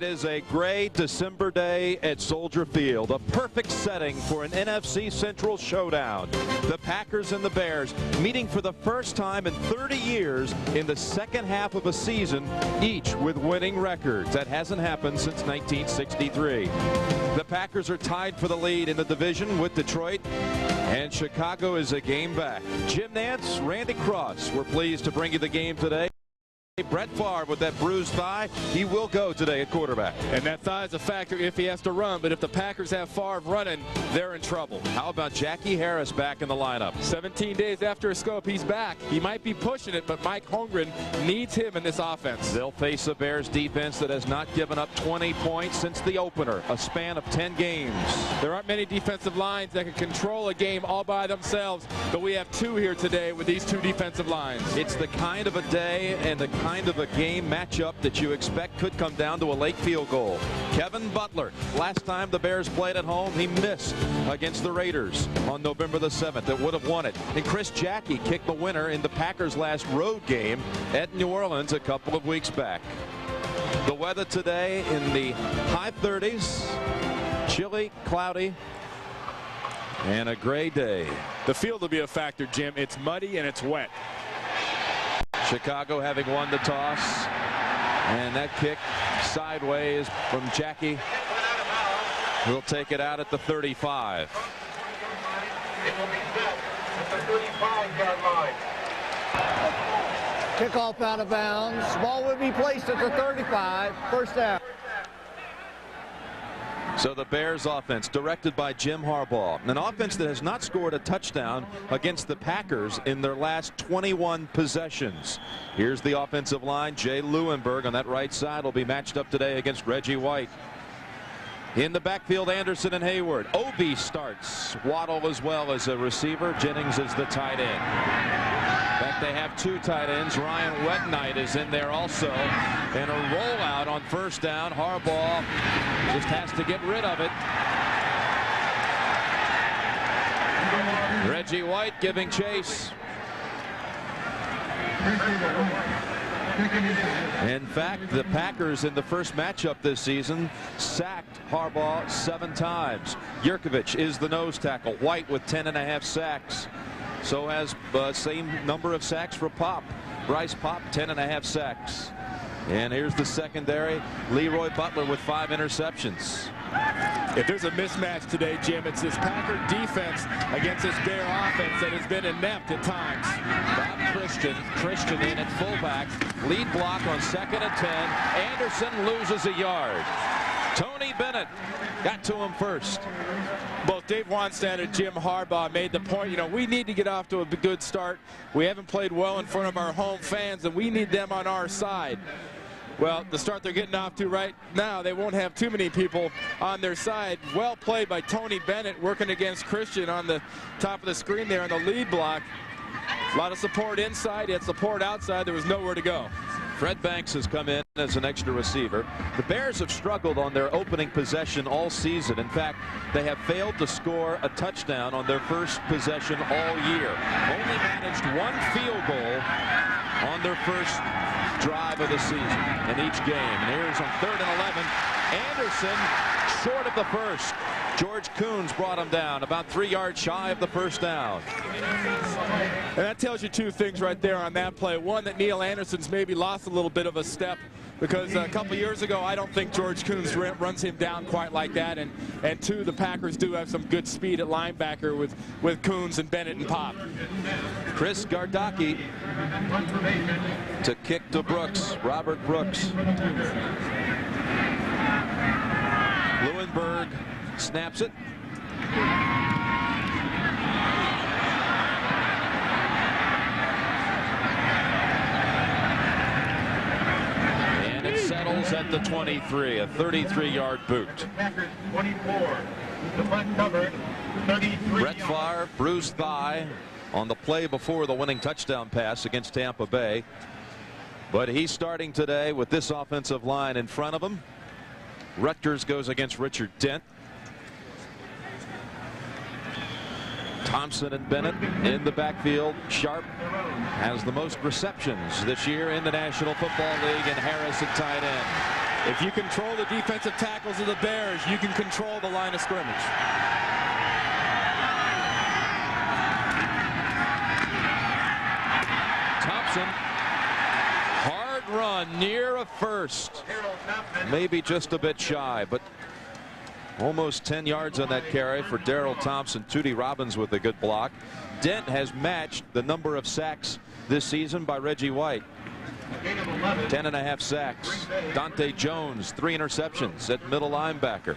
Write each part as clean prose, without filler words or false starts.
It is a gray December day at Soldier Field, a perfect setting for an NFC Central showdown. The Packers and the Bears meeting for the first time in 30 years in the second half of a season, each with winning records. That hasn't happened since 1963. The Packers are tied for the lead in the division with Detroit, and Chicago is a game back. Jim Nance, Randy Cross, we're pleased to bring you the game today. Brett Favre with that bruised thigh, he will go today at quarterback. And that thigh is a factor if he has to run, but if the Packers have Favre running, they're in trouble. How about Jackie Harris back in the lineup? 17 days after a scope, he's back. He might be pushing it, but Mike Holmgren needs him in this offense. They'll face a Bears defense that has not given up 20 points since the opener, a span of 10 games. There aren't many defensive lines that can control a game all by themselves, but we have two here today with these two defensive lines. It's the kind of a day and the kind of a game matchup that you expect could come down to a late field goal. Kevin Butler, last time the Bears played at home, he missed against the Raiders on November the 7th. That would have won it. And Chris Jackie kicked the winner in the Packers' last road game at New Orleans a couple of weeks back. The weather today in the high 30s, chilly, cloudy, and a gray day. The field will be a factor, Jim. It's muddy and it's wet. Chicago having won the toss, and that kick sideways from Jackie. He'll take it out at the 35. It will be set at the 35-yard line. Kickoff out of bounds. Ball will be placed at the 35. First down. So the Bears offense directed by Jim Harbaugh, an offense that has not scored a touchdown against the Packers in their last 21 possessions. Here's the offensive line. Jay Lewinberg on that right side will be matched up today against Reggie White. In the backfield, Anderson and Hayward. Obi starts. Waddle as well as a receiver. Jennings is the tight end. In fact, they have two tight ends. Ryan Wetnight is in there also. And a rollout on first down. Harbaugh just has to get rid of it. Reggie White giving chase. In fact, the Packers in the first matchup this season sacked Harbaugh 7 times. Yurkovich is the nose tackle. White with 10.5 sacks. So has the same number of sacks for Pop. Bryce Pop, 10.5 sacks. And here's the secondary. Leroy Butler with 5 interceptions. If there's a mismatch today, Jim, it's this Packer defense against this Bear offense that has been inept at times. Bob Christian in at fullback. Lead block on 2nd and 10. Anderson loses a yard. Tony Bennett got to him first. Both Dave Wannstedt and Jim Harbaugh made the point, you know, we need to get off to a good start. We haven't played well in front of our home fans, and we need them on our side. Well, the start they're getting off to right now, they won't have too many people on their side. Well played by Tony Bennett working against Christian on the top of the screen there on the lead block. A lot of support inside, he had support outside. There was nowhere to go. Fred Banks has come in as an extra receiver. The Bears have struggled on their opening possession all season. In fact, they have failed to score a touchdown on their first possession all year. Only managed 1 field goal on their first drive of the season in each game. And here's on 3rd and 11. Anderson short of the first. George Coons brought him down about 3 yards shy of the first down. And that tells you two things right there on that play. One, that Neil Anderson's maybe lost a little bit of a step, because a couple years ago I don't think George Coons runs him down quite like that. And two, the Packers do have some good speed at linebacker with Coons and Bennett and Pop. Chris Gardocki to kick to Brooks, Robert Brooks. Lewinberg snaps it. And it settles at the 23, a 33-yard boot. 24. The punt covered. 33. Brett Favre, bruised thigh on the play before the winning touchdown pass against Tampa Bay. But he's starting today with this offensive line in front of him. Rutgers goes against Richard Dent. Thompson and Bennett in the backfield. Sharp has the most receptions this year in the National Football League, and Harris at tight end. If you control the defensive tackles of the Bears, you can control the line of scrimmage. Thompson, hard run near a first. Maybe just a bit shy, but almost 10 yards on that carry for Darrell Thompson. Tootie Robbins with a good block. Dent has matched the number of sacks this season by Reggie White. 10.5 sacks. Dante Jones, 3 interceptions at middle linebacker.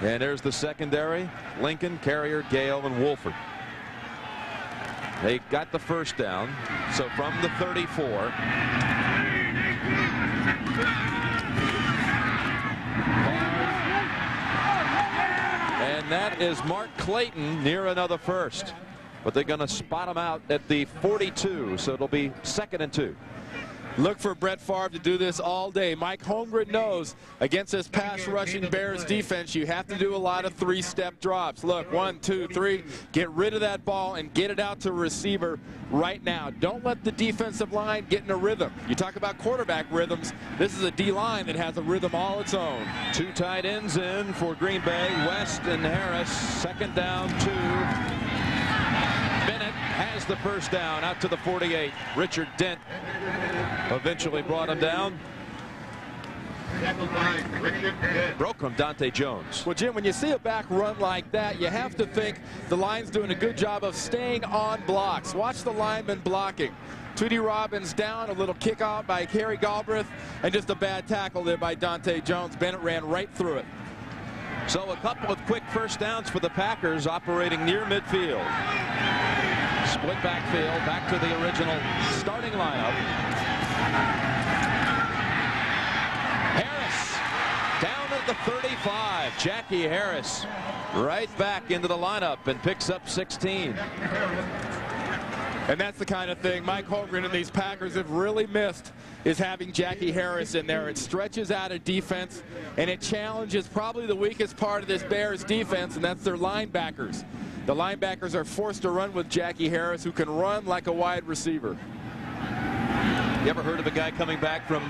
And there's the secondary. Lincoln, Carrier, Gale, and Wolford. They got the first down. So from the 34. And that is Mark Clayton near another first. But they're going to spot him out at the 42, so it'll be 2nd and 2. Look for Brett Favre to do this all day. Mike Holmgren knows against this pass rushing Bears defense, you have to do a lot of 3-step drops. Look, 1, 2, 3. Get rid of that ball and get it out to a receiver right now. Don't let the defensive line get in a rhythm. You talk about quarterback rhythms. This is a D-line that has a rhythm all its own. 2 tight ends in for Green Bay, West and Harris. 2nd down, 2. Bennett has the first down out to the 48. Richard Dent eventually brought him down. Broke from Dante Jones. Well, Jim, when you see a back run like that, you have to think the line's doing a good job of staying on blocks. Watch the lineman blocking. Tootie Robbins down, a little kick out by Kerry Galbraith, and just a bad tackle there by Dante Jones. Bennett ran right through it. So a couple of quick first downs for the Packers operating near midfield. Split backfield, back to the original starting lineup. Harris down at the 35. Jackie Harris right back into the lineup and picks up 16. And that's the kind of thing Mike Holmgren and these Packers have really missed, is having Jackie Harris in there. It stretches out a defense, and it challenges probably the weakest part of this Bears defense, and that's their linebackers. The linebackers are forced to run with Jackie Harris, who can run like a wide receiver. You ever heard of a guy coming back from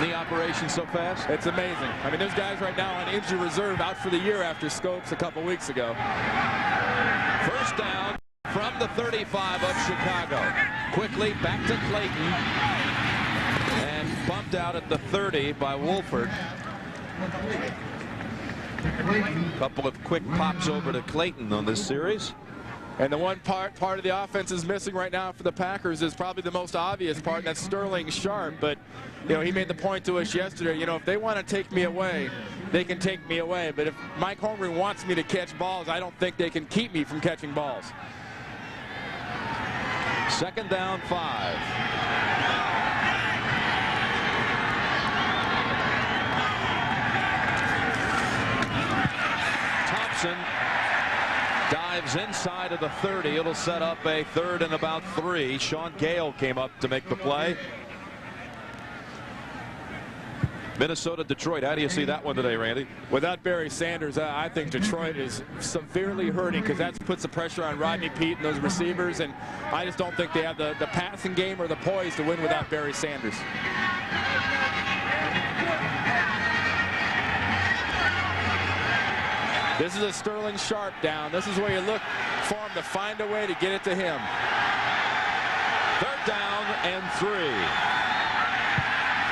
knee operation so fast? It's amazing. I mean, there's guys right now on injury reserve out for the year after Scopes a couple weeks ago. First down from the 35 of Chicago. Quickly back to Clayton. And bumped out at the 30 by Wolford. A couple of quick pops over to Clayton on this series. And the one part of the offense is missing right now for the Packers is probably the most obvious part, and that's Sterling Sharp. But, you know, he made the point to us yesterday, you know, if they want to take me away, they can take me away. But if Mike Holmgren wants me to catch balls, I don't think they can keep me from catching balls. 2nd down, 5. Thompson dives inside of the 30. It'll set up a 3rd and about 3. Sean Gale came up to make the play. Minnesota, Detroit. How do you see that one today, Randy? Without Barry Sanders, I think Detroit is severely hurting, because that puts the pressure on Rodney Peete and those receivers, and I just don't think they have the passing game or the poise to win without Barry Sanders. This is a Sterling Sharp down. This is where you look for him to find a way to get it to him. 3rd down and 3.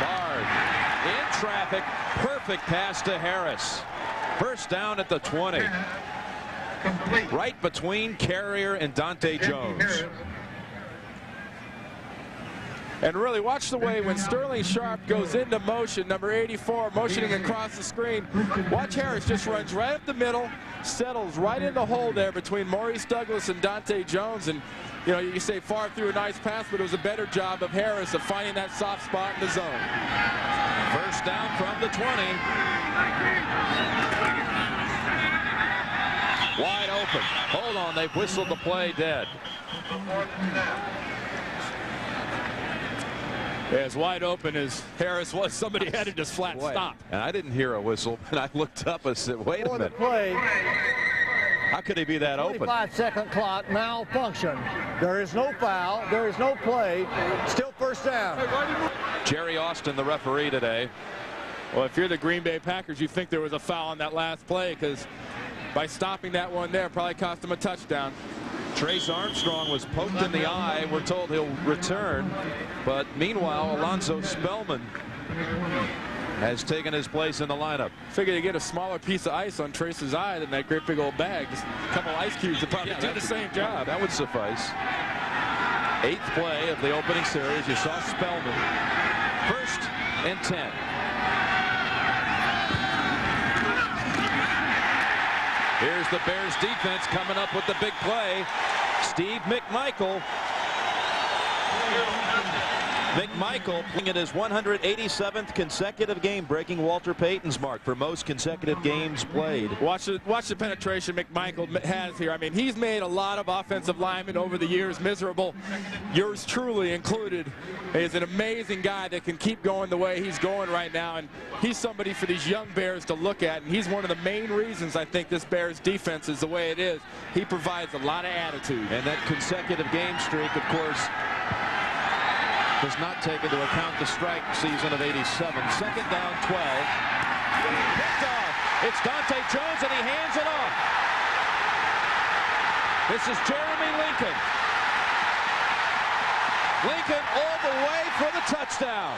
Favre in traffic. Perfect pass to Harris. First down at the 20. Right between Carrier and Dante Jones. And really watch the way when Sterling Sharp goes into motion, number 84, motioning across the screen. Watch Harris just runs right up the middle, settles right in the hole there between Maurice Douglas and Dante Jones. And, you know, you say Favre threw a nice pass, but it was a better job of Harris of finding that soft spot in the zone. First down from the 20. Wide open. Hold on, they've whistled the play dead. As wide open as Harris was, somebody had to just flat stop. And I didn't hear a whistle, and I looked up and said, wait a minute. Play. How could he be that open? 25-second clock, malfunction. There is no foul. There is no play. Still first down. Jerry Austin, the referee today. Well, if you're the Green Bay Packers, you think there was a foul on that last play, because by stopping that one there, probably cost them a touchdown. Trace Armstrong was poked in the eye. We're told he'll return. But meanwhile, Alonzo Spellman has taken his place in the lineup. Figure you get a smaller piece of ice on Trace's eye than that great big old bag. Just a couple ice cubes would probably do the same job. That would suffice. 8th play of the opening series. You saw Spellman. 1st and 10. Here's the Bears defense coming up with the big play. Steve McMichael. McMichael playing at his 187th consecutive game, breaking Walter Payton's mark for most consecutive games played. Watch the penetration McMichael has here. I mean, he's made a lot of offensive linemen over the years miserable, yours truly included. He's an amazing guy that can keep going the way he's going right now, and he's somebody for these young Bears to look at, and he's one of the main reasons I think this Bears defense is the way it is. He provides a lot of attitude. And that consecutive game streak, of course, does not take into account the strike season of '87. 2nd down, 12. Picked off. It's Dante Jones, and he hands it off. This is Jeremy Lincoln. Lincoln all the way for the touchdown.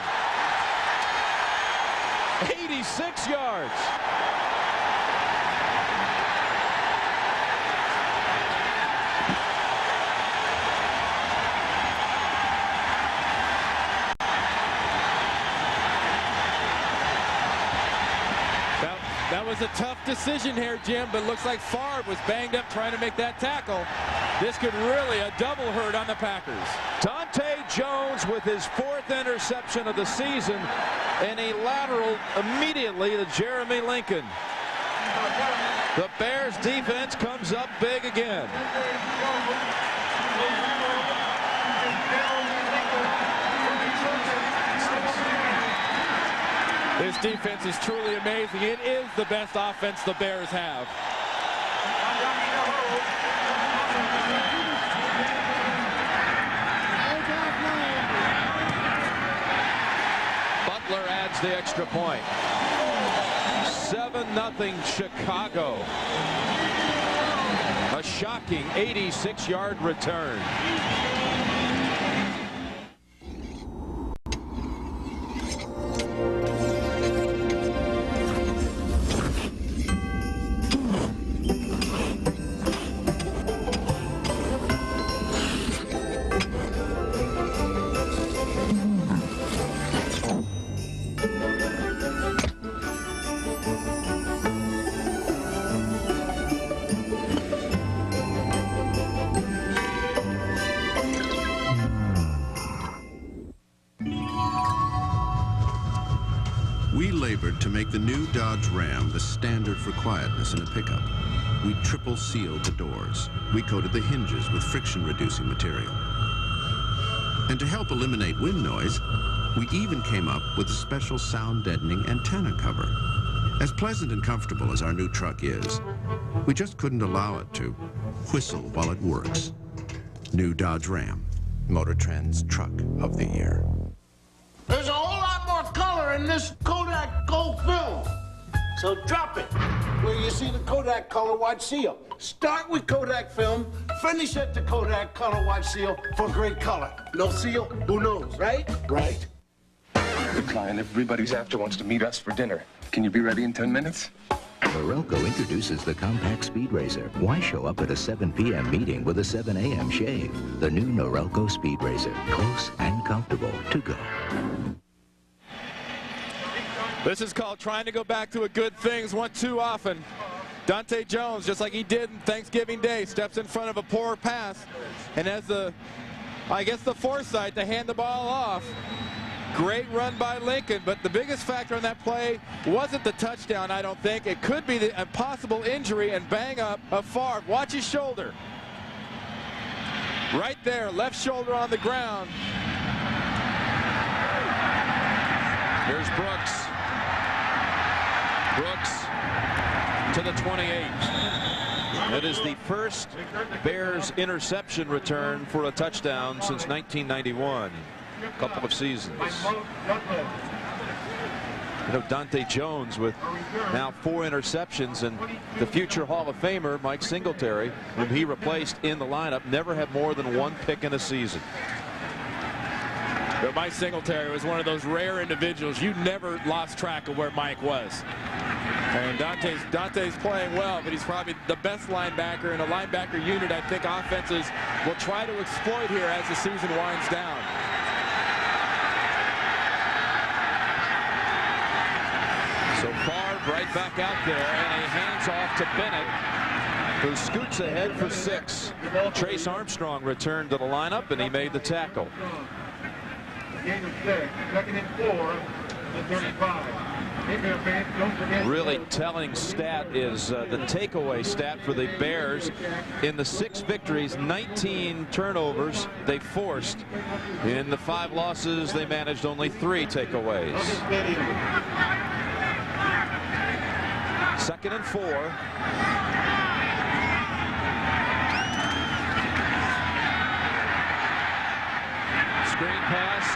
86 yards. That was a tough decision here, Jim, but looks like Favre was banged up trying to make that tackle. This could really a double hurt on the Packers. Dante Jones with his 4th interception of the season, and he lateraled immediately to Jeremy Lincoln. The Bears defense comes up big again. This defense is truly amazing. It is the best offense the Bears have. Butler adds the extra point. 7-0 Chicago. A shocking 86-yard return. We labored to make the new Dodge Ram the standard for quietness in a pickup. We triple sealed the doors. We coated the hinges with friction-reducing material. And to help eliminate wind noise, we even came up with a special sound-deadening antenna cover. As pleasant and comfortable as our new truck is, we just couldn't allow it to whistle while it works. New Dodge Ram, Motor Trend's Truck of the Year. There's a whole lot more color in this Kodak Gold film. So drop it. Where you see the Kodak Color Watch seal. Start with Kodak film, finish at the Kodak Color Watch seal for great color. No seal, who knows, right? Right. The client everybody's after wants to meet us for dinner. Can you be ready in 10 minutes? Norelco introduces the compact Speed Razor. Why show up at a 7 p.m. meeting with a 7 a.m. shave? The new Norelco Speed Razor. Close and comfortable to go. This is called trying to go back to a good things one too often. Dante Jones, just like he did on Thanksgiving Day, steps in front of a poor pass and has the, I guess, the foresight to hand the ball off. Great run by Lincoln, but the biggest factor on that play wasn't the touchdown, I don't think. It could be a possible injury and bang up of Favre. Watch his shoulder. Right there, left shoulder on the ground. Here's Brooks. Brooks to the 28. It is the first Bears interception return for a touchdown since 1991. A couple of seasons. You know, Dante Jones with now 4 interceptions, and the future Hall of Famer Mike Singletary, whom he replaced in the lineup, never had more than 1 pick in a season. But Mike Singletary was one of those rare individuals. You never lost track of where Mike was. And Dante's playing well, but he's probably the best linebacker in a linebacker unit I think offenses will try to exploit here as the season winds down. So Favre right back out there, and a hands off to Bennett, who scoots ahead for 6. Trace Armstrong returned to the lineup, and he made the tackle. Gain of 6, 2nd and 4, the 35. Really telling stat is the takeaway stat for the Bears. In the 6 victories, 19 turnovers they forced. In the 5 losses, they managed only 3 takeaways. 2nd and 4. Screen pass.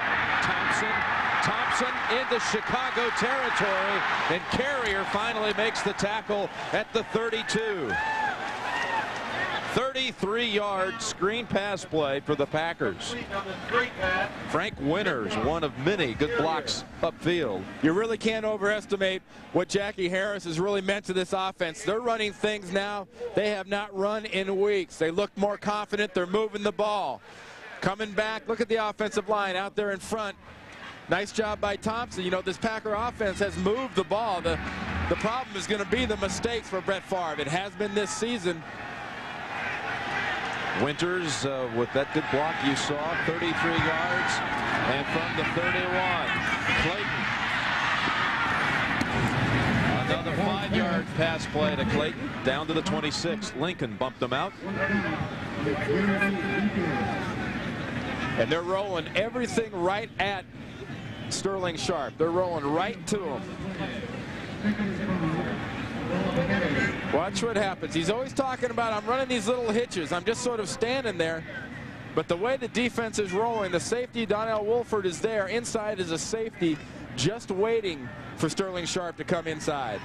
Thompson into Chicago territory, and Carrier finally makes the tackle at the 32. 33-yard screen pass play for the Packers. Frank Winters, one of many good blocks upfield. You really can't overestimate what Jackie Harris has really meant to this offense. They're running things now they have not run in weeks. They look more confident. They're moving the ball. Coming back, look at the offensive line out there in front. Nice job by Thompson. You know, this Packer offense has moved the ball. The problem is going to be the mistakes for Brett Favre. It has been this season. Winters with that good block you saw, 33 yards, and from the 31, Clayton. Another 5-yard pass play to Clayton, down to the 26. Lincoln bumped them out. And they're rolling everything right at Sterling Sharp. They're rolling right to him. Watch what happens. He's always talking about, I'm running these little hitches. I'm just sort of standing there. But the way the defense is rolling, the safety, Donnell Wolford, is there. Inside is a safety just waiting for Sterling Sharp to come inside.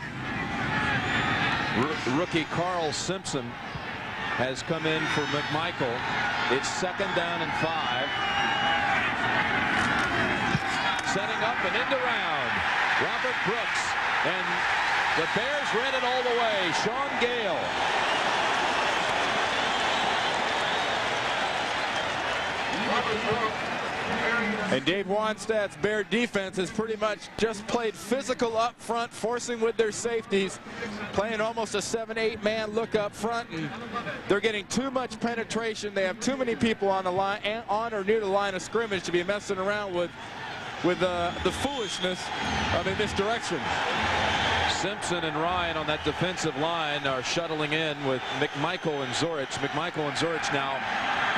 Rookie Carl Simpson has come in for McMichael. It's 2nd down and 5. Setting up and into round. Robert Brooks, and the Bears read it all the way. Sean Gale. And Dave Wanstadt's Bear defense has pretty much just played physical up front, forcing with their safeties, playing almost a 7-8 man look up front, and they're getting too much penetration. They have too many people on the line, on or near the line of scrimmage, to be messing around with the foolishness of a misdirection. Simpson and Ryan on that defensive line are shuttling in with McMichael and Zorich. McMichael and Zorich now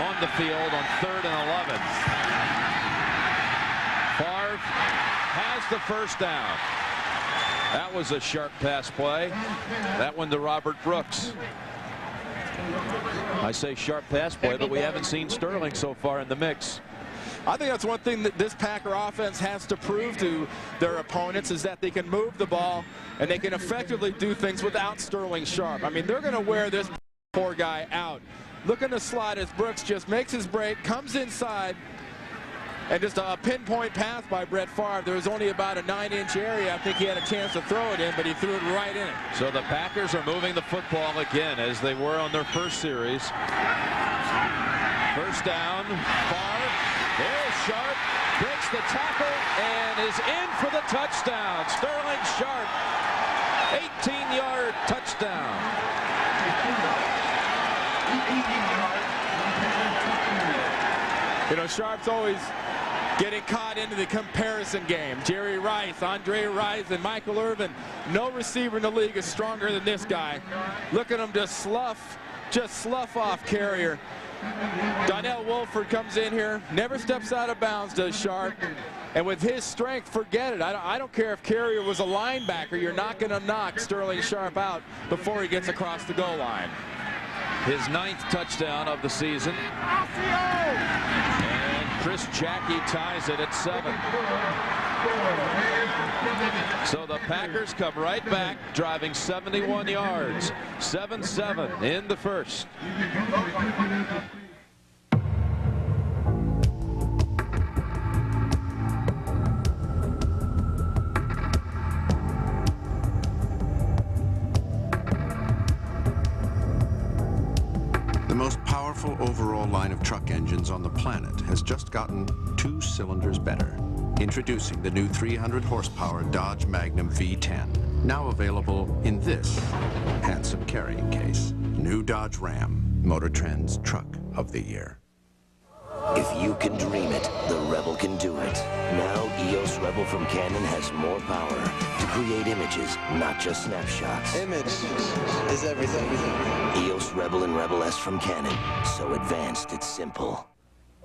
on the field on 3rd and 11. Favre has the first down. That was a sharp pass play. That one to Robert Brooks. I say sharp pass play, but we haven't seen Sterling so far in the mix. I think that's one thing that this Packer offense has to prove to their opponents, is that they can move the ball and they can effectively do things without Sterling Sharp. I mean, they're going to wear this poor guy out. Look in the slot as Brooks just makes his break, comes inside, and just a pinpoint pass by Brett Favre. There was only about a 9-inch area. I think he had a chance to throw it in, but he threw it right in it. So the Packers are moving the football again, as they were on their first series. First down, Favre. There's Sharp, breaks the tackle, and is in for the touchdown. Sterling Sharp, 18-yard touchdown. You know, Sharp's always getting caught into the comparison game. Jerry Rice, Andre Rice, and Michael Irvin. No receiver in the league is stronger than this guy. Look at him just slough off Carrier. Donnell Wolford comes in here, never steps out of bounds, does Sharp. And with his strength, forget it. I don't care if Carrier was a linebacker. You're not going to knock Sterling Sharp out before he gets across the goal line. His 9th touchdown of the season. And Chris Jackie ties it at 7. So the Packers come right back, driving 71 yards. 7-7 in the first. The most powerful overall line of truck engines on the planet has just gotten 2 cylinders better. Introducing the new 300 horsepower Dodge Magnum V10, now available in this handsome carrying case. New Dodge Ram, Motor Trend's Truck of the Year. If you can dream it, the Rebel can do it. Now EOS Rebel from Canon has more power to create images, not just snapshots. Image is everything. EOS Rebel and Rebel S from Canon. So advanced, it's simple.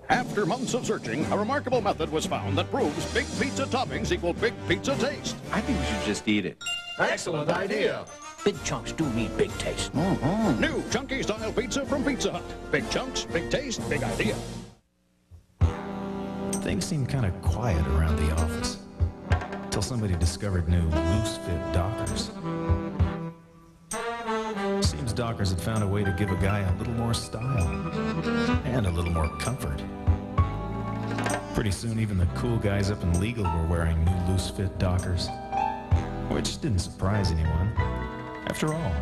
After months of searching, a remarkable method was found that proves big pizza toppings equal big pizza taste. I think we should just eat it. Excellent idea. Big chunks do need big taste. New chunky style pizza from Pizza Hut. Big chunks, big taste, big idea. Things seemed kind of quiet around the office until somebody discovered new loose fit Dockers. Seems Dockers had found a way to give a guy a little more style and a little more comfort. Pretty soon even the cool guys up in legal were wearing new loose fit Dockers, which didn't surprise anyone. After all,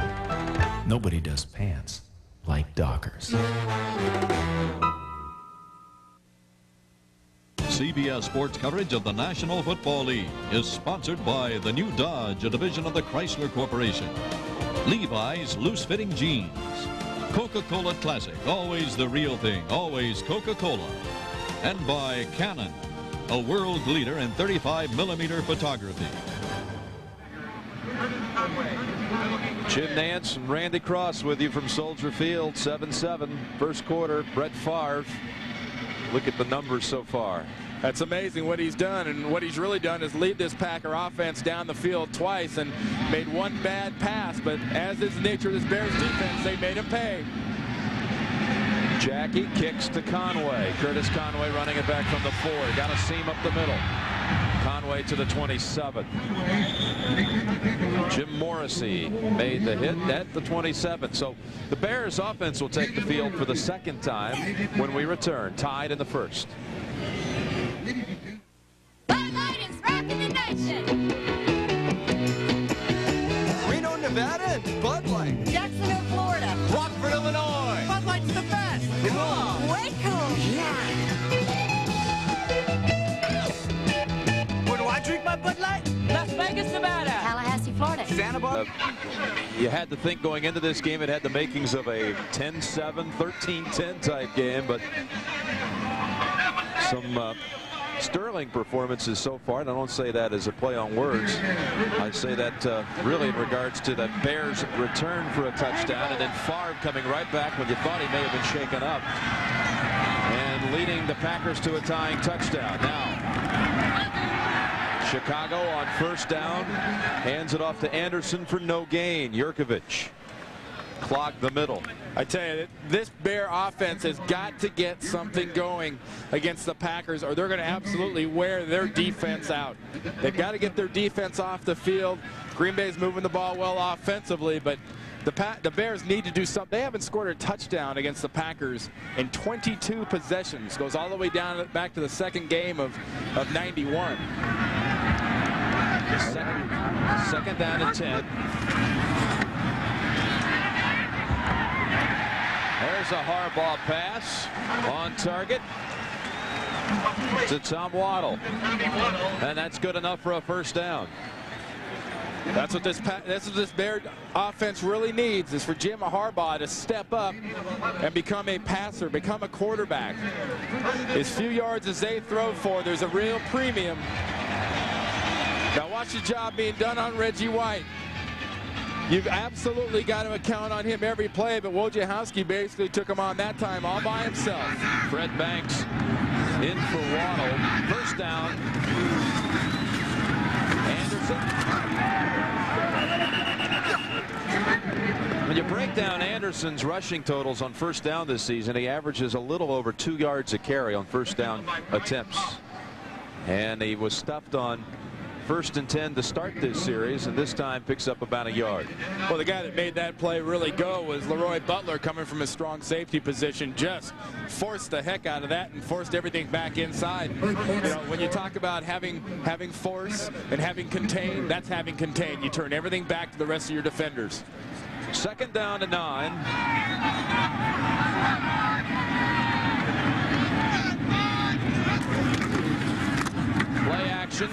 nobody does pants like Dockers. CBS Sports coverage of the National Football League is sponsored by the new Dodge, a division of the Chrysler Corporation. Levi's loose-fitting jeans. Coca-Cola Classic, always the real thing, always Coca-Cola. And by Canon, a world leader in 35mm photography. Jim Nance and Randy Cross with you from Soldier Field. 7-7, first quarter. Brett Favre. Look at the numbers so far. That's amazing what he's done, and what he's really done is lead this Packer offense down the field twice and made one bad pass, but as is the nature of this Bears defense, they made him pay. Jackie kicks to Conway. Curtis Conway running it back from the 4. Got a seam up the middle. Conway to the 27. Jim Morrissey made the hit at the 27. So the Bears offense will take the field for the second time when we return, tied in the first. Bud Light is rocking the nation. Reno, Nevada, and Bud Light. Jacksonville, Florida. Rockford, Illinois. Bud Light's the best. Cool. Way cool. Yeah. Where do I drink my Bud Light? Las Vegas, Nevada. Tallahassee, Florida. Santa Barbara. You had to think going into this game it had the makings of a 10-7, 13-10 type game, but some sterling performances so far, and I don't say that as a play on words. I say that really in regards to the Bears' return for a touchdown, and then Favre coming right back when you thought he may have been shaken up, and leading the Packers to a tying touchdown. Now, Chicago on first down, hands it off to Anderson for no gain. Jurkovich clogged the middle. I tell you, this Bear offense has got to get something going against the Packers, or they're going to absolutely wear their defense out. They've got to get their defense off the field. Green Bay's moving the ball well offensively, but the Bears need to do something. They haven't scored a touchdown against the Packers in 22 possessions. Goes all the way down back to the second game of 91. Second down and 10. There's a Harbaugh pass on target to Tom Waddle, and that's good enough for a first down. That's what this Bear offense really needs, is for Jim Harbaugh to step up and become a passer, become a quarterback. As few yards as they throw for, there's a real premium. Now watch the job being done on Reggie White. You've absolutely got to count on him every play, but Wojciechowski basically took him on that time all by himself. Fred Banks in for Waddle. First down. Anderson. When you break down Anderson's rushing totals on first down this season, he averages a little over 2 yards a carry on first down attempts. And he was stuffed on 1st and 10 to start this series, and this time picks up about a yard. Well, the guy that made that play really go was Leroy Butler, coming from a strong safety position. Just forced the heck out of that and forced everything back inside. You know, when you talk about having force and having contain, that's having contain. You turn everything back to the rest of your defenders. 2nd down and 9. Play action.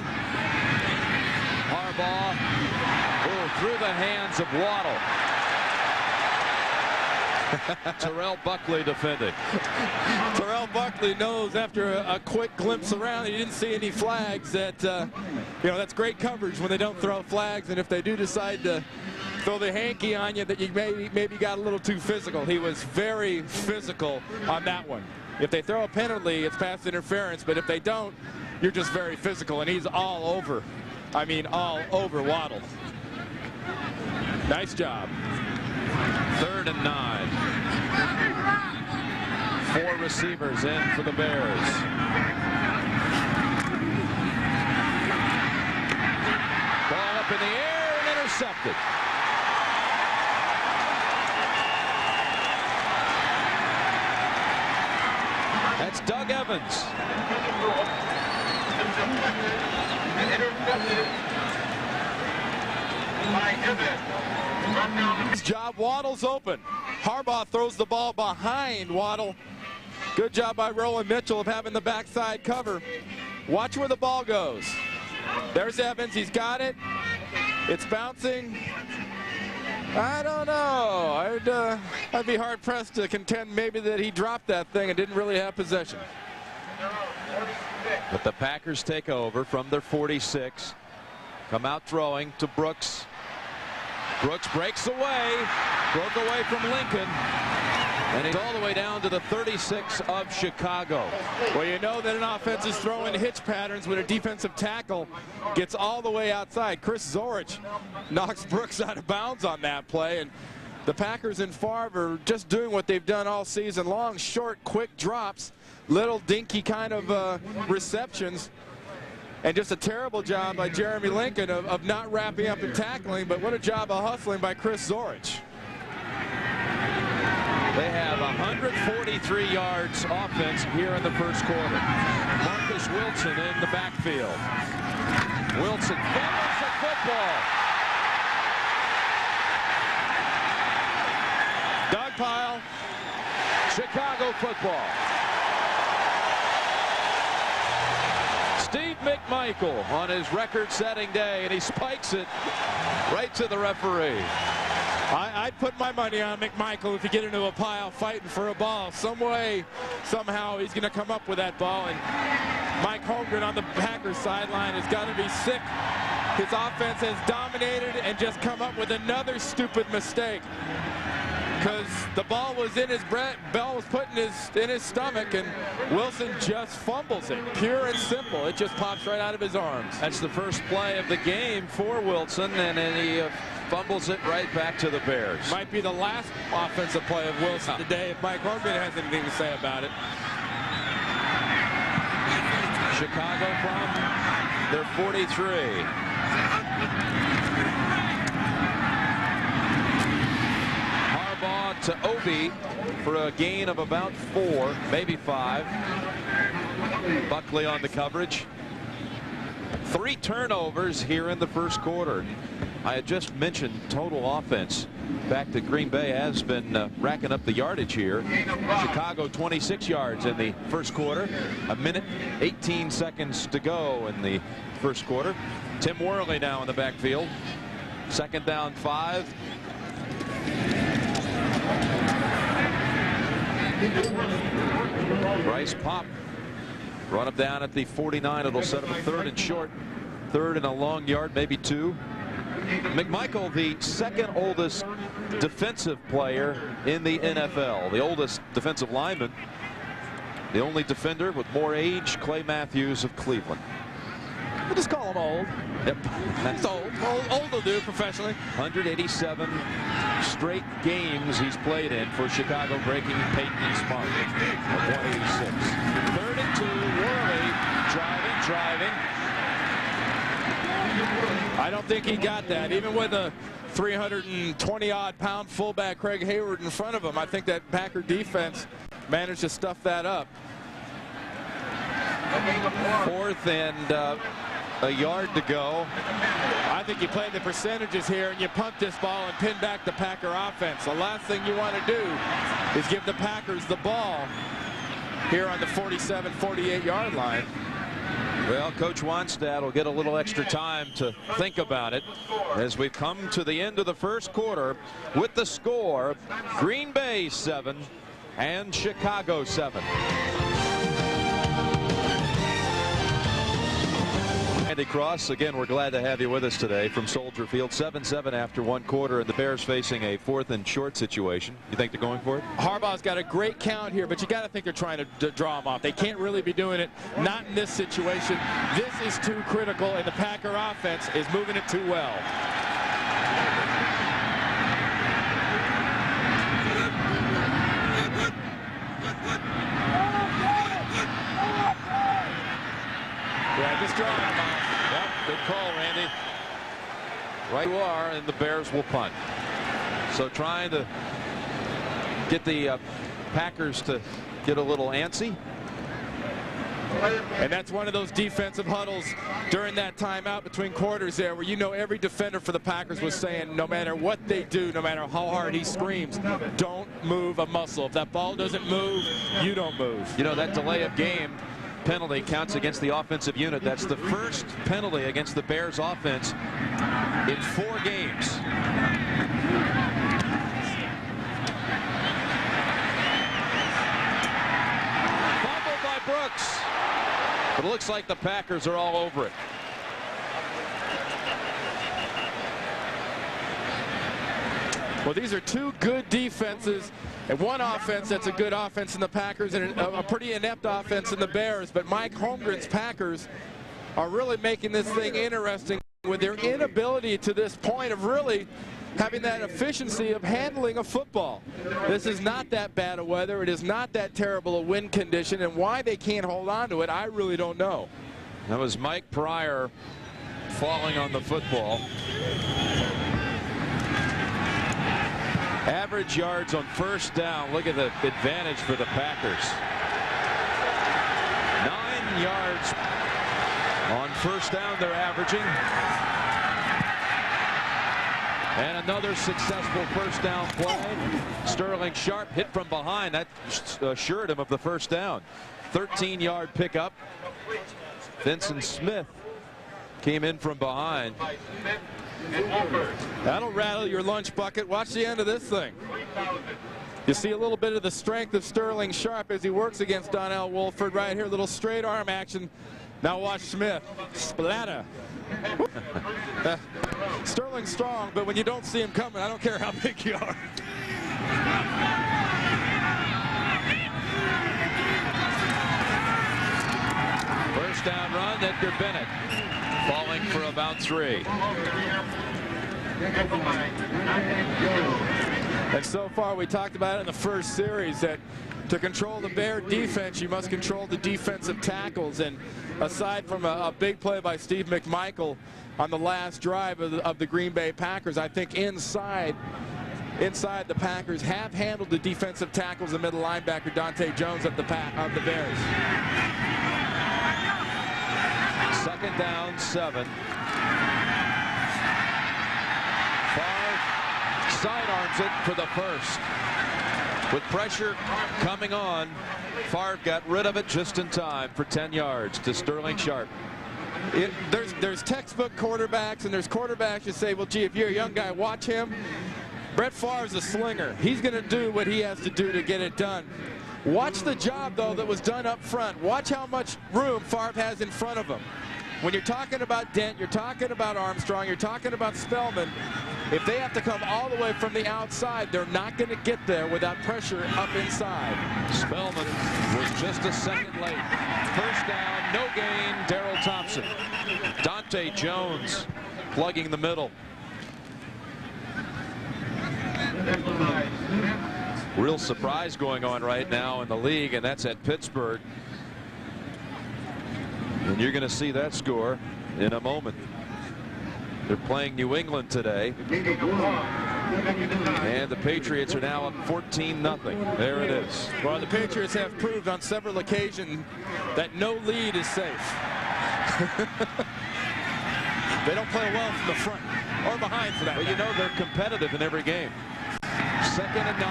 Harbaugh through the hands of Waddle. Terrell Buckley defending. Terrell Buckley knows after a quick glimpse around, he didn't see any flags, that you know, that's great coverage when they don't throw flags, and if they do decide to throw the hanky on you, that you maybe got a little too physical. He was very physical on that one. If they throw a penalty, it's pass interference, but if they don't, you're just very physical, and he's all over. I mean, all over Waddle. Nice job. 3rd and 9. 4 receivers in for the Bears. Ball up in the air and intercepted. That's Doug Evans. His job, Waddle's open. Harbaugh throws the ball behind Waddle. Good job by Roland Mitchell of having the backside cover. Watch where the ball goes. There's Evans, he's got it. It's bouncing. I don't know. I'd be hard pressed to contend maybe that he dropped that thing and didn't really have possession. But the Packers take over from their 46. Come out throwing to Brooks. Brooks breaks away. Broke away from Lincoln. And he's all the way down to the 36 of Chicago. Well, you know that an offense is throwing hitch patterns when a defensive tackle gets all the way outside. Chris Zorich knocks Brooks out of bounds on that play. And the Packers and Favre are just doing what they've done all season long. Short, quick drops. Little dinky kind of receptions. And just a terrible job by Jeremy Lincoln of not wrapping up and tackling, but what a job of hustling by Chris Zorich. They have 143 yards offense here in the first quarter. Marcus Wilson in the backfield. Wilson fumbles the football. Dog pile. Chicago football. Steve McMichael on his record-setting day, and he spikes it right to the referee. I'd put my money on McMichael if you get into a pile fighting for a ball. Some way, somehow, he's going to come up with that ball. And Mike Holmgren on the Packers sideline has got to be sick. His offense has dominated and just come up with another stupid mistake. Because the ball was in his ball was put in his stomach, and Wilson just fumbles it. Pure and simple. It just pops right out of his arms. That's the first play of the game for Wilson, and then he fumbles it right back to the Bears. Might be the last offensive play of Wilson today if Mike Holmgren has anything to say about it. Chicago from their 43. Harbaugh to Obi for a gain of about 4, maybe 5. Buckley on the coverage. 3 turnovers here in the first quarter. I had just mentioned total offense back to Green Bay has been racking up the yardage here. Chicago 26 yards in the first quarter. 1:18 seconds to go in the first quarter. Tim Worley now in the backfield. 2nd down 5. Bryce Pop run him down at the 49. It'll set him 3rd and short. 3rd and a long yard, maybe 2. McMichael, the 2nd oldest defensive player in the NFL. The oldest defensive lineman. The only defender with more age, Clay Matthews of Cleveland. We'll just call him old. Yep. That's old. Old will do professionally. 187 straight games he's played in for Chicago, breaking Peyton's mark of 186. 3rd and 2. Worley driving. I don't think he got that. Even with a 320-odd-pound fullback Craig Hayward in front of him, I think that Packer defense managed to stuff that up. 4th and a yard to go. I think you play the percentages here and you punt this ball and pin back the Packer offense. The last thing you want to do is give the Packers the ball here on the 47, 48-yard line. Well, Coach Wannstedt will get a little extra time to think about it as we come to the end of the first quarter with the score: Green Bay 7 and Chicago 7. Andy Cross, again, we're glad to have you with us today from Soldier Field. 7-7 after 1 quarter, and the Bears facing a 4th and short situation. You think they're going for it? Harbaugh's got a great count here, but you got to think they're trying to draw him off. They can't really be doing it, not in this situation. This is too critical, and the Packer offense is moving it too well. Yeah, just drawing him off. Yep, good call, Randy. Right you are, and the Bears will punt. So trying to get the Packers to get a little antsy. And that's one of those defensive huddles during that timeout between quarters there where you know every defender for the Packers was saying no matter what they do, no matter how hard he screams, don't move a muscle. If that ball doesn't move, you don't move. You know, that delay of game penalty counts against the offensive unit. That's the first penalty against the Bears offense in 4 games. Fumbled by Brooks. But it looks like the Packers are all over it. Well, these are 2 good defenses and 1 offense that's a good offense in the Packers and a pretty inept offense in the Bears. But Mike Holmgren's Packers are really making this thing interesting with their inability to this point of really having that efficiency of handling a football. This is not that bad of weather. It is not that terrible a wind condition, and why they can't hold on to it, I really don't know. That was Mike Pryor falling on the football. Average yards on first down. Look at the advantage for the Packers. 9 yards on first down they're averaging. And another successful first down play. Sterling Sharp hit from behind. That assured him of the first down. 13-yard pickup. Vincent Smith came in from behind. That'll rattle your lunch bucket. Watch the end of this thing. You see a little bit of the strength of Sterling Sharp as he works against Donnell Wolford right here. Little straight arm action. Now watch Smith. Splatter. Sterling's strong, but when you don't see him coming, I don't care how big you are. First down run, Edgar Bennett falling for about 3. And so far we talked about it in the first series that to control the Bear defense, you must control the defensive tackles. And aside from a big play by Steve McMichael on the last drive of the Green Bay Packers, I think inside the Packers have handled the defensive tackles, the middle linebacker Dante Jones of the Bears. 2nd down, 7. Favre sidearms it for the first. With pressure coming on, Favre got rid of it just in time for 10 yards to Sterling Sharp. There's textbook quarterbacks, and there's quarterbacks you say, well, gee, if you're a young guy, watch him. Brett Favre's a slinger. He's going to do what he has to do to get it done. Watch the job, though, that was done up front. Watch how much room Favre has in front of him. When you're talking about Dent, you're talking about Armstrong, you're talking about Spellman, if they have to come all the way from the outside, they're not going to get there without pressure up inside. Spellman was just a second late. First down, no gain, Darrell Thompson. Dante Jones plugging the middle. Real surprise going on right now in the league, and that's at Pittsburgh. And you're going to see that score in a moment. They're playing New England today. And the Patriots are now up 14-0. There it is. Well, the Patriots have proved on several occasions that no lead is safe. They don't play well from the front or behind for that. Well, you know they're competitive in every game. 2nd and 9.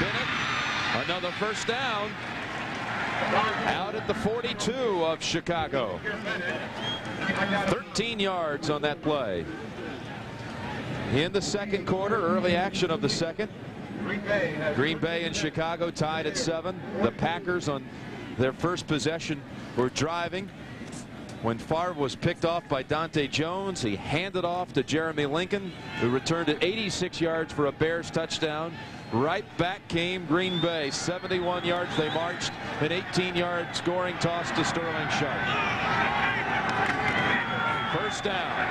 Bennett, another first down. Out at the 42 of Chicago. 13 yards on that play. In the second quarter, early action of the second. Green Bay and Chicago tied at 7. The Packers on their first possession were driving. When Favre was picked off by Dante Jones, he handed off to Jeremy Lincoln, who returned it 86 yards for a Bears touchdown. Right back came Green Bay. 71 yards they marched. An 18-yard scoring toss to Sterling Sharp. First down.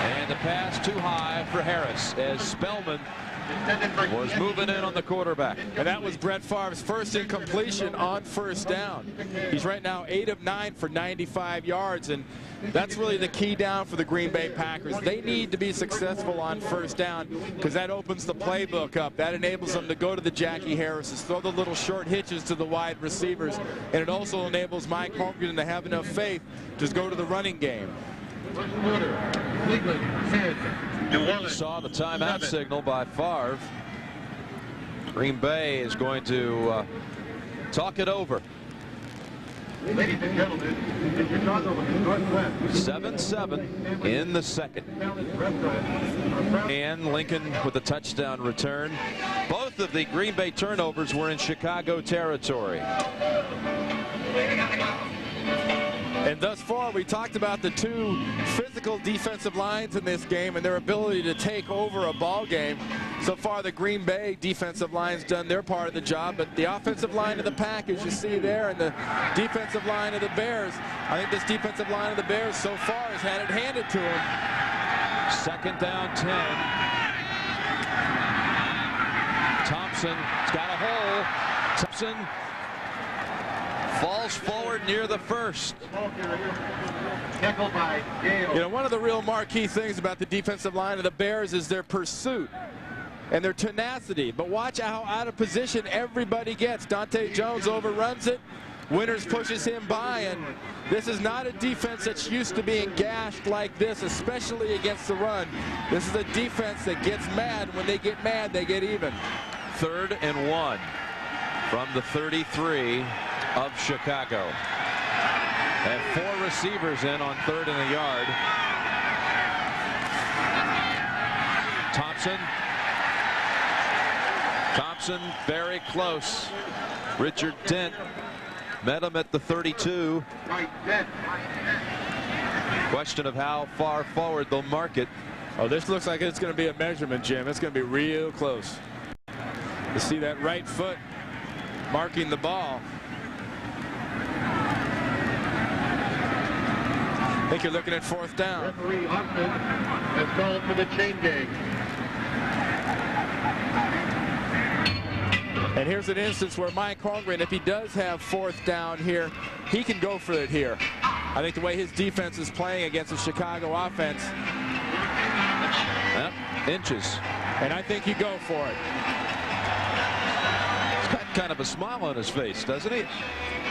And the pass too high for Harris as Spellman was moving in on the quarterback. And that was Brett Favre's first incompletion on first down. He's right now 8 of 9 for 95 yards, and that's really the key down for the Green Bay Packers. They need to be successful on first down because that opens the playbook up. That enables them to go to the Jackie Harrises, throw the little short hitches to the wide receivers, and it also enables Mike Holmgren to have enough faith to go to the running game. Saw the timeout signal by Favre. Green Bay is going to talk it over. Ladies and gentlemen, in Chicago, Northwest. 7-7 in the second. And Lincoln with a touchdown return. Both of the Green Bay turnovers were in Chicago territory. And thus far, we talked about the two physical defensive lines in this game and their ability to take over a ball game. So far, the Green Bay defensive line's done their part of the job, but the offensive line of the Packers, you see there, and the defensive line of the Bears, I think this defensive line of the Bears so far has had it handed to them. 2nd down 10. Thompson's got a hole. Thompson falls forward near the first. You know, one of the real marquee things about the defensive line of the Bears is their pursuit and their tenacity. But watch how out of position everybody gets. Dante Jones overruns it. Winters pushes him by, and this is not a defense that's used to being gashed like this, especially against the run. This is a defense that gets mad. When they get mad, they get even. 3rd and 1 from the 33 of Chicago. Have 4 receivers in on 3rd and a yard. Thompson very close. Richard Dent met him at the 32. Question of how far forward they'll mark it. Oh, this looks like it's going to be a measurement, Jim. It's going to be real close. You see that right foot marking the ball. I think you're looking at 4th down. Referee Hoffman has called for the chain gang. And here's an instance where Mike Holmgren, if he does have 4th down here, he can go for it here. I think the way his defense is playing against the Chicago offense. Yep, inches. And I think you go for it. He's got kind of a smile on his face, doesn't he?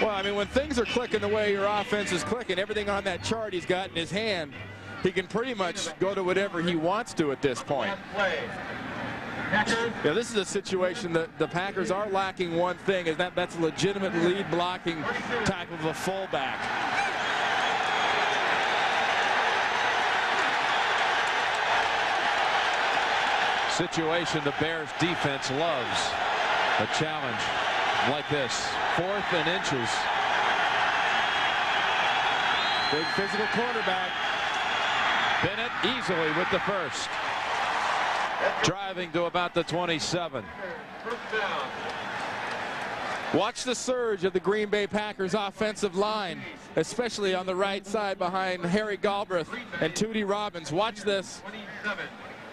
Well, I mean, when things are clicking the way your offense is clicking, everything on that chart he's got in his hand, he can pretty much go to whatever he wants to at this point. Yeah, this is a situation that the Packers are lacking one thing, is that's a legitimate lead blocking type of a fullback. Situation the Bears defense loves. A challenge like this. 4th and inches. Big physical quarterback. Bennett easily with the first. Driving to about the 27. Watch the surge of the Green Bay Packers offensive line, especially on the right side behind Harry Galbraith and Tootie Robbins. Watch this.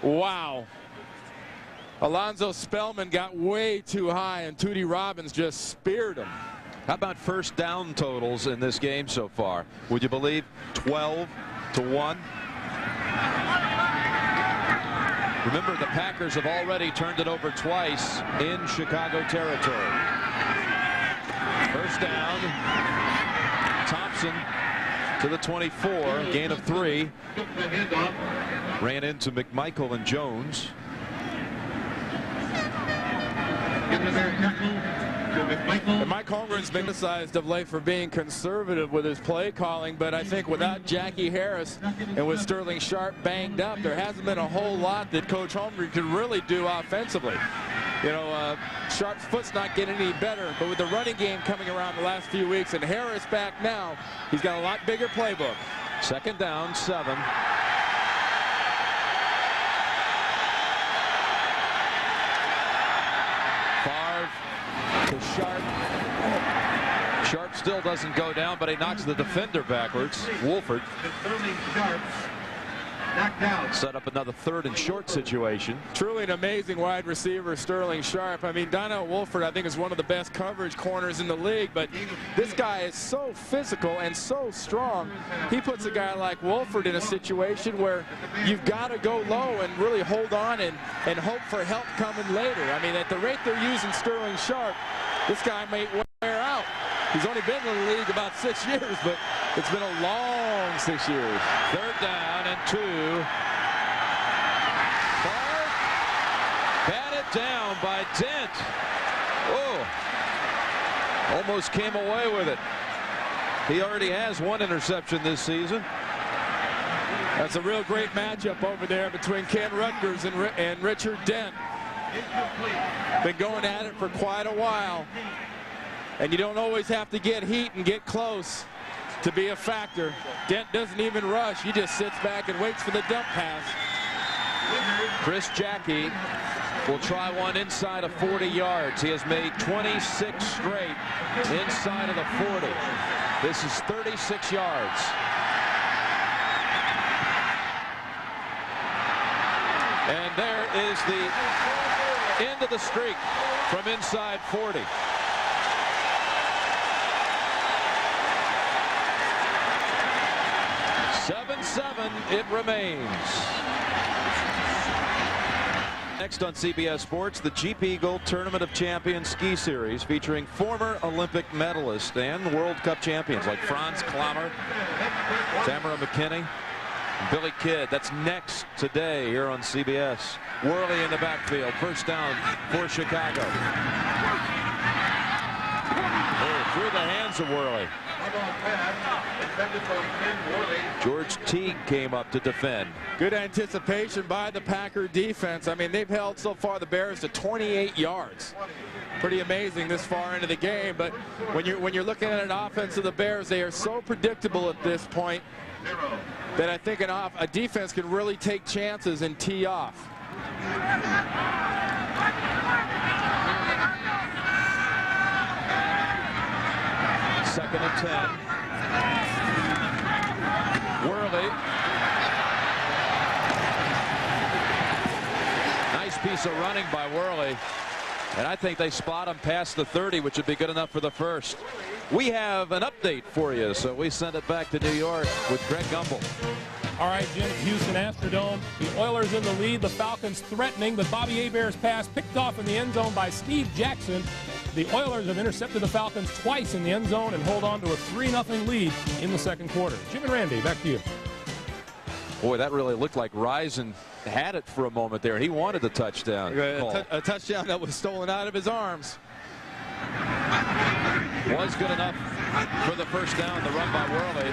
Wow. Alonzo Spellman got way too high, and Tootie Robbins just speared him. How about first down totals in this game so far? Would you believe 12-1? Remember, the Packers have already turned it over twice in Chicago territory. First down. Thompson to the 24, gain of 3. Ran into McMichael and Jones. And Mike Holmgren's been criticized of late for being conservative with his play calling, but I think without Jackie Harris and with Sterling Sharp banged up, there hasn't been a whole lot that Coach Holmgren could really do offensively. You know, Sharp's foot's not getting any better, but with the running game coming around the last few weeks and Harris back now, he's got a lot bigger playbook. Second down, 7. Favre to Sharp. Sharp still doesn't go down, but he knocks the defender backwards. Wolford set up another 3rd and short situation. Truly an amazing wide receiver, Sterling Sharp. I mean, Donnell Wolford, I think, is one of the best coverage corners in the league, but this guy is so physical and so strong. He puts a guy like Wolford in a situation where you've got to go low and really hold on and hope for help coming later. I mean, at the rate they're using Sterling Sharp, this guy may wear out. He's only been in the league about 6 years, but it's been a long 6 years. 3rd down and 2. Favre batted down by Dent. Oh, almost came away with it. He already has 1 interception this season. That's a real great matchup over there between Ken Rutgers and Richard Dent. Been going at it for quite a while. And you don't always have to get heat and get close to be a factor. Dent doesn't even rush. He just sits back and waits for the dump pass. Chris Jackie will try one inside of 40 yards. He has made 26 straight inside of the 40. This is 36 yards. And there is the end of the streak from inside 40. 7-7 it remains. Next on CBS Sports, the Jeep Eagle Tournament of Champions Ski Series featuring former Olympic medalists and World Cup champions like Franz Klammer, Tamara McKinney, and Billy Kidd. That's next today here on CBS. Worley in the backfield. First down for Chicago. Oh, through the hands of Worley. George Teague came up to defend. Good anticipation by the Packer defense. I mean, they've held so far the Bears to 28 yards. Pretty amazing this far into the game, but when you're looking at an offense of the Bears, they are so predictable at this point that I think a defense can really take chances and tee off. Second and 10. Worley. Nice piece of running by Worley. And I think they spot him past the 30, which would be good enough for the first. We have an update for you, so we send it back to New York with Greg Gumbel. All right, Jim, Houston Astrodome. The Oilers in the lead. The Falcons threatening, but Bobby Hebert's pass picked off in the end zone by Steve Jackson. The Oilers have intercepted the Falcons twice in the end zone and hold on to a 3-0 lead in the second quarter. Jim and Randy, back to you. Boy, that really looked like Risen had it for a moment there. He wanted the touchdown. A touchdown that was stolen out of his arms. Was good enough for the first down, the run by Worley.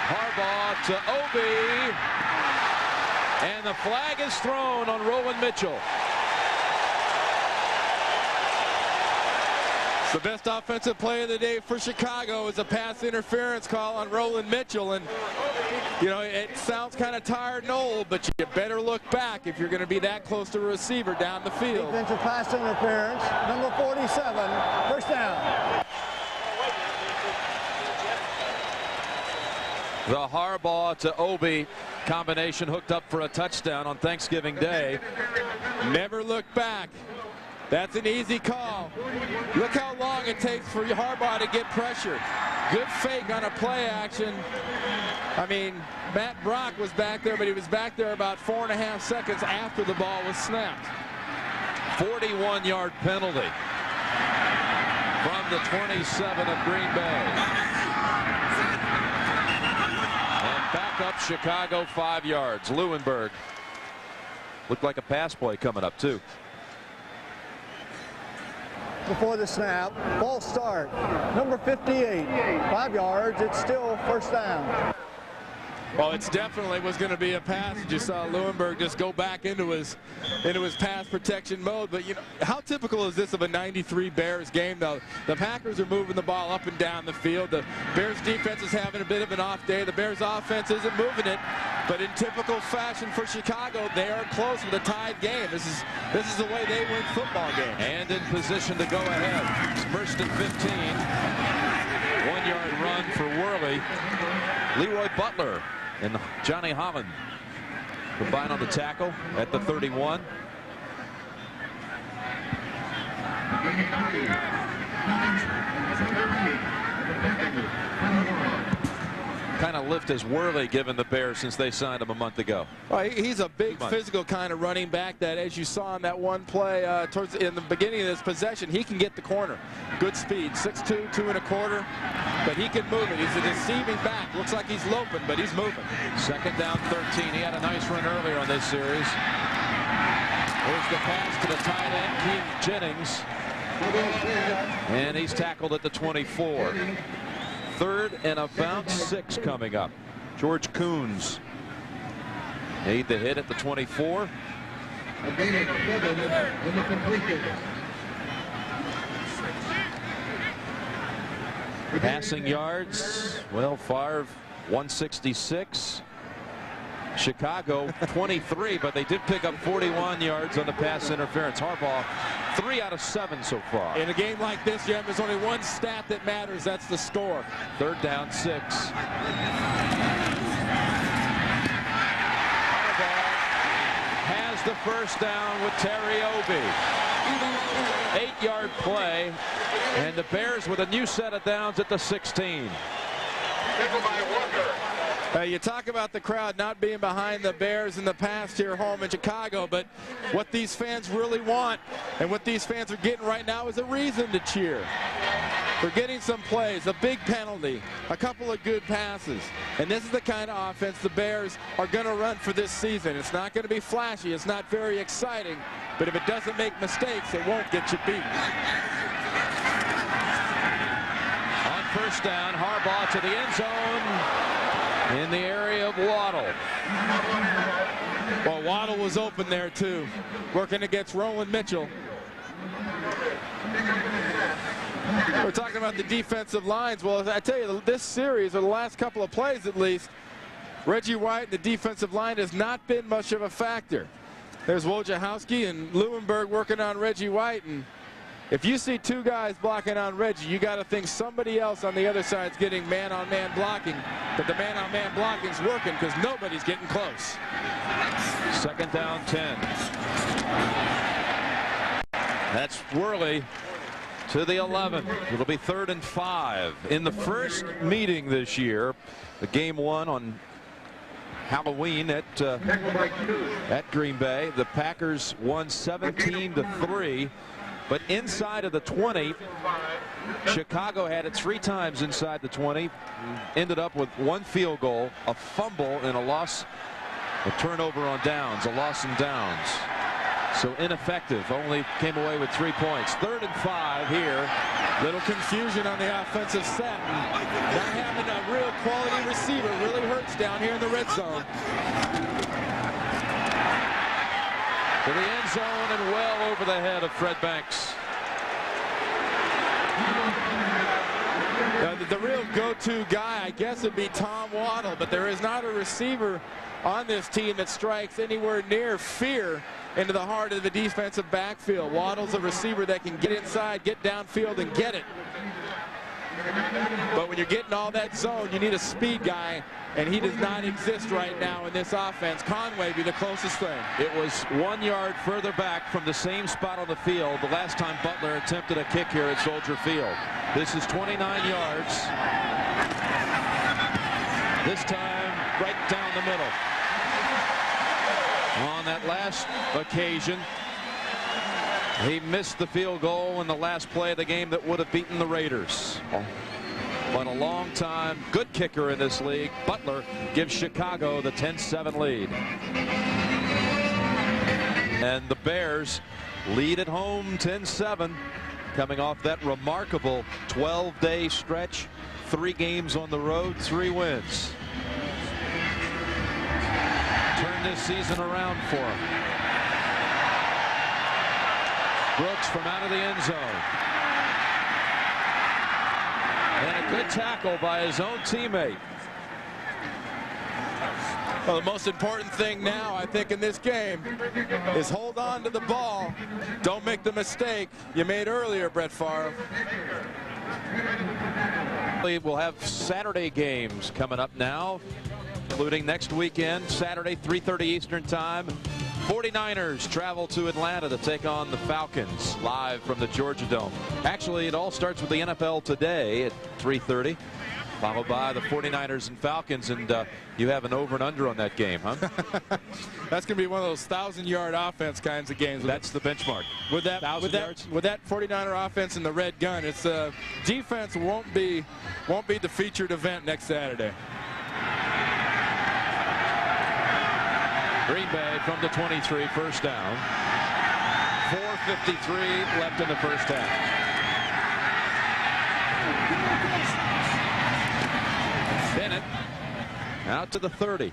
Harbaugh to Obi. And the flag is thrown on Roland Mitchell. The best offensive play of the day for Chicago is a pass interference call on Roland Mitchell. And, you know, it sounds kind of tired and old, but you better look back if you're going to be that close to a receiver down the field. Defensive pass interference, number 47, first down. The Harbaugh to Obi combination hooked up for a touchdown on Thanksgiving Day. Never look back. That's an easy call. Look how long it takes for Harbaugh to get pressure. Good fake on a play action. I mean, Matt Brock was back there, but he was back there about 4.5 seconds after the ball was snapped. 41-yard penalty from the 27 of Green Bay. And back up Chicago 5 yards. Lewenberg. Looked like a pass play coming up, too. Before the snap, false start. Number 58, 5 yards. It's still first down. Well, it definitely was going to be a pass. You saw Lewenberg just go back into his pass protection mode. But, you know, how typical is this of a 93 Bears game, though? The Packers are moving the ball up and down the field. The Bears defense is having a bit of an off day. The Bears offense isn't moving it. But in typical fashion for Chicago, they are close with a tied game. This is the way they win football games. And in position to go ahead. It's first and 15. 1-yard run for Worley. Leroy Butler and Johnny Holland combine on the tackle at the 31. Kind of lift has Worley given the Bears since they signed him a month ago? Well, he's a big physical kind of running back that, as you saw in that one play in the beginning of this possession, he can get the corner. Good speed, 6'2", 2 1/4, but he can move it. He's a deceiving back. Looks like he's loping, but he's moving. Second down, 13. He had a nice run earlier on this series. Here's the pass to the tight end, Keith Jennings, and he's tackled at the 24. Third and about 6 coming up. George Coons made the hit at the 24. Passing yards, well, Favre 166. Chicago 23, but they did pick up 41 yards on the pass interference. Harbaugh 3 out of 7 so far. In a game like this, Jim, there's only one stat that matters. That's the score. Third down, 6. Harbaugh has the first down with Terry Obey. 8-yard play, and the Bears with a new set of downs at the 16. You talk about the crowd not being behind the Bears in the past here home in Chicago, but what these fans really want and what these fans are getting right now is a reason to cheer. They're getting some plays, a big penalty, a couple of good passes, and this is the kind of offense the Bears are going to run for this season. It's not going to be flashy, it's not very exciting, but if it doesn't make mistakes, it won't get you beat. On first down, Harbaugh to the end zone. In the area of Waddle. Well, Waddle was open there, too, working against Roland Mitchell. We're talking about the defensive lines. Well, I tell you, this series, or the last couple of plays at least, Reggie White and the defensive line has not been much of a factor. There's Wojciechowski and Lewenberg working on Reggie White, and if you see 2 guys blocking on Reggie, you got to think somebody else on the other side is getting man-on-man blocking. But the man-on-man blocking is working because nobody's getting close. Second down, 10. That's Worley to the 11. It'll be 3rd and 5. In the first meeting this year, the game 1 on Halloween at Green Bay, the Packers won 17-3. But inside of the 20, Chicago had it 3 times inside the 20. Ended up with 1 field goal, a fumble, and a loss, a turnover on downs, a loss in downs. So ineffective, only came away with 3 points. 3rd and 5 here. Little confusion on the offensive set. Not having a real quality receiver really hurts down here in the red zone. To the end zone and well over the head of Fred Banks. The real go-to guy, I guess, would be Tom Waddle, but there is not a receiver on this team that strikes anywhere near fear into the heart of the defensive backfield. Waddle's a receiver that can get inside, get downfield, and get it. But when you're getting all that zone, you need a speed guy, and he does not exist right now in this offense. Conway be the closest thing. It was 1 yard further back from the same spot on the field the last time Butler attempted a kick here at Soldier Field. This is 29 yards. This time right down the middle. On that last occasion, he missed the field goal in the last play of the game that would have beaten the Raiders. But a long time good kicker in this league, Butler, gives Chicago the 10-7 lead. And the Bears lead at home 10-7, coming off that remarkable 12-day stretch, 3 games on the road, 3 wins. Turn this season around for him. Brooks from out of the end zone. And a good tackle by his own teammate. Well, the most important thing now, I think, in this game is hold on to the ball. Don't make the mistake you made earlier, Brett Favre. We'll have Saturday games coming up now, including next weekend, Saturday, 3:30 Eastern Time. 49ers travel to Atlanta to take on the Falcons live from the Georgia Dome. Actually, it all starts with the NFL today at 3:30, followed by the 49ers and Falcons, and you have an over and under on that game, huh? That's going to be one of those 1,000-yard offense kinds of games. That's the benchmark. With that 49er offense and the red gun, it's defense won't be the featured event next Saturday. Green Bay from the 23, first down. 4:53 left in the first half. Bennett out to the 30.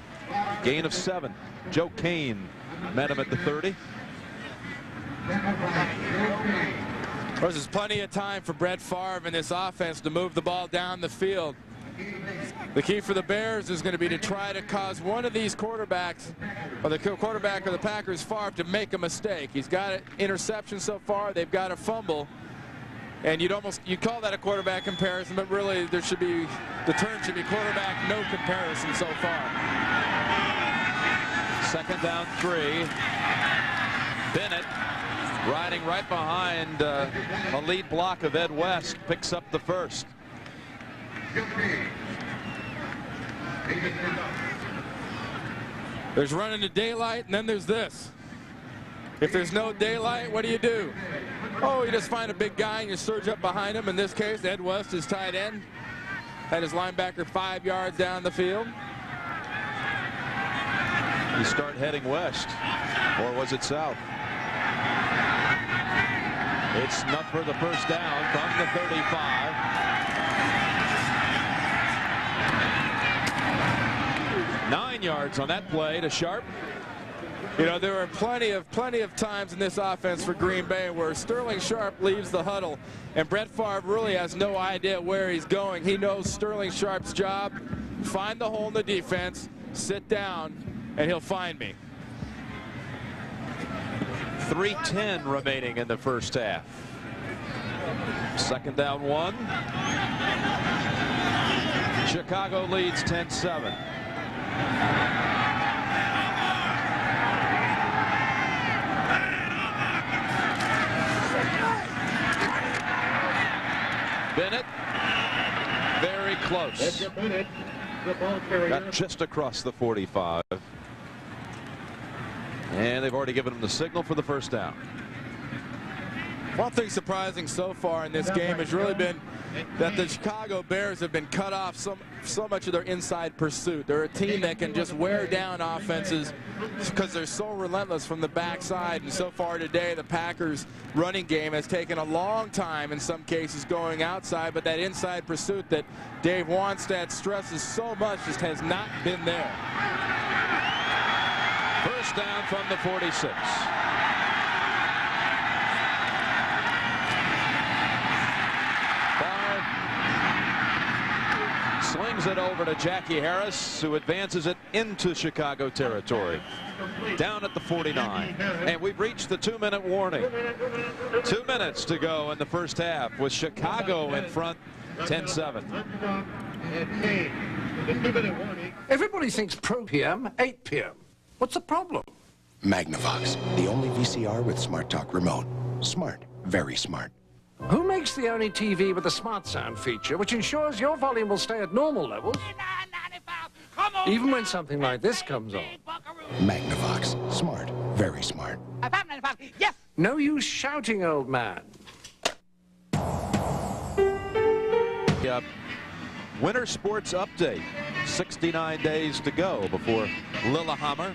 Gain of 7. Joe Kane met him at the 30. There's plenty of time for Brett Favre and this offense to move the ball down the field. The key for the Bears is going to be to try to cause one of these quarterbacks, or the quarterback of the Packers, Favre, to make a mistake. He's got an interception so far. They've got a fumble. And you'd call that a quarterback comparison, but really the term should be quarterback no comparison so far. Second down 3. Bennett, riding right behind a lead block of Ed West, picks up the first. There's running to daylight, and then there's this. If there's no daylight, what do? Oh, you just find a big guy and you surge up behind him. In this case, Ed West is tight end. Had his linebacker 5 yards down the field. You start heading west, or was it south? It's enough for the first down from the 35. 9 yards on that play to Sharp. You know, there were plenty of times in this offense for Green Bay where Sterling Sharp leaves the huddle and Brett Favre really has no idea where he's going. He knows Sterling Sharp's job: find the hole in the defense, sit down, and he'll find me. 3:10 remaining in the first half. Second down 1. Chicago leads 10-7. Bennett, very close. Got just across the 45. And they've already given him the signal for the first down. One thing surprising so far in this game has really been that the Chicago Bears have been cut off so much of their inside pursuit. They're a team that can just wear down offenses because they're so relentless from the backside. And so far today, the Packers' running game has taken a long time in some cases going outside, but that inside pursuit that Dave Wannstedt stresses so much just has not been there. First down from the 46. Slings it over to Jackie Harris, who advances it into Chicago territory. Down at the 49. And we've reached the 2-minute warning. 2 minutes to go in the first half with Chicago in front 10-7. Everybody thinks Pro PM, 8 p.m. What's the problem? Magnavox, the only VCR with Smart Talk remote. Smart, very smart. Who makes the only TV with a smart sound feature, which ensures your volume will stay at normal levels, even when something like this comes on? Magnavox, smart, very smart. Yes! No use shouting, old man. Winter Sports Update. 69 days to go before Lillehammer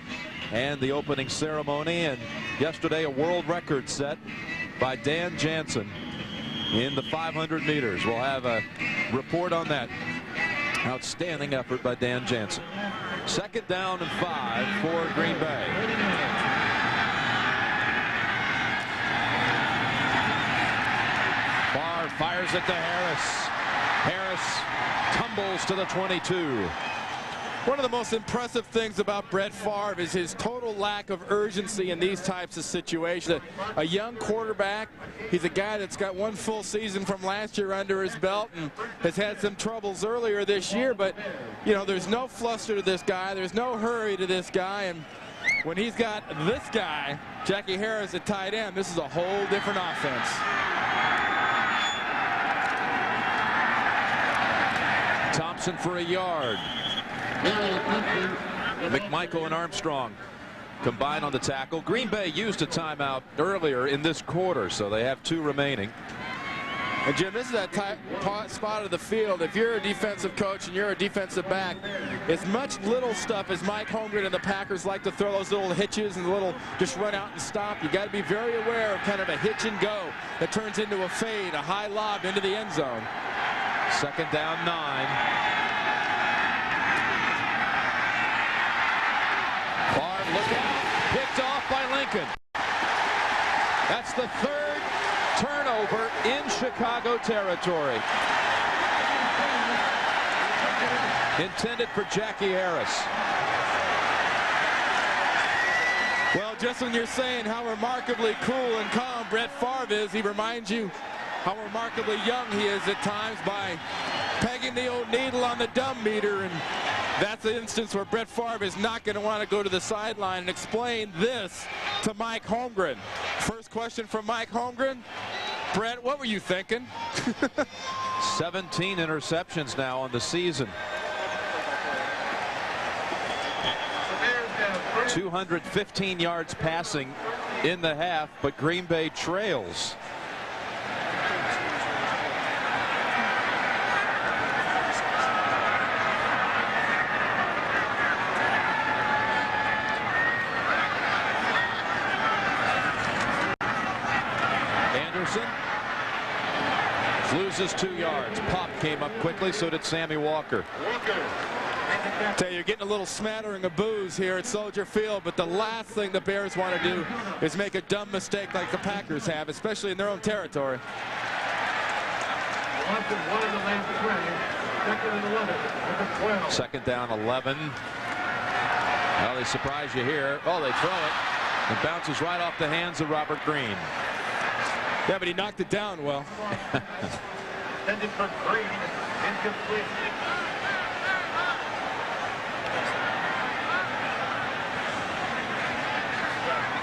and the opening ceremony. And yesterday, a world record set by Dan Jansen in the 500 meters. We'll have a report on that. Outstanding effort by Dan Jansen. 2nd down and 5 for Green Bay. Favre fires it to Harris. Harris tumbles to the 22. One of the most impressive things about Brett Favre is his total lack of urgency in these types of situations. A young quarterback, he's a guy that's got 1 full season from last year under his belt and has had some troubles earlier this year, but you know, there's no fluster to this guy, there's no hurry to this guy, and when he's got this guy, Jackie Harris at tight end, this is a whole different offense. Thompson for a yard. McMichael and Armstrong combine on the tackle. Green Bay used a timeout earlier in this quarter, so they have 2 remaining. And Jim, this is that spot of the field. If you're a defensive coach and you're a defensive back, as much little stuff as Mike Holmgren and the Packers like to throw those little hitches and little just run out and stop, you got to be very aware of kind of a hitch and go that turns into a fade, a high lob into the end zone. 2nd down 9. Favre, look out, picked off by Lincoln. That's the 3rd turnover in Chicago territory. Intended for Jackie Harris. Well, just when you're saying how remarkably cool and calm Brett Favre is, he reminds you how remarkably young he is at times by pegging the old needle on the dumb meter, and that's the instance where Brett Favre is not going to want to go to the sideline and explain this to Mike Holmgren. First question from Mike Holmgren. Brett, what were you thinking? 17 interceptions now on the season. 215 yards passing in the half, but Green Bay trails. Anderson loses 2 yards. Pop came up quickly, so did Sammy Walker. Tell you, you're getting a little smattering of boos here at Soldier Field, but the last thing the Bears want to do is make a dumb mistake like the Packers have, especially in their own territory. 2nd down 11. Well, they surprise you here. Oh, they throw it. It bounces right off the hands of Robert Green. Yeah, but he knocked it down well. Intended for Green, incomplete.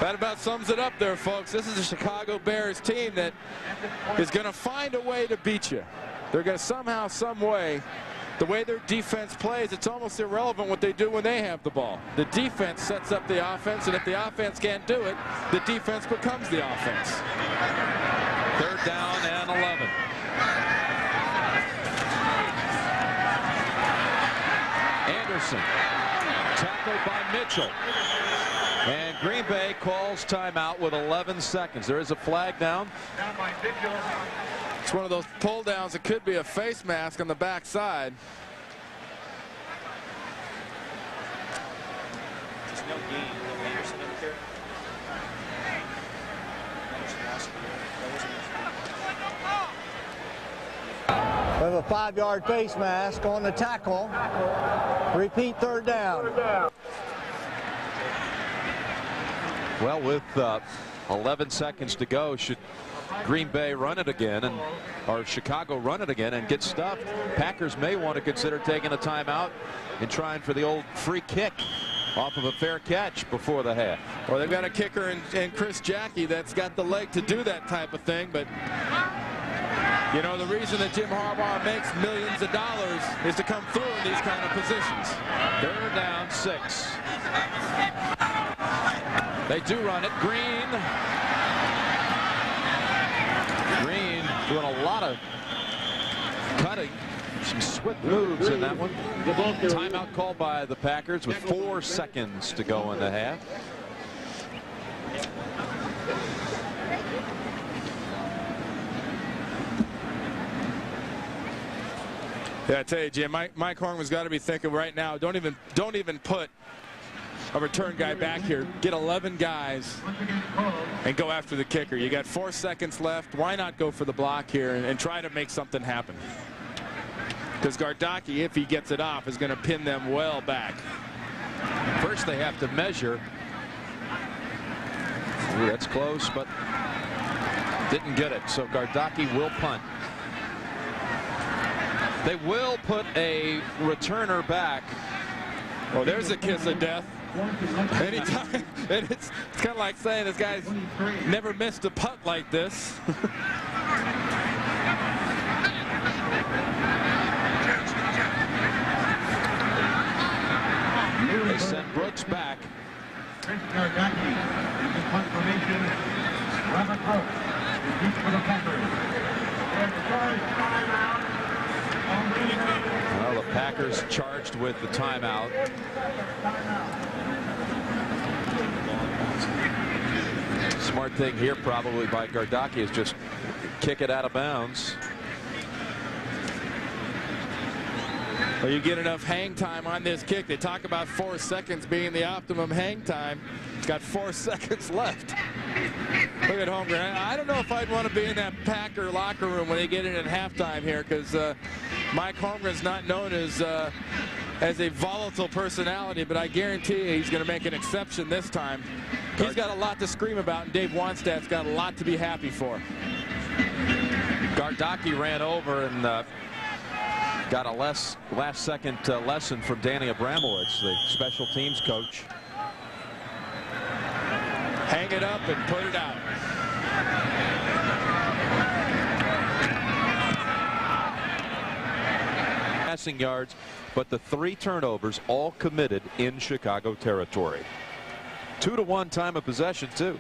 That about sums it up there, folks. This is a Chicago Bears team that is going to find a way to beat you. They're going to somehow, some way, the way their defense plays, it's almost irrelevant what they do when they have the ball. The defense sets up the offense, and if the offense can't do it, the defense becomes the offense. 3rd down and 11. Anderson tackled by Mitchell. And Green Bay calls timeout with 11 seconds. There is a flag down. It's one of those pull downs. It could be a face mask on the backside. There's no gain. Anderson up there. We have a 5-yard face mask on the tackle. Repeat, 3rd down. Well, with 11 seconds to go, should Green Bay run it again, or Chicago run it again and get stuffed, Packers may want to consider taking a timeout and trying for the old free kick off of a fair catch before the half. Well, they've got a kicker in Chris Jackie that's got the leg to do that type of thing, but you know, the reason that Jim Harbaugh makes millions of dollars is to come through in these kind of positions. They're down 6. They do run it. Green doing a lot of cutting. Some swift moves in that one. Timeout called by the Packers with 4 seconds to go in the half. Yeah, I tell you, Jim, Mike Hornman's got to be thinking right now, don't even put a return guy back here. Get 11 guys and go after the kicker. You got 4 seconds left. Why not go for the block here and try to make something happen? Because Gardocki, if he gets it off, is going to pin them well back. First they have to measure. Ooh, that's close, but didn't get it. So Gardocki will punt. They will put a returner back. Oh, there's a kiss of death. Anytime. And it's kind of like saying this guy's never missed a punt like this. They send Brooks back. Well, the Packers charged with the timeout. Smart thing here probably by Gardocki is just kick it out of bounds. Well, you get enough hang time on this kick. They talk about 4 seconds being the optimum hang time. It's got 4 seconds left. Look at Holmgren. I don't know if I'd want to be in that Packer locker room when they get in at halftime here, because Mike Holmgren's not known as a volatile personality, but I guarantee you he's going to make an exception this time. He's got a lot to scream about, and Dave Wannstedt's got a lot to be happy for. Gardocki ran over and got a last-second lesson from Danny Abramowitz, the special teams coach. Hang it up and put it out. Passing yards, but the 3 turnovers all committed in Chicago territory. 2-to-1 time of possession, too.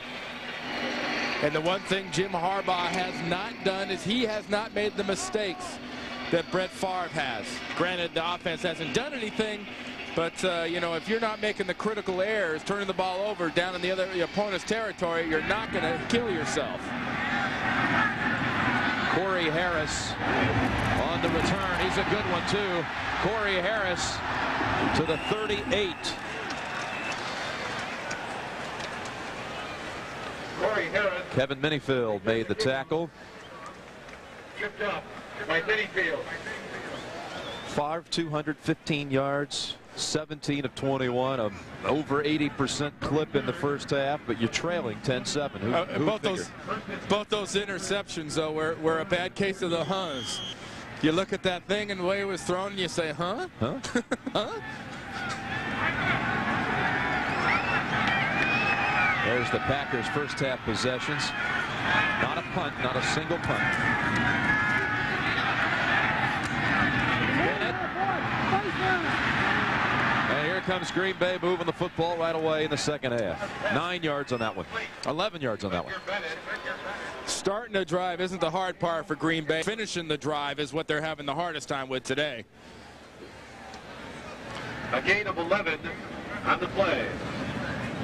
And the one thing Jim Harbaugh has not done is he has not made the mistakes that Brett Favre has. Granted, the offense hasn't done anything, but you know, if you're not making the critical errors, turning the ball over down in the opponent's territory, you're not going to kill yourself. Corey Harris on the return. He's a good one, too. Corey Harris to the 38. Corey Harris. Kevin Minifield made the tackle. Tripped up by Minifield. Favre, 215 yards, 17 of 21, over 80% clip in the first half, but you're trailing 10-7. Both those interceptions, though, were a bad case of the huns. You look at that thing and the way it was thrown, and you say, huh? Huh? Huh? There's the Packers' first half possessions. Not a punt, not a single punt. And here comes Green Bay moving the football right away in the second half. 9 yards on that one. 11 yards on that one. Starting a drive isn't the hard part for Green Bay. Finishing the drive is what they're having the hardest time with today. A gain of 11 on the play.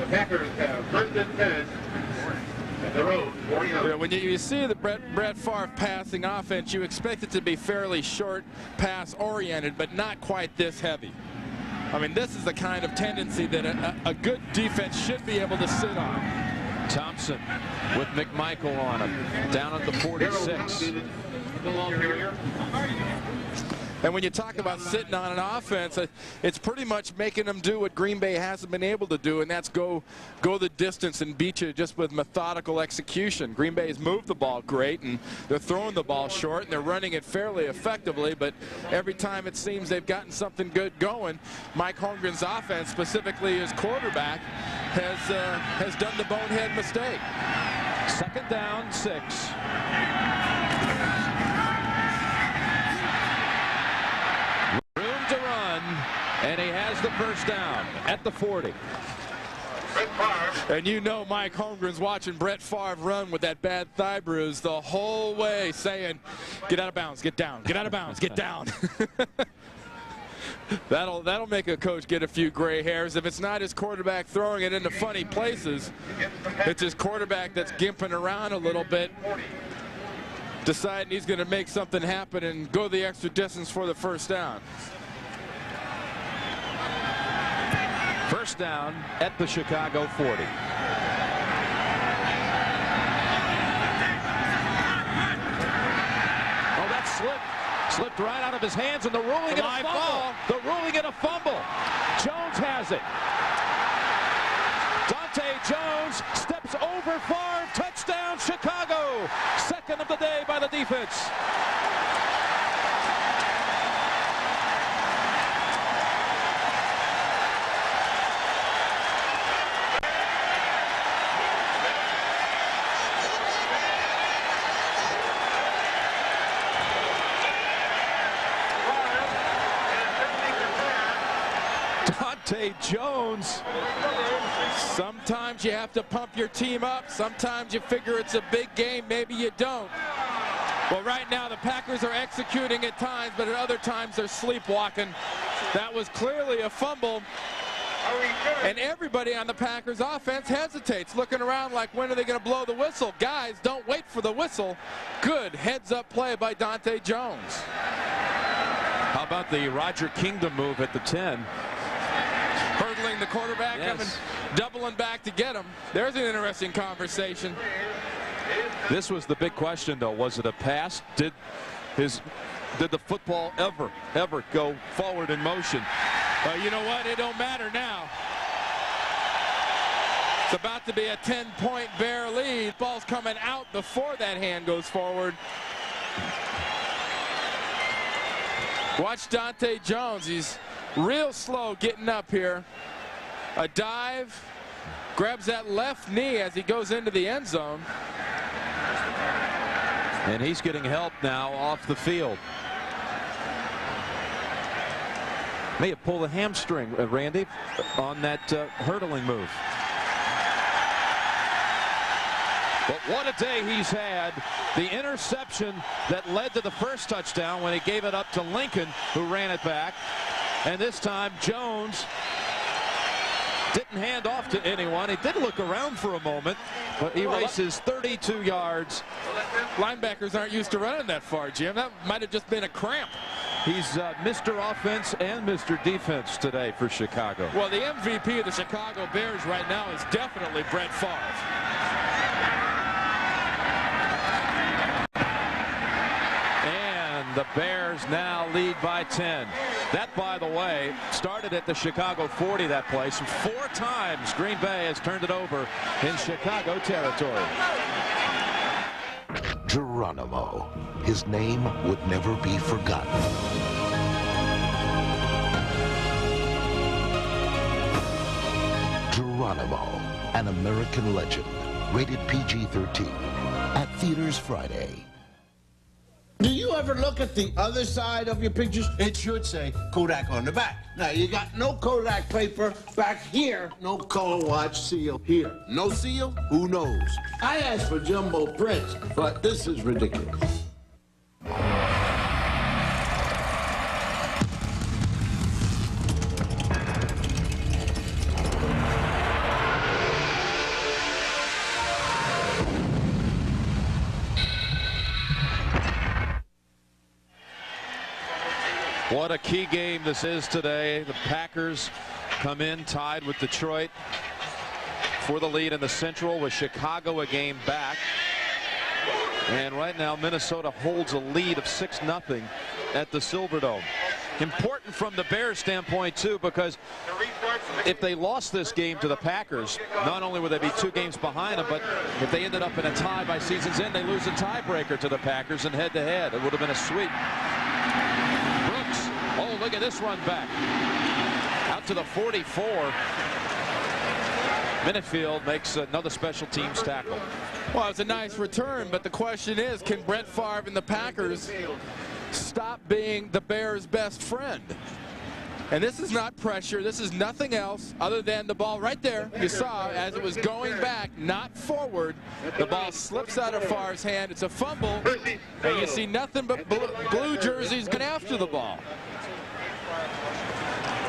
The Packers have 1st and 10 at the road, 40 yards. Yeah, when you see the Brett Favre passing offense, you expect it to be fairly short pass oriented, but not quite this heavy. I mean, this is the kind of tendency that a good defense should be able to sit on. Thompson with McMichael on him, down at the 46. And when you talk about sitting on an offense, it's pretty much making them do what Green Bay hasn't been able to do, and that's go the distance and beat you just with methodical execution. Green Bay has moved the ball great, and they're throwing the ball short, and they're running it fairly effectively, but every time it seems they've gotten something good going, Mike Holmgren's offense, specifically his quarterback, has done the bonehead mistake. 2nd down, 6. Room to run, and he has the first down at the 40. And you know Mike Holmgren's watching Brett Favre run with that bad thigh bruise the whole way, saying, get out of bounds, get down, get out of bounds, get down. That'll make a coach get a few gray hairs. If it's not his quarterback throwing it into funny places, it's his quarterback that's gimping around a little bit, deciding he's going to make something happen and go the extra distance for the first down. First down at the Chicago 40. Oh, that slipped right out of his hands, and the ruling and a fumble. The ruling and a fumble. Jones has it. Dante Jones steps over Favre. Touchdown, Chicago. 2nd of the day by the defense. Dante Jones. Sometimes you have to pump your team up. Sometimes you figure it's a big game. Maybe you don't. Well, right now the Packers are executing at times, but at other times they're sleepwalking. That was clearly a fumble. And everybody on the Packers offense hesitates, looking around like, when are they going to blow the whistle? Guys, don't wait for the whistle. Good heads-up play by Dante Jones. How about the Roger Kingdom move at the 10? Hurdling the quarterback, yes. Doubling back to get him. There's an interesting conversation. This was the big question, though. Was it a pass? Did the football ever go forward in motion? You know what? It don't matter now. It's about to be a 10-point Bear lead. Ball's coming out before that hand goes forward. Watch Dante Jones. He's real slow getting up here. A dive, grabs that left knee as he goes into the end zone. And he's getting help now off the field. May have pulled a hamstring, Randy, on that hurdling move. But what a day he's had. The interception that led to the first touchdown when he gave it up to Lincoln, who ran it back. And this time Jones didn't hand off to anyone. He did look around for a moment, but he races 32 yards. Linebackers aren't used to running that far, Jim. That might have just been a cramp. He's Mr. Offense and Mr. Defense today for Chicago. Well, the MVP of the Chicago Bears right now is definitely Brett Favre. The Bears now lead by 10. That, by the way, started at the Chicago 40, that place. 4 times Green Bay has turned it over in Chicago territory. Geronimo. His name would never be forgotten. Geronimo, an American legend. Rated PG-13. At theaters Friday. Do you ever look at the other side of your pictures? It should say Kodak on the back. Now, you got no Kodak paper back here. No color watch seal here. No seal? Who knows? I asked for jumbo prints, but this is ridiculous. What a key game this is today. The Packers come in tied with Detroit for the lead in the Central, with Chicago a game back. And right now Minnesota holds a lead of 6-0 at the Silverdome. Important from the Bears standpoint too, because if they lost this game to the Packers, not only would they be 2 games behind them, but if they ended up in a tie by season's end, they lose a tiebreaker to the Packers and head-to-head. It would have been a sweep. Brooks, oh, look at this run back. Out to the 44. Minifield makes another special teams tackle. Well, it's a nice return, but the question is, can Brett Favre and the Packers stop being the Bears' best friend? And this is not pressure. This is nothing else other than the ball right there. You saw as it was going back, not forward. The ball slips out of Favre's hand. It's a fumble, and you see nothing but blue jerseys going after the ball.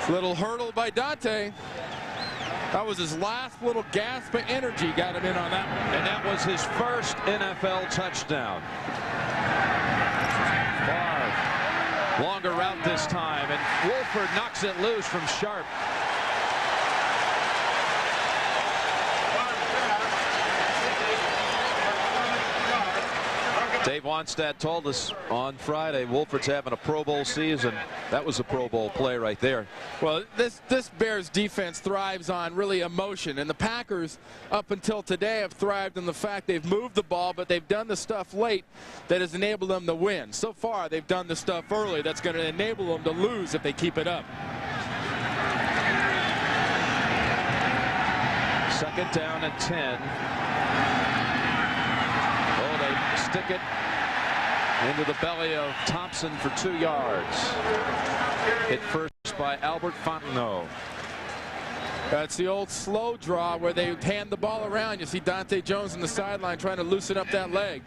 Little hurdle by Dante. That was his last little gasp of energy, got him in on that one. And that was his first NFL touchdown. Favre, longer route this time, and Wolford knocks it loose from Sharp. Dave Wannstedt told us on Friday Wolford's having a Pro Bowl season. That was a Pro Bowl play right there. Well, this Bears defense thrives on really emotion, and the Packers up until today have thrived on the fact they've moved the ball, but they've done the stuff late that has enabled them to win. So far they've done the stuff early that's going to enable them to lose if they keep it up. Second down and 10. Stick it into the belly of Thompson for 2 yards. Hit first by Albert Fontenot. That's the old slow draw where they hand the ball around. You see Dante Jones on the sideline trying to loosen up that leg.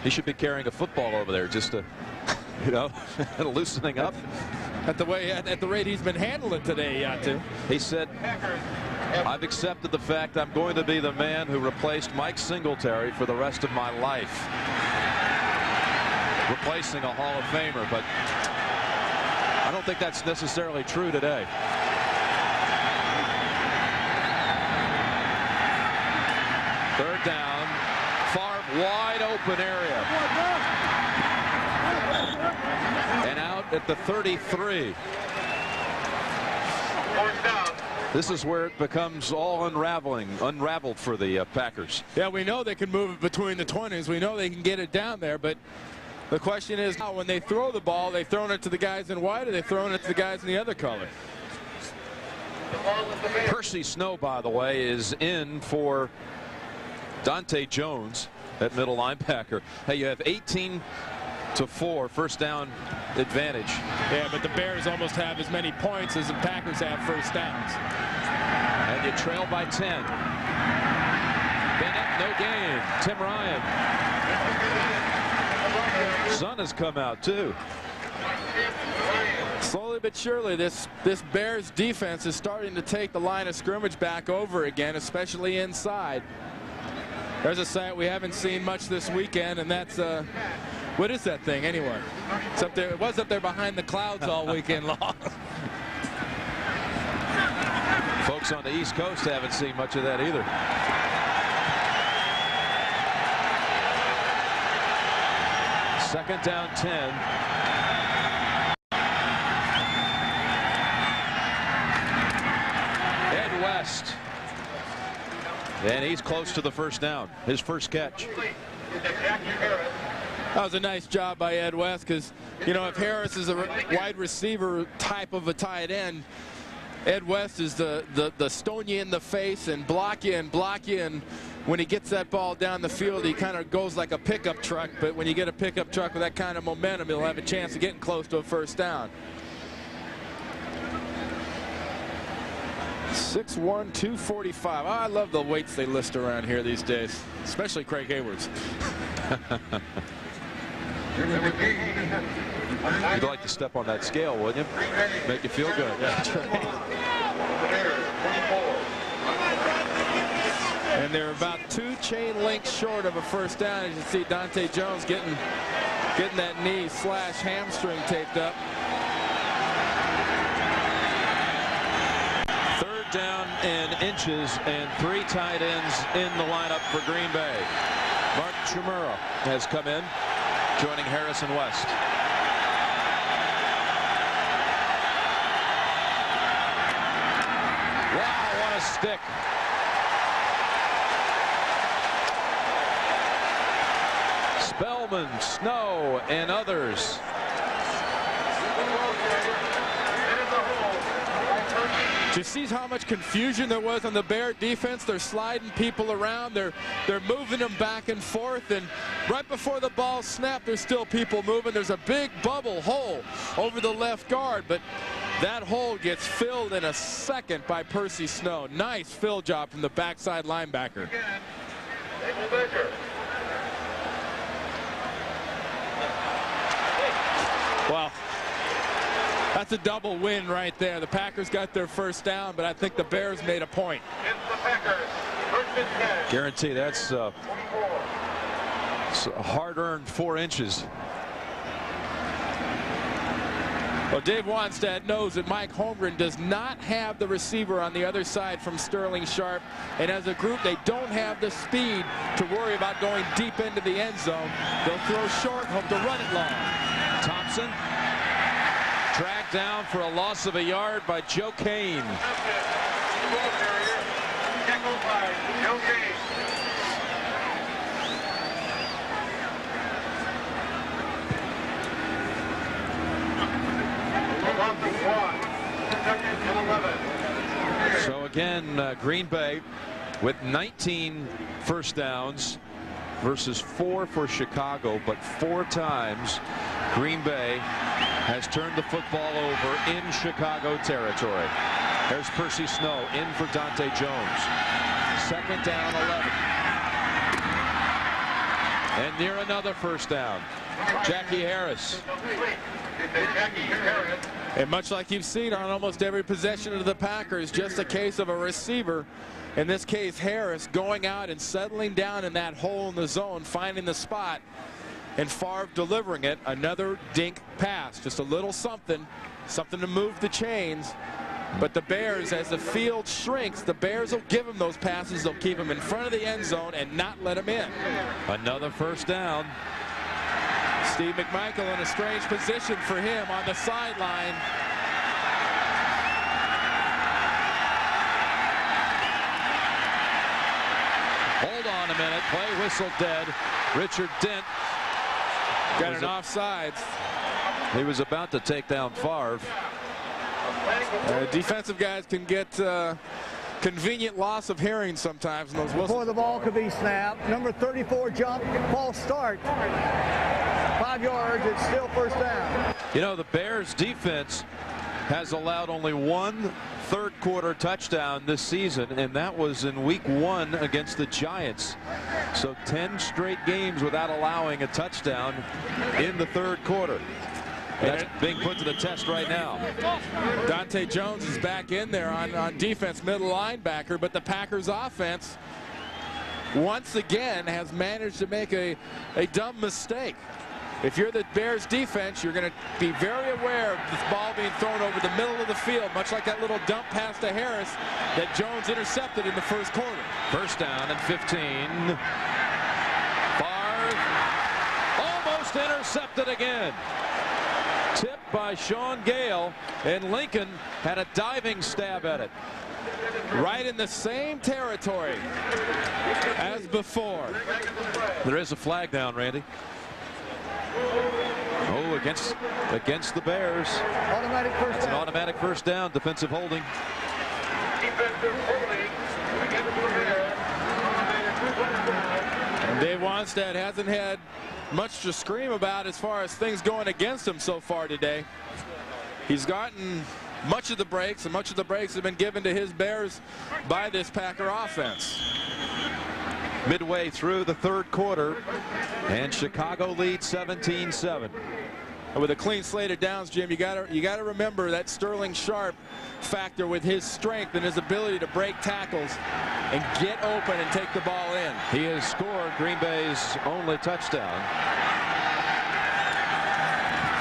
He should be carrying a football over there just to, you know, loosening up. At the rate he's been handling today, he ought to. He said, I've accepted the fact I'm going to be the man who replaced Mike Singletary for the rest of my life. Replacing a Hall of Famer, but I don't think that's necessarily true today. Third down, Favre, wide open area. And out at the 33. This is where it becomes all unraveled for the Packers. Yeah, we know they can move it between the 20s. We know they can get it down there, but the question is now when they throw the ball, they throwing it to the guys in white or they throwing it to the guys in the other color? Percy Snow, by the way, is in for Dante Jones at middle linebacker. Hey, you have 18-4 first down advantage. Yeah, but the Bears almost have as many points as the Packers have first downs. And you trail by 10. Bennett, no gain. Tim Ryan. Sun has come out too. Slowly but surely, this Bears defense is starting to take the line of scrimmage back over again, especially inside. There's a sight we haven't seen much this weekend, and that's what is that thing anyway? It's up there. It was up there behind the clouds all weekend long. Folks on the East Coast haven't seen much of that either. Second down 10. Ed West. And he's close to the first down. His first catch. That was a nice job by Ed West because, you know, if Harris is a wide receiver type of a tight end, Ed West is the stone you in the face and block you. And when he gets that ball down the field, he kind of goes like a pickup truck. But when you get a pickup truck with that kind of momentum, he'll have a chance of getting close to a first down. 6'1", 245. Oh, I love the weights they list around here these days, especially Craig Hayward's. You'd like to step on that scale, wouldn't you? Make you feel good. Yeah, that's right. And they're about 2 chain links short of a first down. As you see Dante Jones getting that knee / hamstring taped up. Third down and inches and 3 tight ends in the lineup for Green Bay. Mark Chmura has come in, joining Harrison West. stick. Spellman, Snow, and others. Do you see how much confusion there was on the Bear defense? They're sliding people around. They're moving them back and forth. And right before the ball snapped, there's still people moving. There's a big bubble hole over the left guard. But that hole gets filled in a second by Percy Snow. Nice fill job from the backside linebacker. Well, that's a double win right there. The Packers got their first down, but I think the Bears made a point. Guarantee that's a hard-earned 4 inches. Well, Dave Wanstead knows that Mike Holmgren does not have the receiver on the other side from Sterling Sharp, and as a group, they don't have the speed to worry about going deep into the end zone. They'll throw short, hope to run it long. Thompson tracked down for a loss of a yard by Joe Kane. So again, Green Bay with 19 first downs versus 4 for Chicago, but 4 times Green Bay has turned the football over in Chicago territory. There's Percy Snow in for Dante Jones. 2nd down, 11. And near another first down. Jackie Harris. And much like you've seen on almost every possession of the Packers, just a case of a receiver, in this case Harris, going out and settling down in that hole in the zone, finding the spot, and Favre delivering it. Another dink pass, just a little something to move the chains. But the Bears, as the field shrinks, the Bears will give them those passes. They'll keep them in front of the end zone and not let them in. Another first down. Steve McMichael in a strange position for him on the sideline. Hold on a minute. Play whistle dead. Richard Dent got an offsides. He was about to take down Favre. Defensive guys can get convenient loss of hearing sometimes in those whistles. Before the ball could be snapped, number 34 jump, false start. 5 yards, it's still first down. You know, the Bears defense has allowed only 1 third-quarter touchdown this season, and that was in week 1 against the Giants. So 10 straight games without allowing a touchdown in the third quarter. That's being put to the test right now. Dante Jones is back in there on defense, middle linebacker, but the Packers offense once again has managed to make a dumb mistake. If you're the Bears defense, you're going to be very aware of this ball being thrown over the middle of the field, much like that little dump pass to Harris that Jones intercepted in the first quarter. First down and 15. Favre almost intercepted again. Tipped by Sean Gale, and Lincoln had a diving stab at it. Right in the same territory as before. There is a flag down, Randy. Oh, against the Bears. Automatic first down. It's an automatic first down. Defensive holding. And Dave Wanstead hasn't had much to scream about as far as things going against him so far today. He's gotten much of the breaks, and much of the breaks have been given to his Bears by this Packer offense. Midway through the third quarter, and Chicago leads 17-7. With a clean slate of downs, Jim, you got to remember that Sterling Sharp factor with his strength and his ability to break tackles and get open and take the ball in. He has scored Green Bay's only touchdown.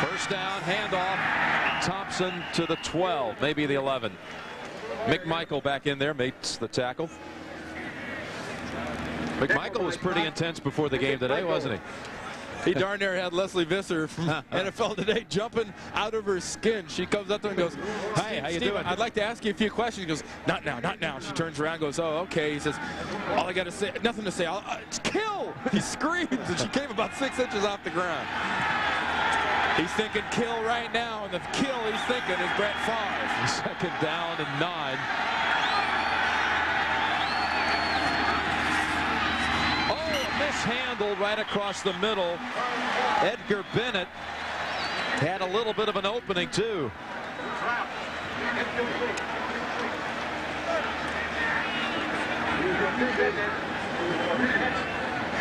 First down, handoff. Thompson to the 12, maybe the 11. McMichael back in there, makes the tackle. McMichael was pretty intense before the game today, wasn't he? He darn near had Leslie Visser from NFL Today jumping out of her skin. She comes up to him and goes, "Hi, how you doing? I'd like to ask you a few questions." He goes, "Not now, not now." She turns around and goes, "Oh, okay." He says, "All I got to say, nothing to say. It's kill." He screams, and she came about 6 inches off the ground. He's thinking kill right now, and the kill he's thinking is Brett Favre. Second down and 9. Mishandled right across the middle. Edgar Bennett had a little bit of an opening too.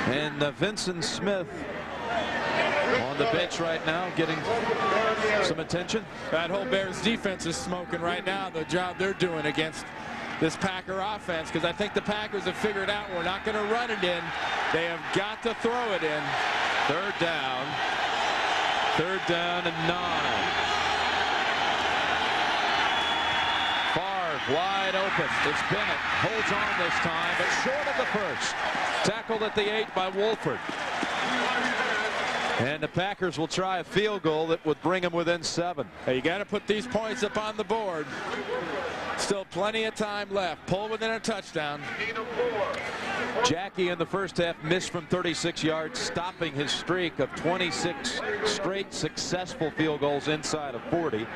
And Vincent Smith on the bench right now, getting some attention. That whole Bears defense is smoking right now, the job they're doing against this Packer offense, because I think the Packers have figured out we're not going to run it in. They have got to throw it in. Third down and 9. Favre wide open. It's Bennett. Holds on this time, but short of the first. Tackled at the 8 by Wolford. And the Packers will try a field goal that would bring them within 7. Hey, you got to put these points up on the board. Still plenty of time left. Pull within a touchdown. Jackie in the first half missed from 36 yards, stopping his streak of 26 straight successful field goals inside of 40.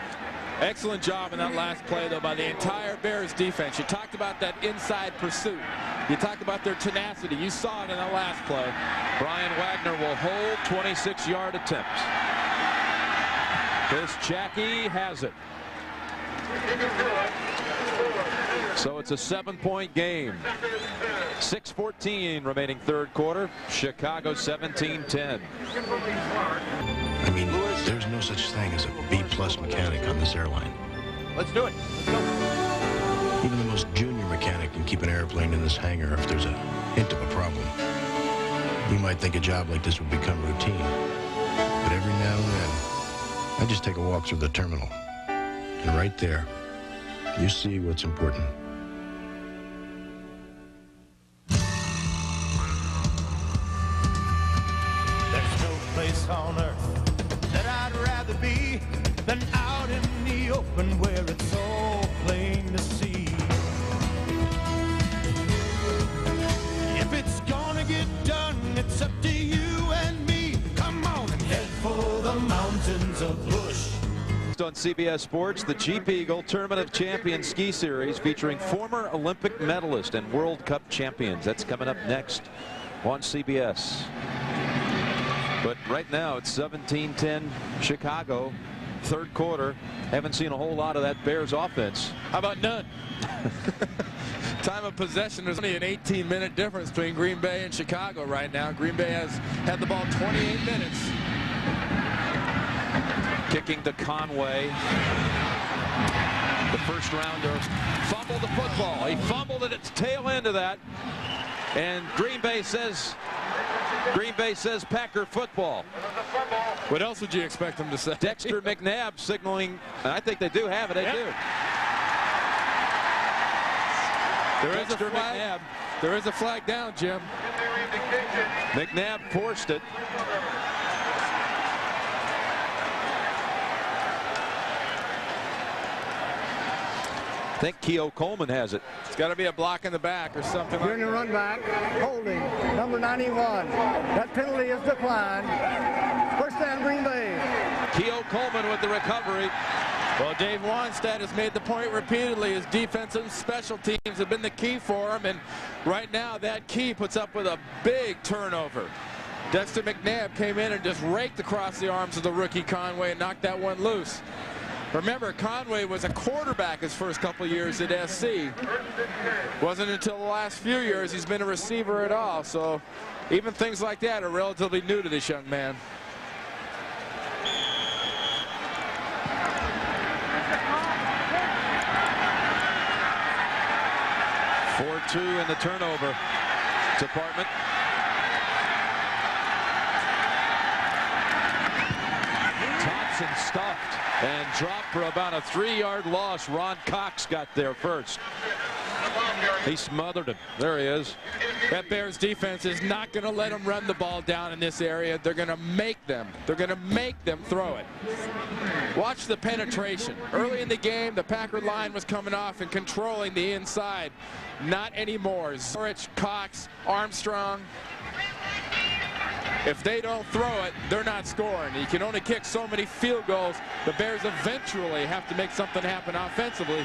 Excellent job in that last play, though, by the entire Bears defense. You talked about that inside pursuit. You talked about their tenacity. You saw it in that last play. Brian Wagner will hold 26-yard attempts. This Jackie has it. So it's a 7-point game. 6:14 remaining third quarter. Chicago 17-10. I mean, there's no such thing as a B-plus mechanic on this airline. Let's do it. Even the most junior mechanic can keep an airplane in this hangar if there's a hint of a problem. You might think a job like this would become routine, but every now and then, I just take a walk through the terminal, and right there, you see what's important. There's no place on earth that I'd rather be than out in the open where it's all plain to see. If it's gonna get done, it's up to you and me. Come on and head for the mountains of Bush. On CBS Sports, the Jeep Eagle Tournament of Champions Ski Series featuring former Olympic medalist and World Cup champions. That's coming up next on CBS. But right now it's 17-10 Chicago. Third quarter. Haven't seen a whole lot of that Bears offense. How about none? Time of possession, there's only an 18-minute difference between Green Bay and Chicago right now. Green Bay has had the ball 28 minutes. Kicking to Conway. The first rounder fumbled the football. He fumbled at its tail end of that. And Green Bay says Packer football. What else would you expect them to say? Dexter McNabb signaling. I think they do have it. They do. There is a flag. There is a flag down, Jim. McNabb forced it. I think Keogh Coleman has it. It's got to be a block in the back or something. Junior run back, holding, number 91. That penalty is declined. First down, Green Bay. Keogh Coleman with the recovery. Well, Dave Wannstedt has made the point repeatedly. His defense and special teams have been the key for him, and right now that key puts up with a big turnover. Dexter McNabb came in and just raked across the arms of the rookie Conway and knocked that one loose. Remember, Conway was a quarterback his first couple years at SC. Wasn't until the last few years he's been a receiver at all. So even things like that are relatively new to this young man. (4-2) in the turnover department. Thompson stuffed and dropped for about a 3-yard loss. Ron Cox got there first. He smothered him. There he is. That Bears defense is not going to let them run the ball down in this area. They're going to make them. They're going to make them throw it. Watch the penetration. Early in the game, the Packer line was coming off and controlling the inside. Not anymore. Zorich, Cox, Armstrong. If they don't throw it, they're not scoring. You can only kick so many field goals. The Bears eventually have to make something happen offensively.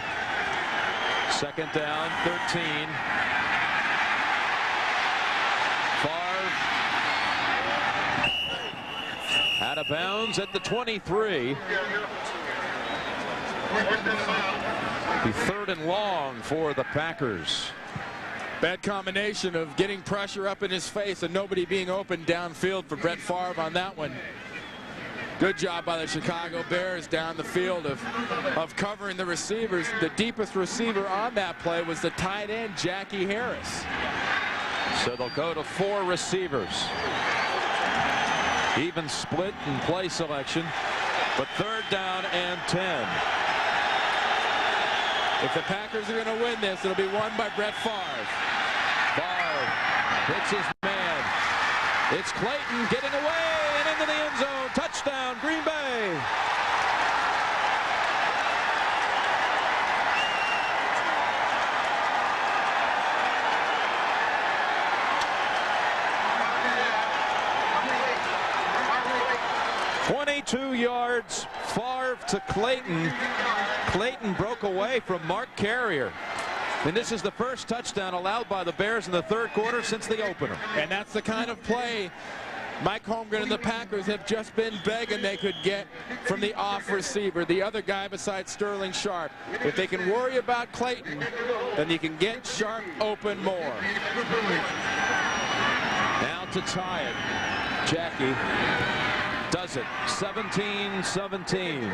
Second down, 13. Favre out of bounds at the 23. The third and long for the Packers. Bad combination of getting pressure up in his face and nobody being open downfield for Brett Favre on that one. Good job by the Chicago Bears down the field of covering the receivers. The deepest receiver on that play was the tight end, Jackie Harris. So they'll go to 4 receivers. Even split in play selection, but third down and 10. If the Packers are going to win this, it'll be won by Brett Favre. Favre hits his man. It's Clayton getting away and into the end zone. Touchdown, Green Bay. "22 yards, Favre to Clayton. Clayton broke away from Mark Carrier. And this is the first touchdown allowed by the Bears in the third quarter since the opener. And that's the kind of play Mike Holmgren and the Packers have just been begging they could get from the off receiver, the other guy besides Sterling Sharp. If they can worry about Clayton, then you can get Sharp open more. Now to tie it. Jackie does it. 17-17.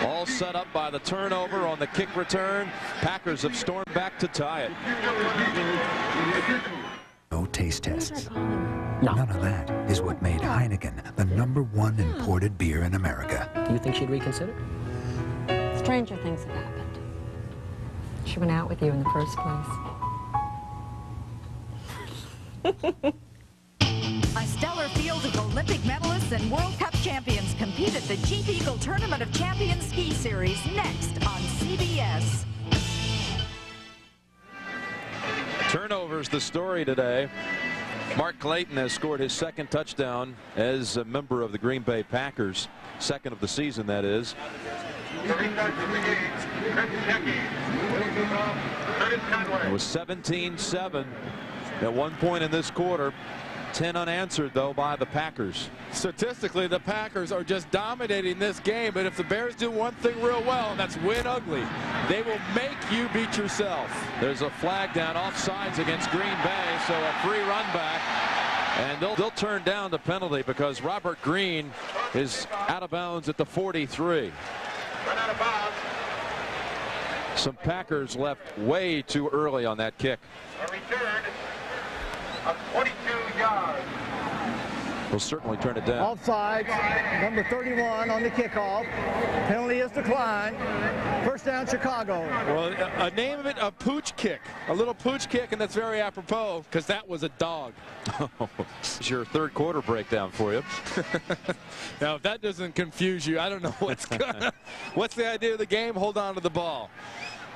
All set up by the turnover on the kick return. Packers have stormed back to tie it. No taste tests. None of that is what made Heineken the #1 imported beer in America. Do you think she'd reconsider? Stranger things have happened. She went out with you in the first place. A stellar field of Olympic medalists and World Cup champions compete at the Jeep Eagle Tournament of Champions Ski Series next on CBS. Turnovers the story today. Mark Clayton has scored his second touchdown as a member of the Green Bay Packers. Second of the season, that is. It was 17-7 at one point in this quarter. 10 unanswered, though, by the Packers. Statistically, the Packers are just dominating this game, but if the Bears do one thing real well, and that's win ugly, they will make you beat yourself. There's a flag down offsides against Green Bay, so a free run back. And they'll turn down the penalty because Robert Green is out of bounds at the 43. Run out of bounds. Some Packers left way too early on that kick. A return of 22 yards. We'll certainly turn it down. Offside, number 31 on the kickoff. Penalty is declined. First down, Chicago. Well, a name of it, a pooch kick. A little pooch kick, and that's very apropos because that was a dog. It's your third quarter breakdown for you. Now, if that doesn't confuse you, I don't know what's what's the idea of the game? Hold on to the ball.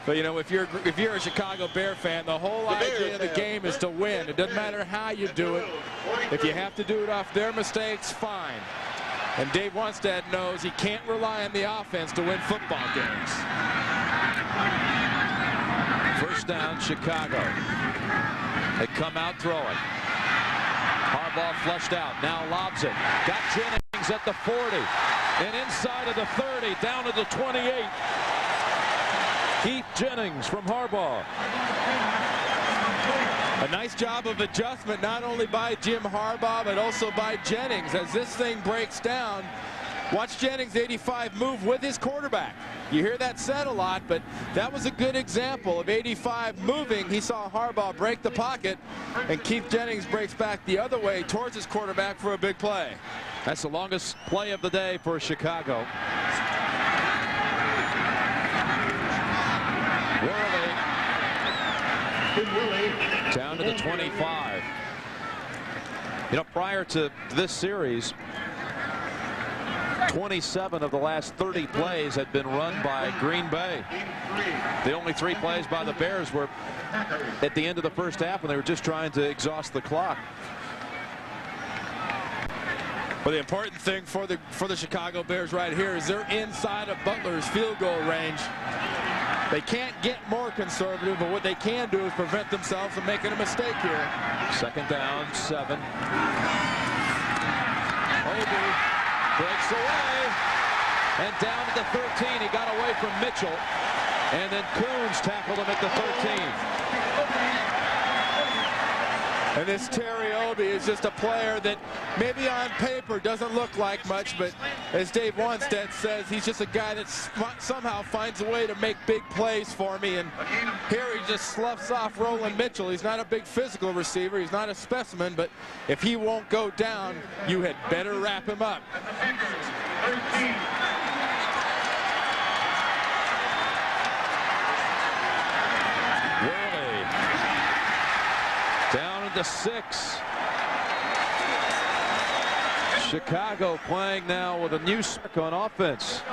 But, you know, if you're a Chicago Bear fan, the whole idea of the game is to win. It doesn't matter how you do it. If you have to do it off their mistakes, fine. And Dave Wannstedt knows he can't rely on the offense to win football games. First down, Chicago. They come out throwing. Harbaugh flushed out. Now lobs it. Got Jennings at the 40. And inside of the 30, down to the 28. Keith Jennings from Harbaugh. A nice job of adjustment, not only by Jim Harbaugh, but also by Jennings. As this thing breaks down, watch Jennings, 85, move with his quarterback. You hear that said a lot, but that was a good example of 85 moving. He saw Harbaugh break the pocket, and Keith Jennings breaks back the other way towards his quarterback for a big play. That's the longest play of the day for Chicago. Worley down to the 25. You know, prior to this series, 27 of the last 30 plays had been run by Green Bay. The only 3 plays by the Bears were at the end of the first half when they were just trying to exhaust the clock. Well, the important thing for the Chicago Bears right here is they're inside of Butler's field goal range. They can't get more conservative, but what they can do is prevent themselves from making a mistake here. 2nd down, 7. Obi breaks away and down to the 13. He got away from Mitchell, and then Coons tackled him at the 13. And this Terry Obi is just a player that maybe on paper doesn't look like much, but as Dave Wanstead says, he's just a guy that somehow finds a way to make big plays for me. And here he just sloughs off Roland Mitchell. He's not a big physical receiver. He's not a specimen, but if he won't go down, you had better wrap him up. To 6. Chicago playing now with a new spark on offense.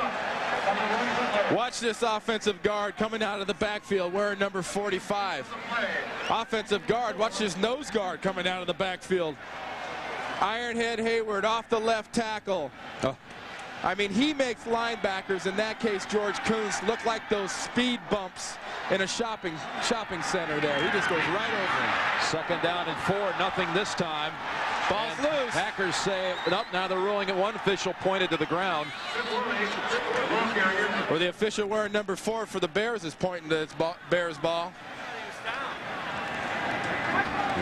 Watch this offensive guard coming out of the backfield wearing number 45. Offensive guard, watch this nose guard coming out of the backfield. Ironhead Hayward off the left tackle. I mean, he makes linebackers, in that case George Coons, look like those speed bumps in a shopping center there. He just goes right over him. 2nd down and 4, nothing this time. Ball's loose. Packers say it up. Now they're ruling it. One official pointed to the ground. Or the official wearing number 4 for the Bears is pointing to its Bears ball.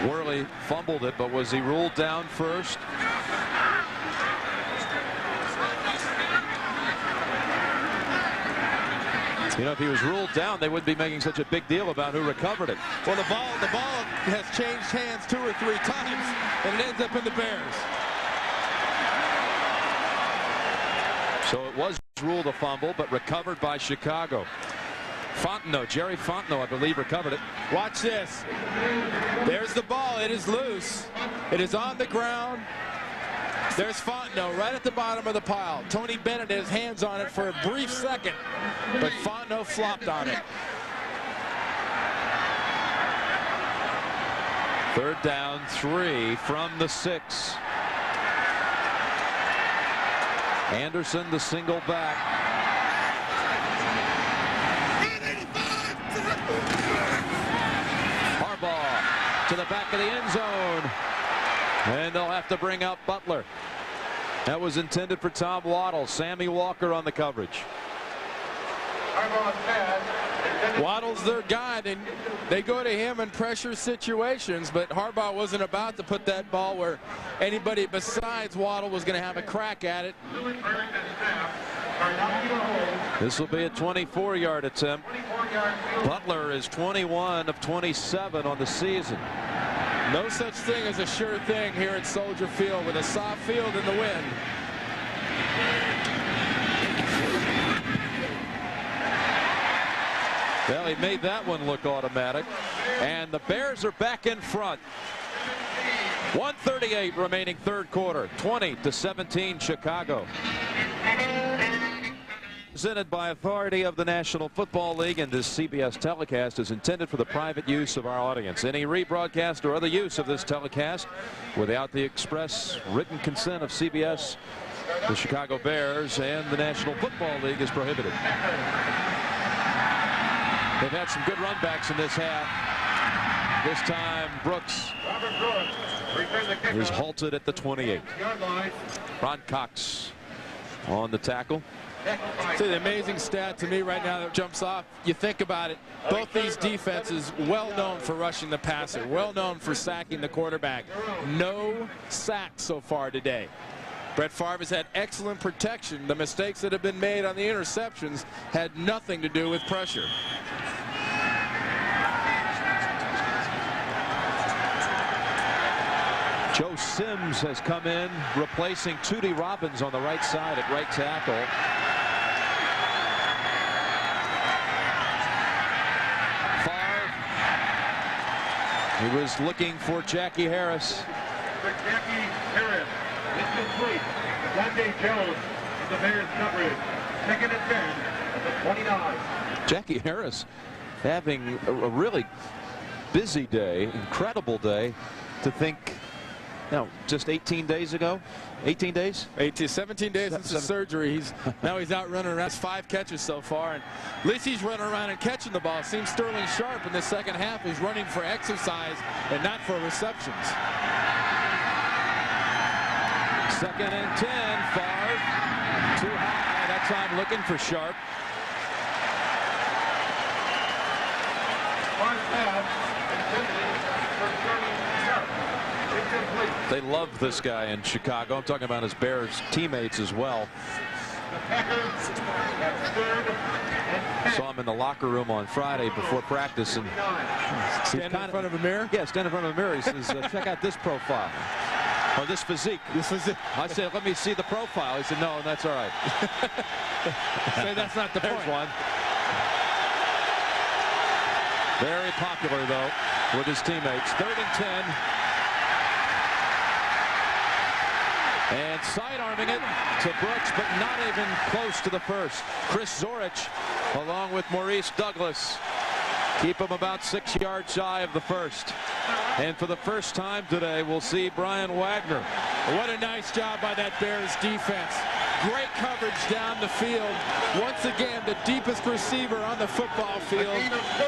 Worley fumbled it, but was he ruled down first? You know, if he was ruled down, they wouldn't be making such a big deal about who recovered it. Well, the ball has changed hands 2 or 3 times, and it ends up in the Bears. So it was ruled a fumble, but recovered by Chicago. Fontenot, Jerry Fontenot, I believe, recovered it. Watch this. There's the ball. It is loose. It is on the ground. There's Fontenot right at the bottom of the pile. Tony Bennett has hands on it for a brief second, but Fontenot flopped on it. 3rd down, 3 from the 6. Anderson, the single back. Harbaugh to the back of the end zone. And they'll have to bring out Butler. That was intended for Tom Waddle. Sammy Walker on the coverage. Waddle's their guy. They go to him in pressure situations, but Harbaugh wasn't about to put that ball where anybody besides Waddle was going to have a crack at it. This will be a 24-yard attempt. Butler is 21 of 27 on the season. No such thing as a sure thing here at Soldier Field with a soft field in the wind. Well, he made that one look automatic. And the Bears are back in front. 1:38 remaining 3rd quarter. 20-17 Chicago. Presented by authority of the National Football League, and this CBS telecast is intended for the private use of our audience. Any rebroadcast or other use of this telecast without the express written consent of CBS, the Chicago Bears, and the National Football League is prohibited. They've had some good runbacks in this half. This time Brooks is halted at the 28. Ron Cox on the tackle. See, the amazing stat to me right now that jumps off, you think about it, both these defenses well known for rushing the passer, well known for sacking the quarterback. No sacks so far today. Brett Favre has had excellent protection. The mistakes that have been made on the interceptions had nothing to do with pressure. Joe Sims has come in, replacing Tootie Robbins on the right side at right tackle. He was looking for Jackie Harris. Jackie Harris, incomplete. Dante Jones in the Bears coverage. 2nd and 10 at the 29. Jackie Harris having a really busy day, incredible day. To think, just 18 days ago, 18 days? 17 days since his surgery. Now he's out running around. 5 catches so far, and at least he's running around and catching the ball. Seems Sterling Sharp in the second half is running for exercise and not for receptions. 2nd and 10. Favre too high that time, looking for Sharp. They love this guy in Chicago. I'm talking about his Bears teammates as well. Saw him in the locker room on Friday before practice, and standing in front of a mirror. Yeah, standing in front of a mirror. He says, "Check out this profile." Or this physique. I said, "Let me see the profile." He said, "No, that's all right." Say that's not the point. There's one. Very popular, though, with his teammates. 3rd and 10. And sidearming it to Brooks, but not even close to the first. Chris Zorich, along with Maurice Douglas, keep him about 6 yards shy of the first. And for the first time today, we'll see Brian Wagner. What a nice job by that Bears defense. Great coverage down the field. Once again, the deepest receiver on the football field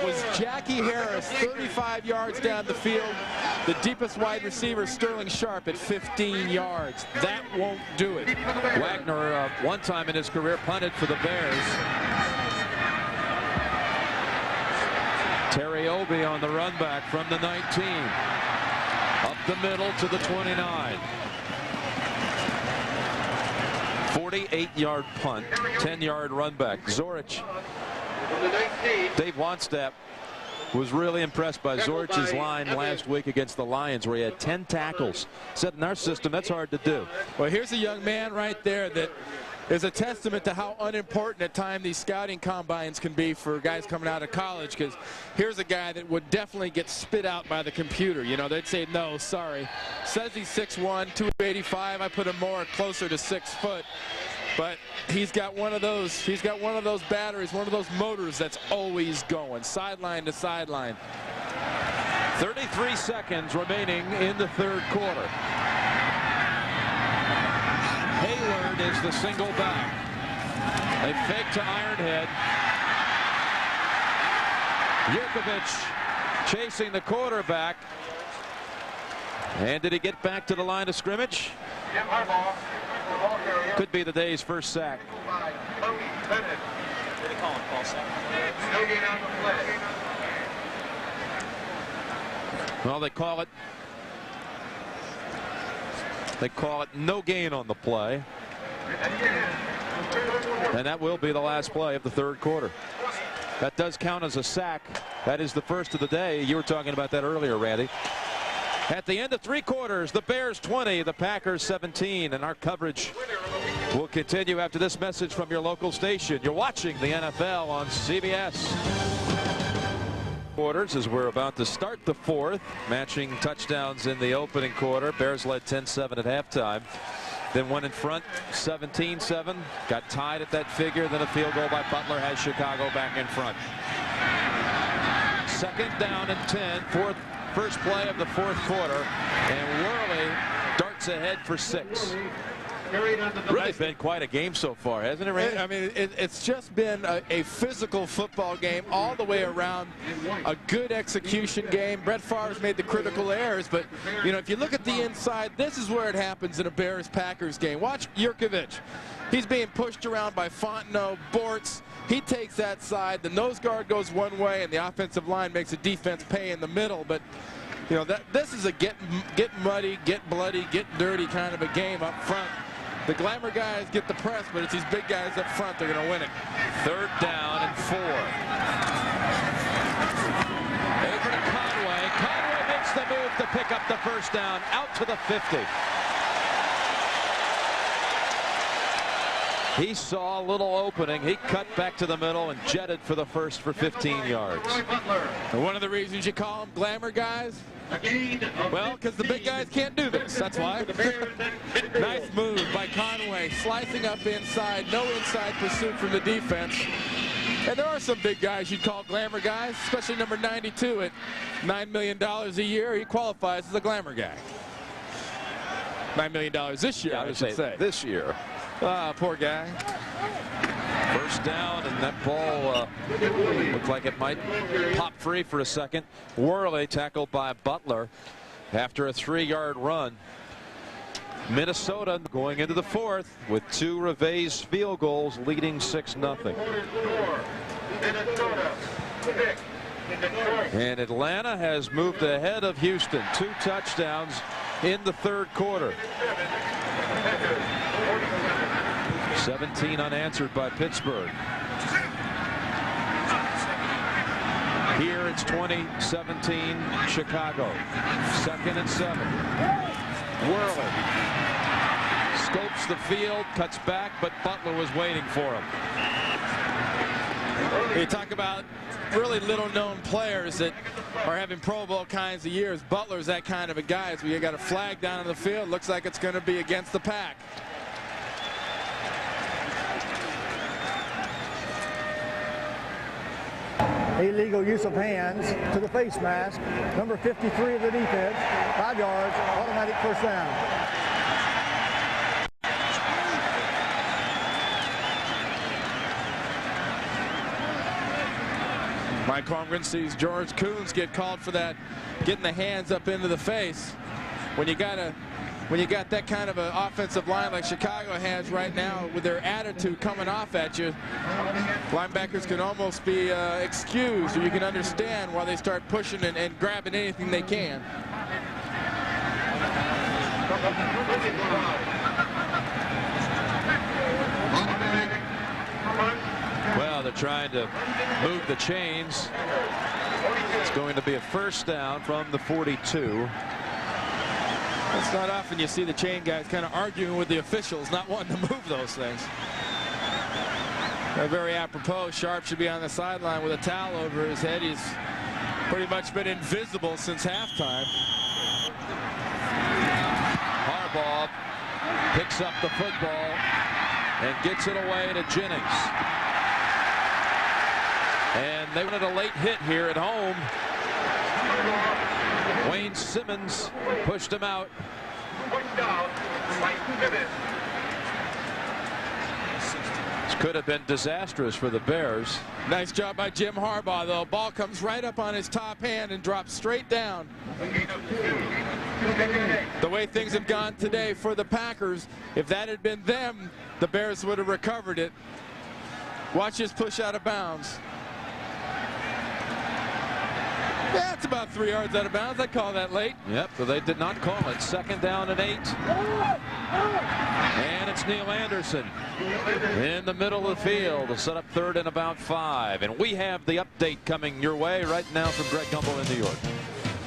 was Jackie Harris, 35 yards down the field. The deepest wide receiver, Sterling Sharp, at 15 yards. That won't do it. Wagner, one time in his career, punted for the Bears. Terry Obie on the run back from the 19. Up the middle to the 29. 48-yard punt, 10-yard run back. Zorich. Dave Wannstedt was really impressed by Zorich's line last week against the Lions, where he had 10 tackles. Said in our system, that's hard to do. Well, here's a young man right there that is a testament to how unimportant at times these scouting combines can be for guys coming out of college, because here's a guy that would definitely get spit out by the computer. You know, they'd say, no, sorry. Says he's 6'1", 285. I put him closer to 6 foot. But he's got one of those batteries, one of those motors that's always going, sideline to sideline. 33 seconds remaining in the 3rd quarter. Hayward is the single back. They fake to Ironhead. Yurkovich chasing the quarterback. And did he get back to the line of scrimmage? Could be the day's first sack. Well, they call it no gain on the play. And that will be the last play of the 3rd quarter. That does count as a sack. That is the first of the day. You were talking about that earlier, Randy. At the end of 3 quarters, the Bears 20, the Packers 17, and our coverage will continue after this message from your local station. You're watching the NFL on CBS. Quarters as we're about to start the 4th, matching touchdowns in the opening quarter. Bears led 10-7 at halftime. Then went in front 17-7, got tied at that figure, then a field goal by Butler has Chicago back in front. 2nd down and 10, first play of the 4th quarter, and Worley darts ahead for 6. Really been quite a game so far, hasn't it, Randy? I mean, it's just been a physical football game all the way around. A good execution game. Brett Favre's made the critical errors, but, you know, if you look at the inside, this is where it happens in a Bears-Packers game. Watch Yurkovich. He's being pushed around by Fontenot, Bortz. He takes that side. The nose guard goes one way, and the offensive line makes the defense pay in the middle. But, you know, this is a get muddy, get bloody, get dirty kind of a game up front. The glamour guys get the press, but it's these big guys up front. They're going to win it. 3rd down and 4. Over to Conway. Conway makes the move to pick up the first down out to the 50. He saw a little opening. He cut back to the middle and jetted for the first for 15 yards. And one of the reasons you call them glamour guys, well, because the big guys can't do this. That's why. Nice move by Conway, slicing up inside. No inside pursuit from the defense. And there are some big guys you'd call glamour guys, especially number 92 at $9 million a year. He qualifies as a glamour guy. $9 million this year, I should say. This year. Ah, poor guy. First down, and that ball looked like it might pop free for a second. Worley tackled by Butler after a 3-yard run. Minnesota going into the fourth with 2 Reve's field goals, leading 6-0. And Atlanta has moved ahead of Houston. 2 touchdowns in the third quarter. 17 unanswered by Pittsburgh. Here it's 2017 Chicago. 2nd and 7. Worley scopes the field, cuts back, but Butler was waiting for him. You talk about really little known players that are having Pro Bowl kinds of years. Butler's that kind of a guy. So you got a flag down on the field. Looks like it's going to be against the Pack. Illegal use of hands to the face mask. Number 53 of the defense. 5 yards. Automatic first down. Mike Holmgren sees George Coons get called for that, getting the hands up into the face. When you got that kind of an offensive line like Chicago has right now, with their attitude coming off at you, linebackers can almost be excused, or you can understand why they start pushing and grabbing anything they can. Well, they're trying to move the chains. It's going to be a first down from the 42. It's not often you see the chain guys kind of arguing with the officials, not wanting to move those things. Very apropos. Sharp should be on the sideline with a towel over his head. He's pretty much been invisible since halftime. Harbaugh picks up the football and gets it away to Jennings. And they wanted a late hit here at home. Wayne Simmons pushed him out. This could have been disastrous for the Bears. Nice job by Jim Harbaugh, though. Ball comes right up on his top hand and drops straight down. The way things have gone today for the Packers, if that had been them, the Bears would have recovered it. Watch this push out of bounds. Yeah, it's about 3 yards out of bounds. I call that late. Yep, so they did not call it. 2nd down and 8. And it's Neil Anderson in the middle of the field to set up 3rd and about 5. And we have the update coming your way right now from Greg Gumbel in New York.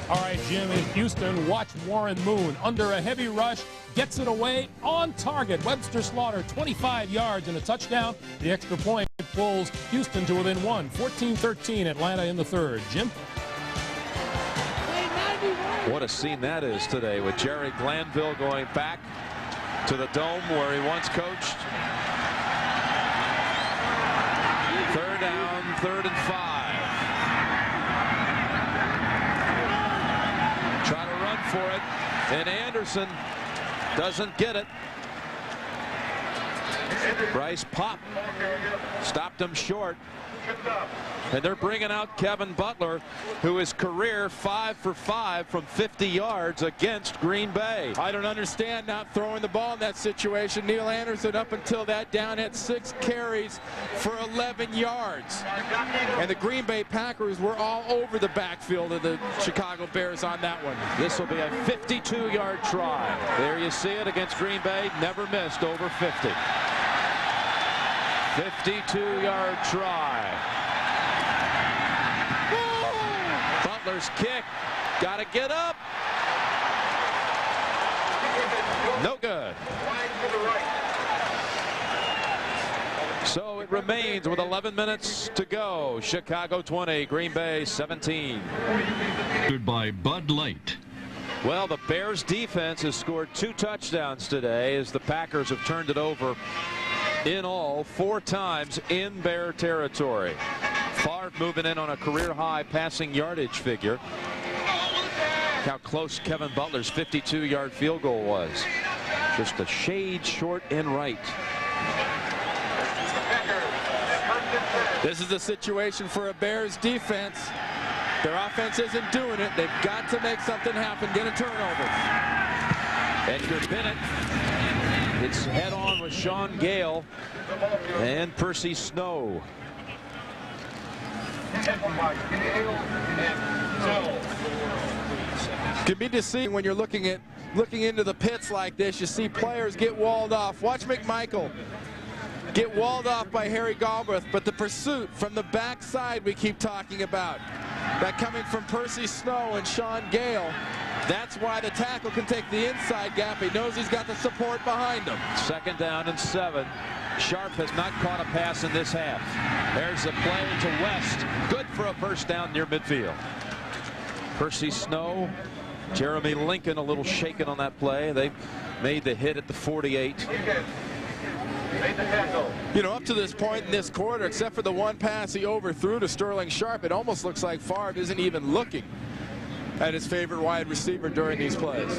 All right, Jim, in Houston, watch Warren Moon under a heavy rush, gets it away on target. Webster Slaughter, 25 yards and a touchdown. The extra point pulls Houston to within 1. 14-13, Atlanta in the 3rd. Jim? What a scene that is today, with Jerry Glanville going back to the Dome where he once coached. 3rd down, 3rd and 5. Try to run for it, and Anderson doesn't get it. Bryce Pop stopped him short. And they're bringing out Kevin Butler, who is career 5 for 5 from 50 yards against Green Bay. I don't understand not throwing the ball in that situation. Neil Anderson up until that down had 6 carries for 11 yards. And the Green Bay Packers were all over the backfield of the Chicago Bears on that one. This will be a 52-yard try. There you see it against Green Bay. Never missed over 50. 52-yard try. Butler's kick. Got to get up. No good. So it remains with 11 minutes to go. Chicago 20, Green Bay 17. By Bud Light. Well, the Bears defense has scored 2 touchdowns today as the Packers have turned it over in all 4 times in Bear territory. Favre moving in on a career-high passing yardage figure. How close Kevin Butler's 52-yard field goal was. Just a shade short and right. This is the situation for a Bears defense. Their offense isn't doing it. They've got to make something happen, get a turnover. Edgar Bennett hits head-on with Sean Gale and Percy Snow. Can be deceiving when you're looking into the pits like this. You see players get walled off. Watch McMichael get walled off by Harry Galbraith, but the pursuit from the backside we keep talking about, that coming from Percy Snow and Sean Gale, that's why the tackle can take the inside gap. He knows he's got the support behind him. 2nd down and 7. Sharp has not caught a pass in this half. There's a play to West. Good for a first down near midfield. Percy Snow, Jeremy Lincoln a little shaken on that play. They made the hit at the 48. You know, up to this point in this quarter, except for the one pass he overthrew to Sterling Sharp, it almost looks like Favre isn't even looking at his favorite wide receiver during these plays.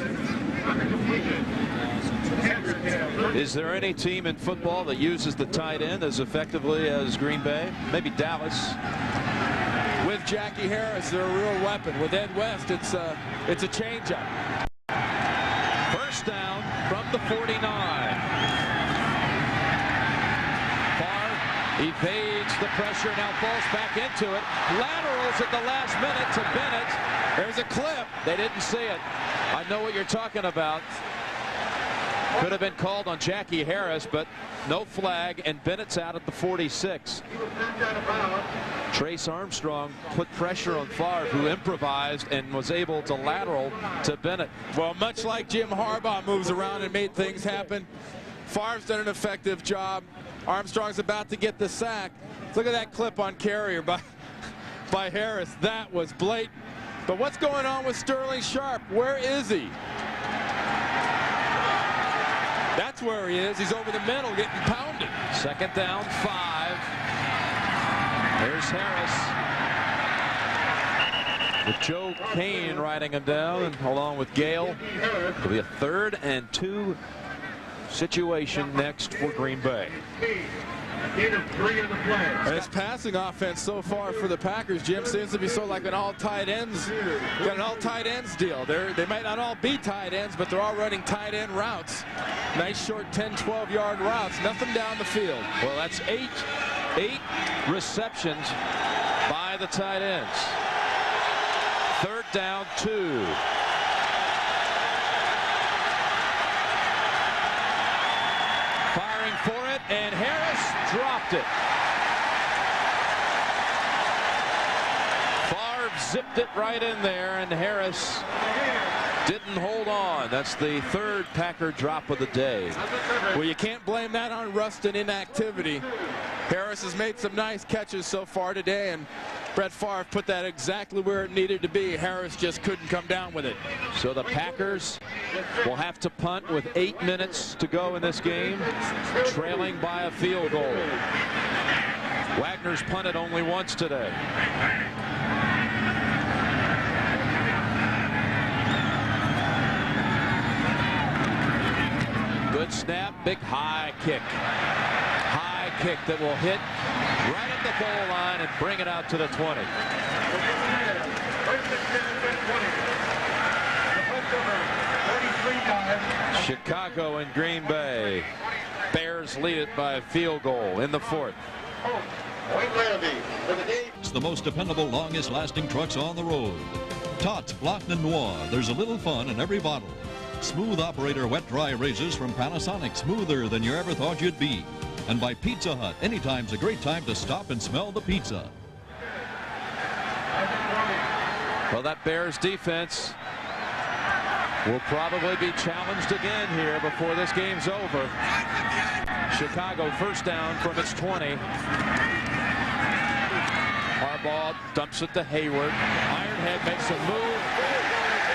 Is there any team in football that uses the tight end as effectively as Green Bay? Maybe Dallas. With Jackie Harris, they're a real weapon. With Ed West, it's a changeup. First down from the 49. Evades the pressure, now falls back into it. Laterals at the last minute to Bennett. There's a clip. They didn't see it. I know what you're talking about. Could have been called on Jackie Harris, but no flag, and Bennett's out at the 46. Trace Armstrong put pressure on Favre, who improvised and was able to lateral to Bennett. Well, much like Jim Harbaugh moves around and made things happen, Favre's done an effective job. Armstrong's about to get the sack. Look at that clip on Carrier by Harris. That was blatant. But what's going on with Sterling Sharp? Where is he? That's where he is. He's over the middle getting pounded. 2nd down, 5. There's Harris. With Joe Kane riding him down, and along with Gale. It'll be a 3rd and 2 situation next for Green Bay. And his passing offense so far for the Packers, Jim, seems to be sort of like an all tight ends. Got an all tight ends deal. They might not all be tight ends, but they're all running tight end routes. Nice short 10, 12-yard routes. Nothing down the field. Well, that's eight receptions by the tight ends. 3rd down, 2. Firing for it, and Harris dropped it. Favre zipped it right in there, and Harris didn't hold on. That's the 3rd Packer drop of the day. Well, you can't blame that on rust and inactivity. Harris has made some nice catches so far today, and Brett Favre put that exactly where it needed to be. Harris just couldn't come down with it. So the Packers will have to punt with 8 minutes to go in this game, trailing by a field goal. Wagner's punted only once today. Good snap, big high kick. High kick that will hit right at the goal line and bring it out to the 20. Chicago and Green Bay. Bears lead it by a field goal in the 4th. It's the most dependable, longest-lasting trucks on the road. Tots Blanc de Noir. There's a little fun in every bottle. Smooth operator wet-dry razors from Panasonic, smoother than you ever thought you'd be. And by Pizza Hut, anytime's a great time to stop and smell the pizza. Well, that Bears defense will probably be challenged again here before this game's over. Chicago first down from its 20. Harbaugh dumps it to Hayward. Ironhead makes a move.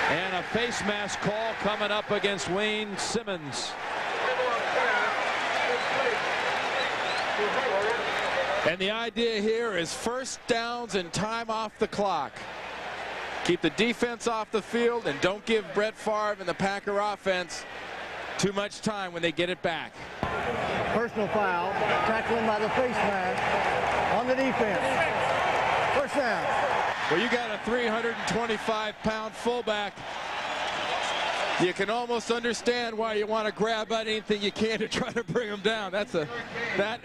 And a face mask call coming up against Wayne Simmons. And the idea here is first downs and time off the clock. Keep the defense off the field and don't give Brett Favre and the Packer offense too much time when they get it back. Personal foul, tackling by the face mask on the defense. First down. Well, you got a 325-pound fullback. You can almost understand why you want to grab at anything you can to try to bring him down. That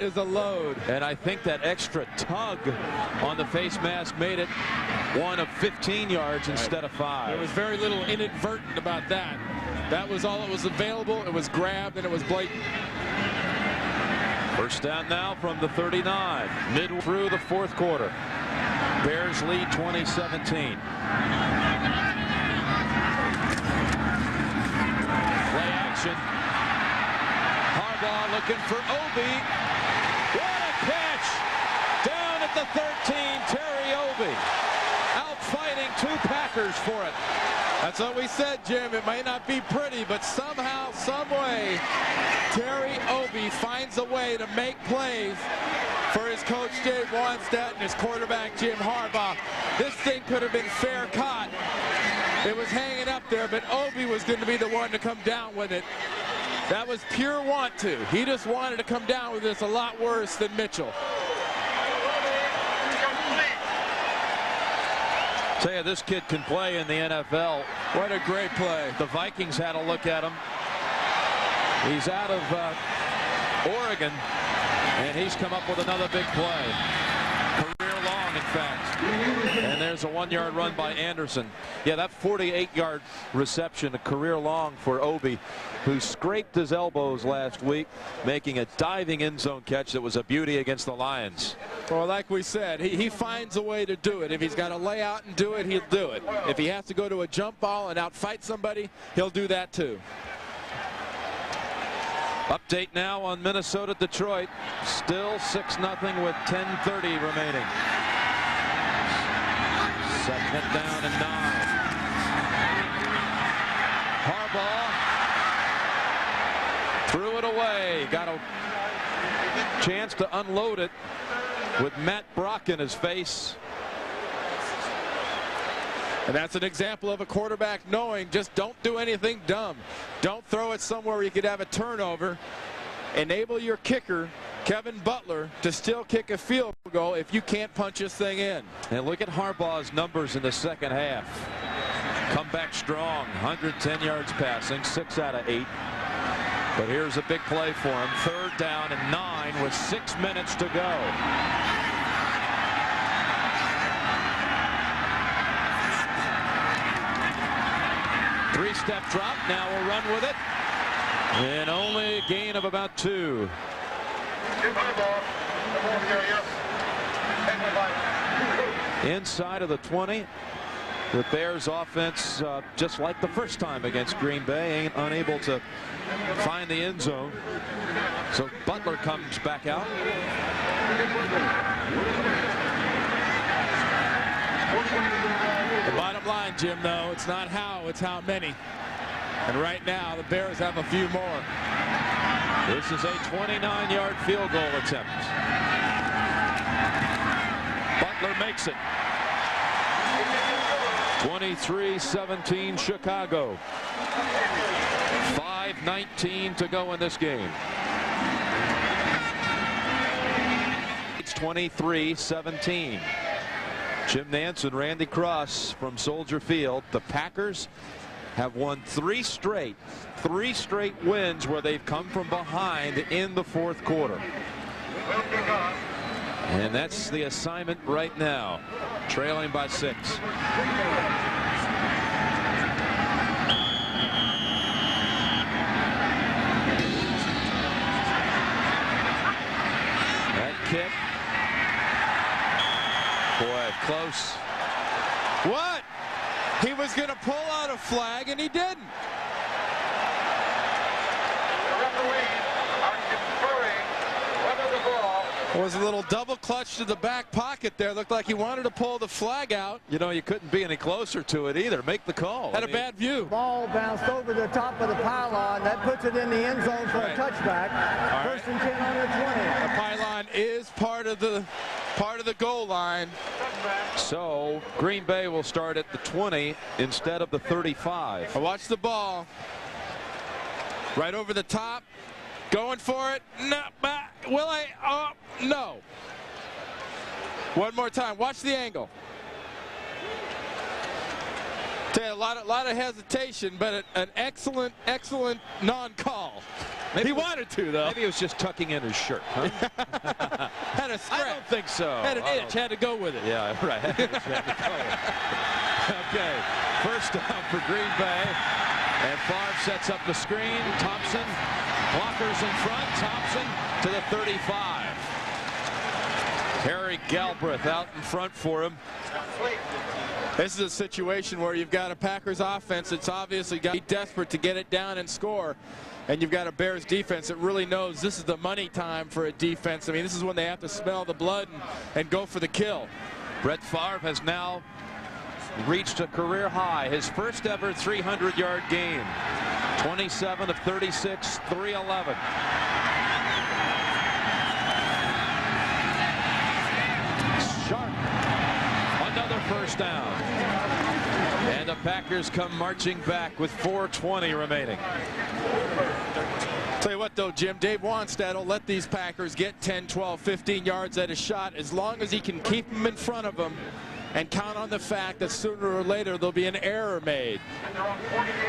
is a load. And I think that extra tug on the face mask made it 1 of 15 yards instead of 5. There was very little inadvertent about that. That was all that was available. It was grabbed and it was blatant. First down now from the 39. Mid through the fourth quarter. Bears lead 20-17. Harbaugh looking for Obi. What a catch! Down at the 13, Terry Obi. Out fighting 2 Packers for it. That's what we said, Jim. It might not be pretty, but somehow, some way, Terry Obi finds a way to make plays for his coach Dave Wannstedt and his quarterback Jim Harbaugh. This thing could have been fair caught. It was hanging up there, but Obi was going to be the one to come down with it. That was pure want to. He just wanted to come down with this a lot worse than Mitchell. Tell you, this kid can play in the NFL. What a great play. The Vikings had a look at him. He's out of Oregon, and he's come up with another big play. Career long, in fact. And there's a 1-yard run by Anderson. Yeah, that 48-yard reception, a career long for Obi, who scraped his elbows last week, making a diving end zone catch that was a beauty against the Lions. Well, like we said, he finds a way to do it. If he's got to lay out and do it, he'll do it. If he has to go to a jump ball and outfight somebody, he'll do that too. Update now on Minnesota-Detroit. Still 6-0 with 10:30 remaining. Second down and 9. Harbaugh threw it away. Got a chance to unload it with Matt Brock in his face. And that's an example of a quarterback knowing just don't do anything dumb. Don't throw it somewhere where you could have a turnover. Enable your kicker, Kevin Butler, to still kick a field goal if you can't punch this thing in. And look at Harbaugh's numbers in the second half. Come back strong, 110 yards passing, 6 out of 8. But here's a big play for him. Third down and 9 with 6 minutes to go. Three-step drop. Now we'll run with it. And only a gain of about 2. Inside of the 20. The Bears offense, just like the first time against Green Bay, ain't unable to find the end zone. So Butler comes back out. The bottom line, Jim, though, it's not how, it's how many. And right now, the Bears have a few more. This is a 29-yard field goal attempt. Butler makes it. 23-17 Chicago. 5:19 to go in this game. It's 23-17. Jim Nantz and Randy Cross from Soldier Field. The Packers have won 3 straight wins where they've come from behind in the fourth quarter. And that's the assignment right now, trailing by 6. That kick. Boy, close. What? He was going to pull out a flag, and he didn't. Was a little double clutch to the back pocket there. Looked like he wanted to pull the flag out. You know, you couldn't be any closer to it either. Make the call. Had a bad view. Ball bounced over the top of the pylon. That puts it in the end zone for a touchback. First and 10 on the 20. The pylon is part of the goal line. So Green Bay will start at the 20 instead of the 35. Watch the ball. Right over the top. Going for it. No, will I? Oh, no. One more time. Watch the angle. Tell you, a lot of hesitation, but an excellent non-call. He wanted to, though. Maybe he was just tucking in his shirt. Huh? Had a scratch. I don't think so. Had an itch. Had to go with it. Yeah, right. Okay. First down for Green Bay. And Favre sets up the screen. Thompson. Blockers in front. Thompson to the 35. Harry Galbraith out in front for him. This is a situation where you've got a Packers offense that's obviously got to be desperate to get it down and score. And you've got a Bears defense that really knows this is the money time for a defense. I mean, this is when they have to smell the blood and go for the kill. Brett Favre has now reached a career high, his first ever 300-yard game. 27 of 36, 311. Sharp. Another first down. And the Packers come marching back with 4:20 remaining. Tell you what, though, Jim, Dave Wanstead will let these Packers get 10, 12, 15 yards at a shot as long as he can keep them in front of them and count on the fact that sooner or later there'll be an error made.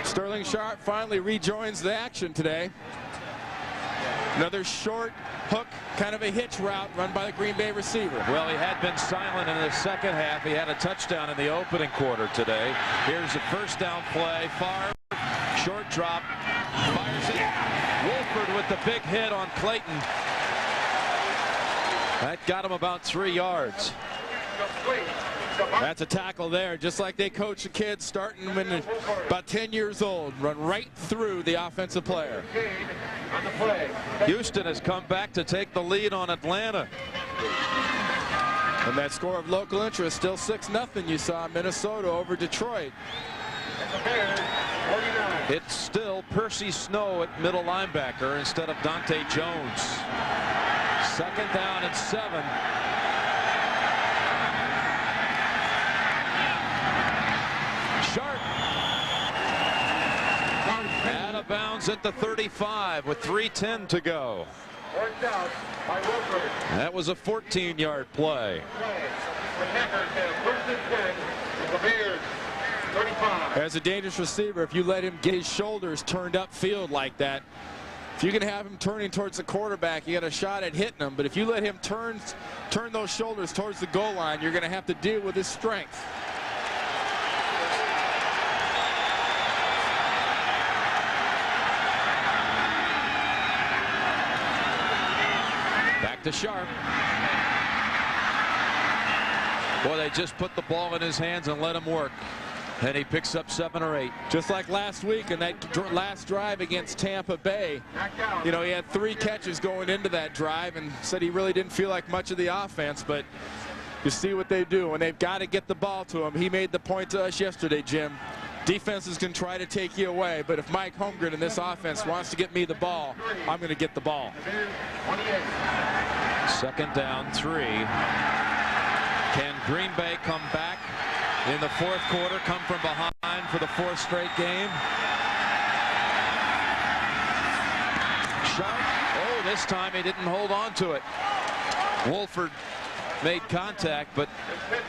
Sterling Sharp finally rejoins the action today. Another short hook, kind of a hitch route run by the Green Bay receiver. Well, he had been silent in the second half. He had a touchdown in the opening quarter today. Here's a first down play. Favre, short drop, fires it. Wolford with the big hit on Clayton. That got him about 3 yards. That's a tackle there, just like they coach the kids starting when about 10 years old. Run right through the offensive player. Houston has come back to take the lead on Atlanta. And that score of local interest, still 6-0 you saw Minnesota over Detroit. It's still Percy Snow at middle linebacker instead of Dante Jones. Second down and 7. Sharp. Out of bounds at the 35 with 3:10 to go. That was a 14-yard play. As a dangerous receiver, if you let him get his shoulders turned upfield like that, if you can have him turning towards the quarterback, you got a shot at hitting him. But if you let him turn those shoulders towards the goal line, you're going to have to deal with his strength. Back to Sharp. Boy, they just put the ball in his hands and let him work. And he picks up 7 or 8. Just like last week in that last drive against Tampa Bay. You know, he had 3 catches going into that drive and said he really didn't feel like much of the offense. But you see what they do, and they've got to get the ball to him. He made the point to us yesterday, Jim. Defenses can try to take you away, but if Mike Holmgren in this offense wants to get me the ball, I'm going to get the ball. Second down, 3. Can Green Bay come back in the fourth quarter, come from behind for the 4th straight game? Sharp. Oh, this time he didn't hold on to it. Wolford made contact, but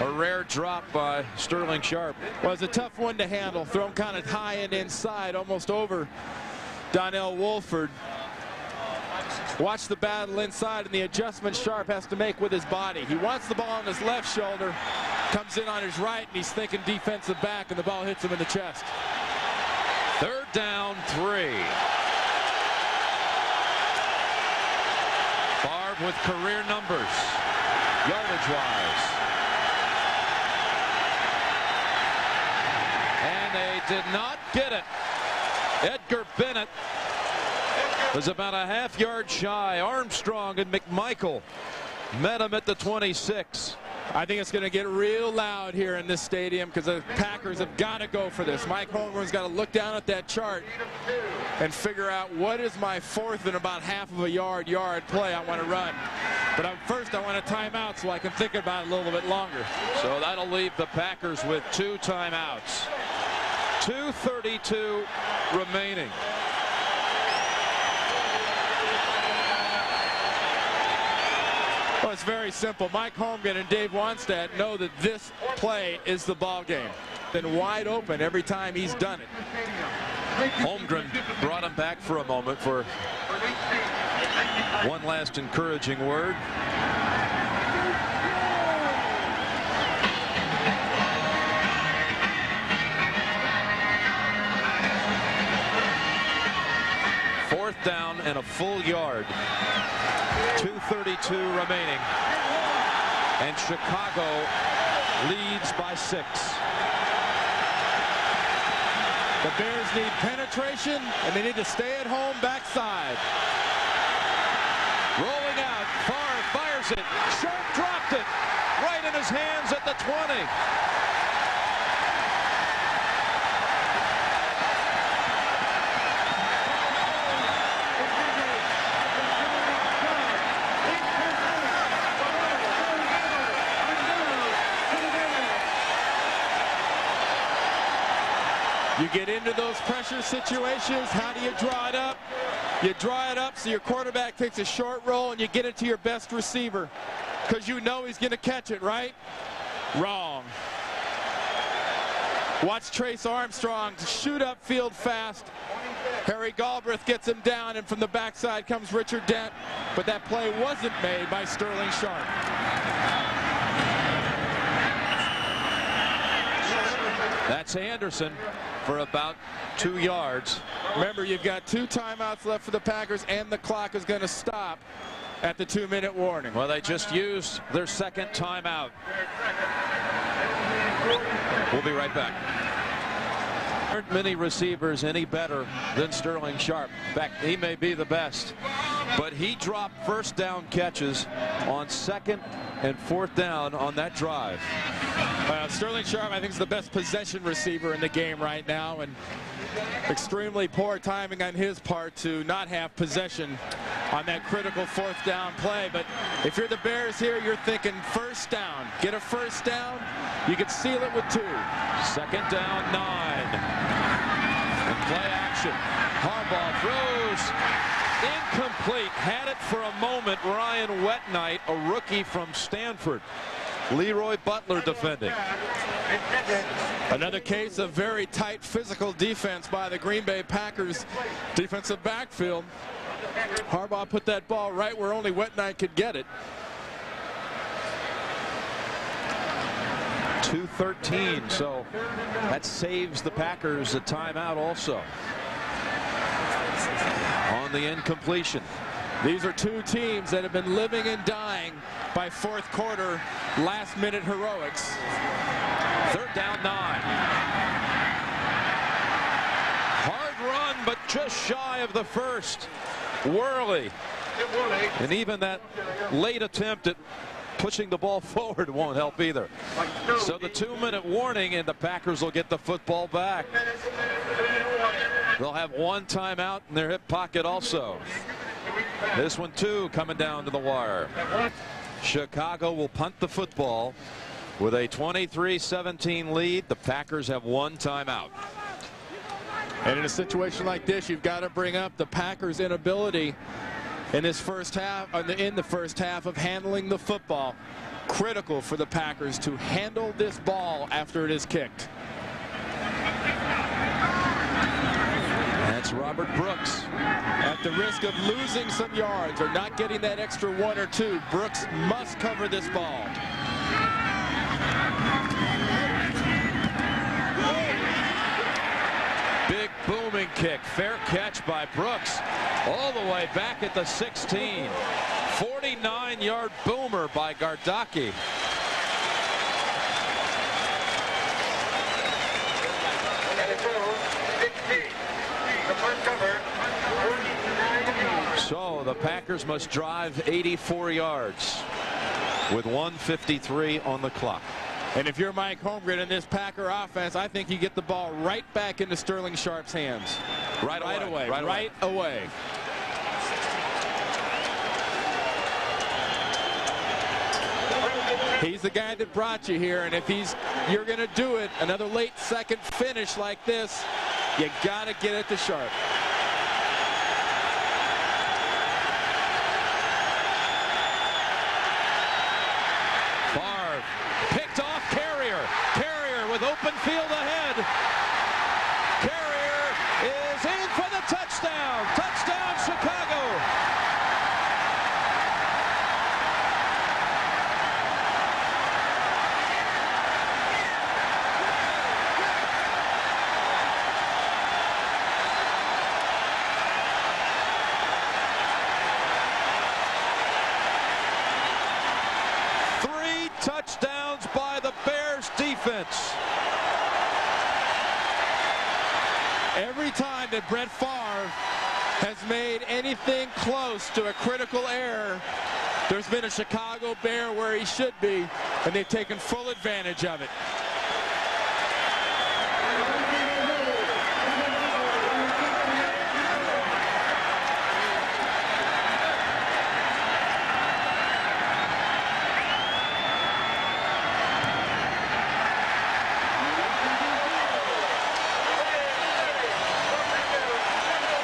a rare drop by Sterling Sharp. Well, it's a tough one to handle. Throw him kind of high and inside, almost over Donnell Wolford. Watch the battle inside and the adjustment Sharp has to make with his body. He wants the ball on his left shoulder, comes in on his right, and he's thinking defensive back, and the ball hits him in the chest. Third down, 3. Favre with career numbers, yardage-wise. And they did not get it. Edgar Bennett was about a half-yard shy. Armstrong and McMichael Met him at the 26. I think it's going to get real loud here in this stadium because the Packers have got to go for this. Mike Holmgren's got to look down at that chart and figure out what is my fourth and about half of a yard play I want to run. But first I want a timeout so I can think about it a little bit longer. So that'll leave the Packers with 2 timeouts. 2:32 remaining. Well, it's very simple. Mike Holmgren and Dave Wannstedt know that this play is the ball game. Been wide open every time he's done it. Holmgren brought him back for a moment for one last encouraging word. Fourth down and a full yard. 2:32 remaining, and Chicago leads by 6. The Bears need penetration, and they need to stay at home backside. Rolling out, Favre fires it. Sharp dropped it right in his hands at the 20. You get into those pressure situations. How do you draw it up? You draw it up so your quarterback takes a short roll and you get it to your best receiver because you know he's going to catch it, right? Wrong. Watch Trace Armstrong shoot upfield fast. Harry Galbraith gets him down, and from the backside comes Richard Dent, but that play wasn't made by Sterling Sharp. That's Anderson for about 2 yards. Remember, you've got 2 timeouts left for the Packers, and the clock is going to stop at the 2-minute warning. Well, they just used their second timeout. We'll be right back. Aren't many receivers any better than Sterling Sharp. In fact, he may be the best. But he dropped first down catches on 2nd and 4th down on that drive. Sterling Sharp, I think, is the best possession receiver in the game right now, and extremely poor timing on his part to not have possession on that critical 4th down play. But if you're the Bears here, you're thinking first down. Get a first down, you could seal it with 2. 2nd down, 9. And play action. Harbaugh throws. Incomplete. Had it for a moment. Ryan Wetnight, a rookie from Stanford. Leroy Butler defending. Another case of very tight physical defense by the Green Bay Packers defensive backfield. Harbaugh put that ball right where only Wetnight could get it. 2:13, so that saves the Packers a timeout also on the incompletion. These are 2 teams that have been living and dying by 4th quarter last-minute heroics. 3rd down, 9. Hard run, but just shy of the first. Worley. And even that late attempt at pushing the ball forward won't help either. So the 2-minute warning, and the Packers will get the football back. They'll have 1 timeout in their hip pocket also. This one too coming down to the wire. Chicago will punt the football with a 23-17 lead. The Packers have 1 timeout. And in a situation like this, you've got to bring up the Packers' inability in this first half, in the first half of handling the football. Critical for the Packers to handle this ball after it is kicked. That's Robert Brooks. At the risk of losing some yards or not getting that extra 1 or 2, Brooks must cover this ball. Big booming kick. Fair catch by Brooks. All the way back at the 16. 49-yard boomer by Gardocki. So the Packers must drive 84 yards. with 1:53 on the clock. And if you're Mike Holmgren in this Packer offense, I think you get the ball right back into Sterling Sharp's hands. Right away. He's the guy that brought you here, and if you're going to do it, another late second finish like this, you got to get it to Sharp. Favre picked off Carrier. Carrier with open field ahead. Carrier is in for the touchdown. Touchdown, Chicago. Touchdowns by the Bears defense. Every time that Brett Favre has made anything close to a critical error, there's been a Chicago Bear where he should be, and they've taken full advantage of it.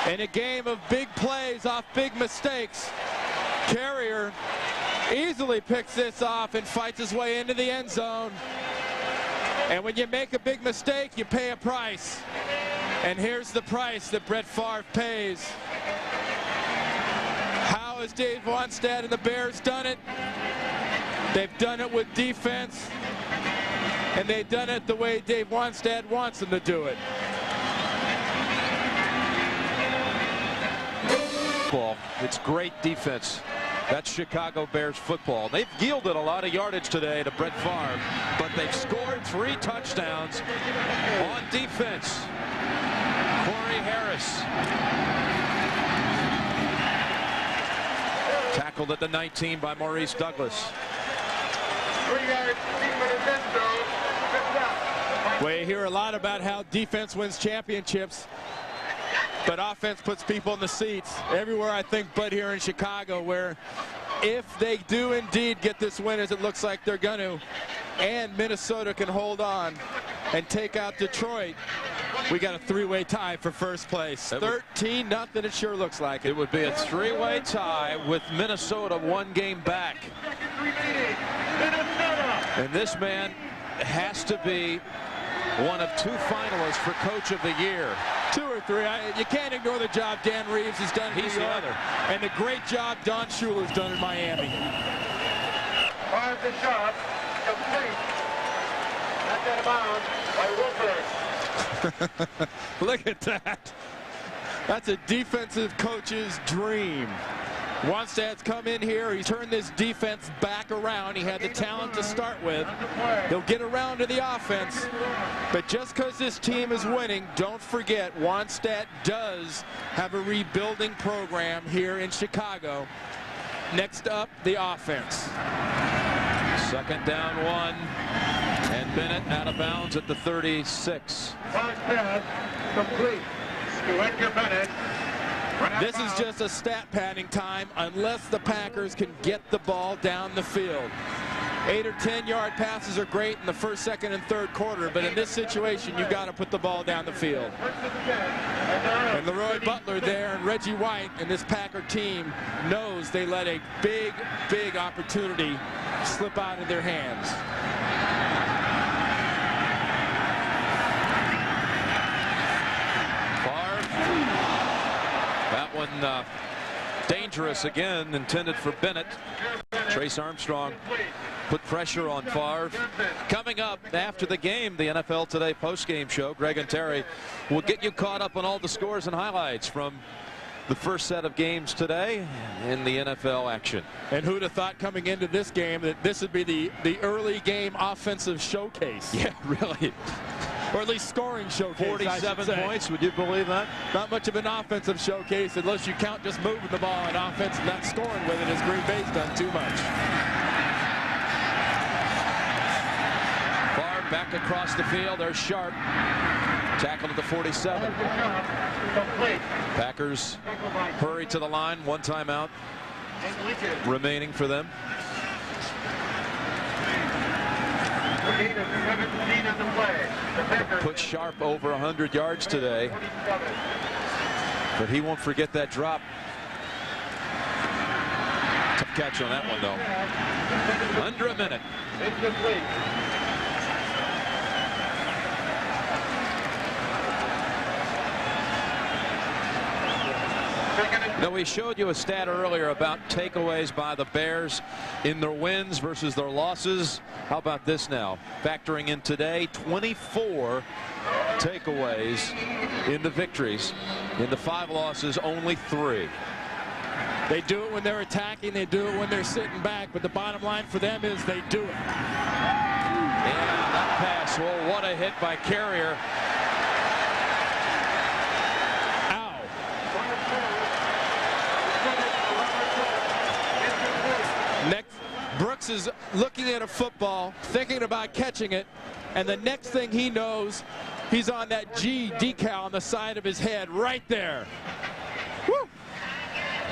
In a game of big plays off big mistakes, Carrier easily picks this off and fights his way into the end zone. And when you make a big mistake, you pay a price. And here's the price that Brett Favre pays. How has Dave Wannstedt and the Bears done it? They've done it with defense, and they've done it the way Dave Wannstedt wants them to do it. It's great defense. That's Chicago Bears football. They've yielded a lot of yardage today to Brett Favre, but they've scored 3 touchdowns on defense. Corey Harris tackled at the 19 by Maurice Douglas. 3 yards deep in the end zone. Well, you hear a lot about how defense wins championships, but offense puts people in the seats. Everywhere, I think, but here in Chicago, where if they do indeed get this win, as it looks like they're going to, and Minnesota can hold on and take out Detroit, we got a 3-way tie for first place. 13-0, it sure looks like it. It would be a 3-way tie with Minnesota 1 game back. And this man has to be one of 2 finalists for Coach of the Year. 2 or 3. You can't ignore the job Dan Reeves has done in New York, and the great job Don Shula's done in Miami. Fires the shot, complete. Knocked out of bounds by Wilford. Look at that. That's a defensive coach's dream. Wannstedt's come in here. He's turned this defense back around. He had the talent to start with. He'll get around to the offense. But just because this team is winning, don't forget Wannstedt does have a rebuilding program here in Chicago. Next up, the offense. 2nd down 1. And Bennett out of bounds at the 36. Pass complete to Edgar Bennett. This is just a stat padding time unless the Packers can get the ball down the field. 8 or 10-yard passes are great in the 1st, 2nd, and 3rd quarter, but in this situation, you've got to put the ball down the field. And Leroy Butler there and Reggie White and this Packer team knows they let a big, big opportunity slip out of their hands. That one dangerous again, intended for Bennett. Trace Armstrong put pressure on Favre. Coming up after the game, the NFL Today postgame show, Greg and Terry will get you caught up on all the scores and highlights from the first set of games today in the NFL action. And who'd have thought coming into this game that this would be the early game offensive showcase? Yeah, really. Or at least scoring showcase. 47 points, would you believe that? Not much of an offensive showcase unless you count just moving the ball on offense and not scoring with it, as Green Bay's done too much. Back across the field. There's Sharp. Tackled at the 47. Packers hurry to the line. One timeout remaining for them. Put Sharp over 100 yards today, but he won't forget that drop. Tough catch on that one, though. Under a minute. Now, we showed you a stat earlier about takeaways by the Bears in their wins versus their losses. How about this now? Factoring in today, 24 takeaways in the victories. In the 5 losses, only 3. They do it when they're attacking. They do it when they're sitting back. But the bottom line for them is they do it. And that pass, well, what a hit by Carrier. Next, Brooks is looking at a football, thinking about catching it, and the next thing he knows, he's on that G decal on the side of his head right there. Woo!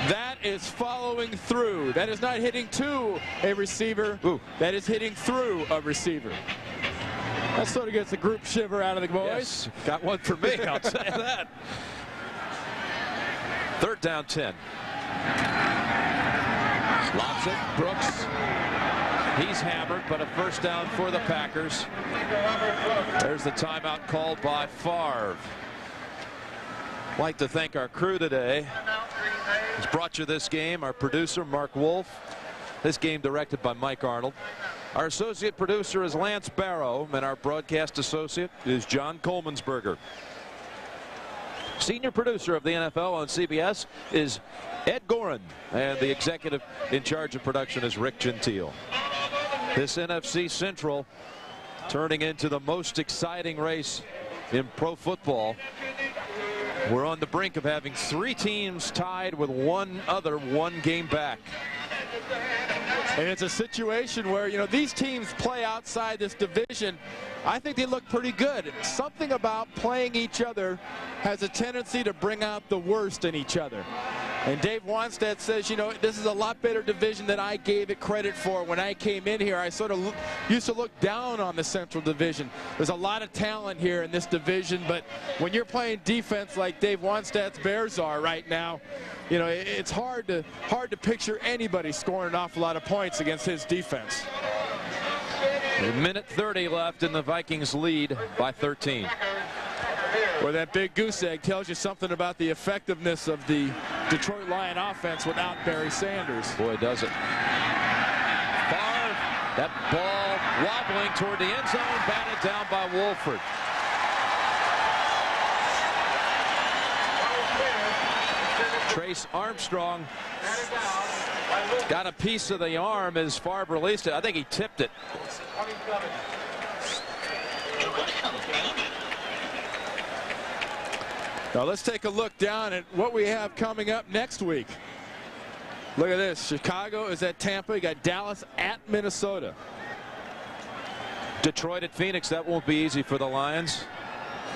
That is following through. That is not hitting to a receiver. Ooh. That is hitting through a receiver. That sort of gets the group shiver out of the boys. Yes, got one for me, I'll tell you that. 3rd down 10. Lobs it, Brooks. He's hammered, but a first down for the Packers. There's the timeout called by Favre. I'd like to thank our crew today. Who's brought you this game, our producer, Mark Wolf. This game directed by Mike Arnold. Our associate producer is Lance Barrow, and our broadcast associate is John Coleman'sberger. Senior producer of the NFL on CBS is Ed Gorin, and the executive in charge of production is Rick Gentile. This NFC Central turning into the most exciting race in pro football. We're on the brink of having 3 teams tied with one other 1 game back. And it's a situation where, you know, these teams play outside this division. I think they look pretty good. Something about playing each other has a tendency to bring out the worst in each other. And Dave Wannstedt says, you know, this is a lot better division than I gave it credit for when I came in here. I sort of used to look down on the Central Division. There's a lot of talent here in this division, but when you're playing defense like Dave Wannstedt's Bears are right now, you know, it's hard to picture anybody scoring an awful lot of points against his defense. A minute 30 left, and the Vikings lead by 13. Well, that big goose egg tells you something about the effectiveness of the Detroit Lion offense without Barry Sanders. Boy, does it. Favre, that ball wobbling toward the end zone, batted down by Wolford. Trace Armstrong got a piece of the arm as Favre released it. I think he tipped it. Now let's take a look down at what we have coming up next week. Look at this. Chicago is at Tampa. You got Dallas at Minnesota. Detroit at Phoenix. That won't be easy for the Lions.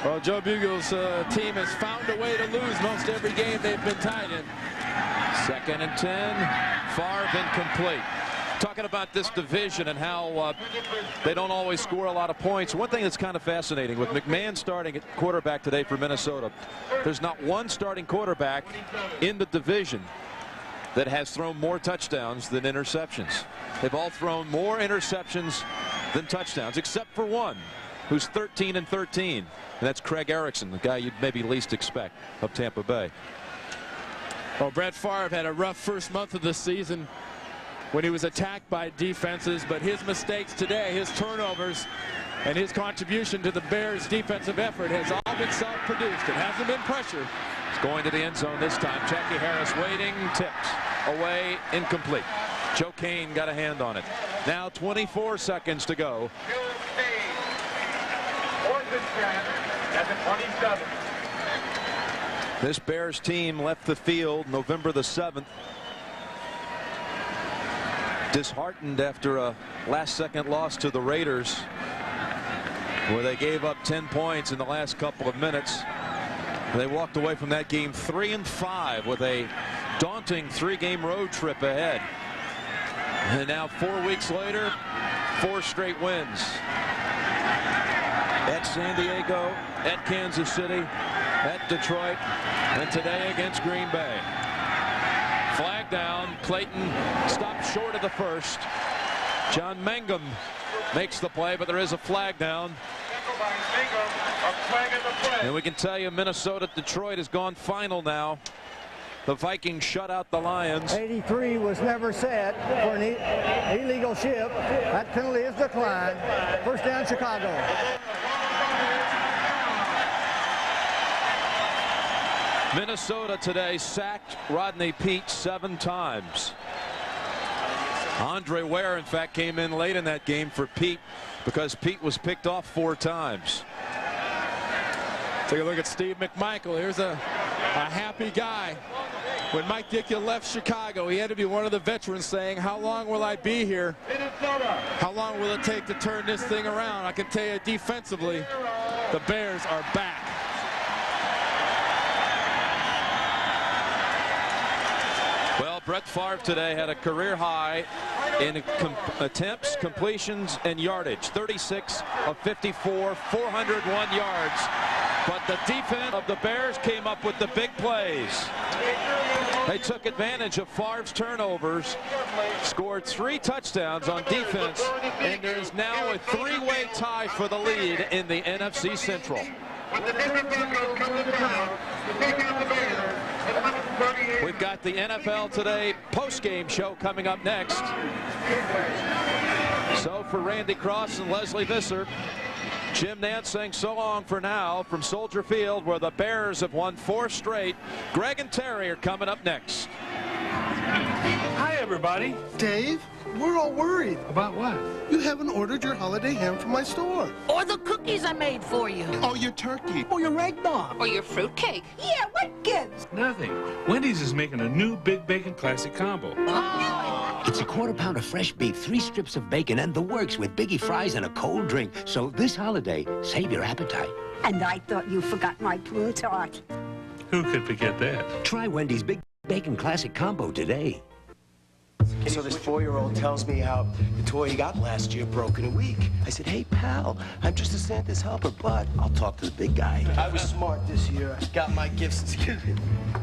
Well, Joe Bugle's team has found a way to lose most every game they've been tied in. 2nd and 10. Favre incomplete. Talking about this division and how they don't always score a lot of points. One thing that's kind of fascinating with McMahon starting at quarterback today for Minnesota, there's not one starting quarterback in the division that has thrown more touchdowns than interceptions. They've all thrown more interceptions than touchdowns, except for one, who's 13 and 13, and that's Craig Erickson, the guy you'd maybe least expect of Tampa Bay. Well, Brett Favre had a rough first month of the season when he was attacked by defenses, but his mistakes today, his turnovers, and his contribution to the Bears' defensive effort has all been self-produced. It hasn't been pressure. It's going to the end zone this time. Jackie Harris waiting, tipped, away, incomplete. Joe Kane got a hand on it. Now 24 seconds to go. This Bears team left the field November the 7th. Disheartened after a last-second loss to the Raiders. where they gave up 10 points in the last couple of minutes. They walked away from that game 3-5 with a daunting 3-game road trip ahead. And now 4 weeks later, 4 straight wins. At San Diego, at Kansas City, at Detroit, and today against Green Bay. Flag down. Clayton stopped short of the first. John Mangum makes the play, but there is a flag down. And we can tell you Minnesota-Detroit has gone final now. The Vikings shut out the Lions. 83 was never set for an illegal shift. That penalty is declined. First down, Chicago. Minnesota today sacked Rodney Peete 7 times. Andre Ware, in fact, came in late in that game for Peete because Peete was picked off 4 times. Take a look at Steve McMichael. Here's a happy guy. When Mike Ditka left Chicago, he had to be one of the veterans saying, how long will I be here? How long will it take to turn this thing around? I can tell you defensively, the Bears are back. Well, Brett Favre today had a career high in attempts, completions, and yardage. 36 of 54, 401 yards. But the defense of the Bears came up with the big plays. They took advantage of Favre's turnovers, scored 3 touchdowns on defense, and there is now a 3-way tie for the lead in the NFC Central. We've got the NFL Today postgame show coming up next. So for Randy Cross and Leslie Visser, Jim Nantz saying so long for now from Soldier Field, where the Bears have won 4 straight. Greg and Terry are coming up next. Hi, everybody. Dave, we're all worried. About what? You haven't ordered your holiday ham from my store. Or the cookies I made for you. Or your turkey. Or your eggnog. Or your fruitcake. Yeah, what gives? Nothing. Wendy's is making a new Big Bacon Classic Combo. Oh. It's a quarter-pound of fresh beef, 3 strips of bacon, and the works with biggie fries and a cold drink. So this holiday, save your appetite. And I thought you forgot my prune tart. Who could forget that? Try Wendy's Big Bacon Classic Combo today. So this 4-year-old tells me how the toy he got last year broke in a week. I said, hey, pal, I'm just a Santa's helper, but I'll talk to the big guy. I was smart this year. I got my gifts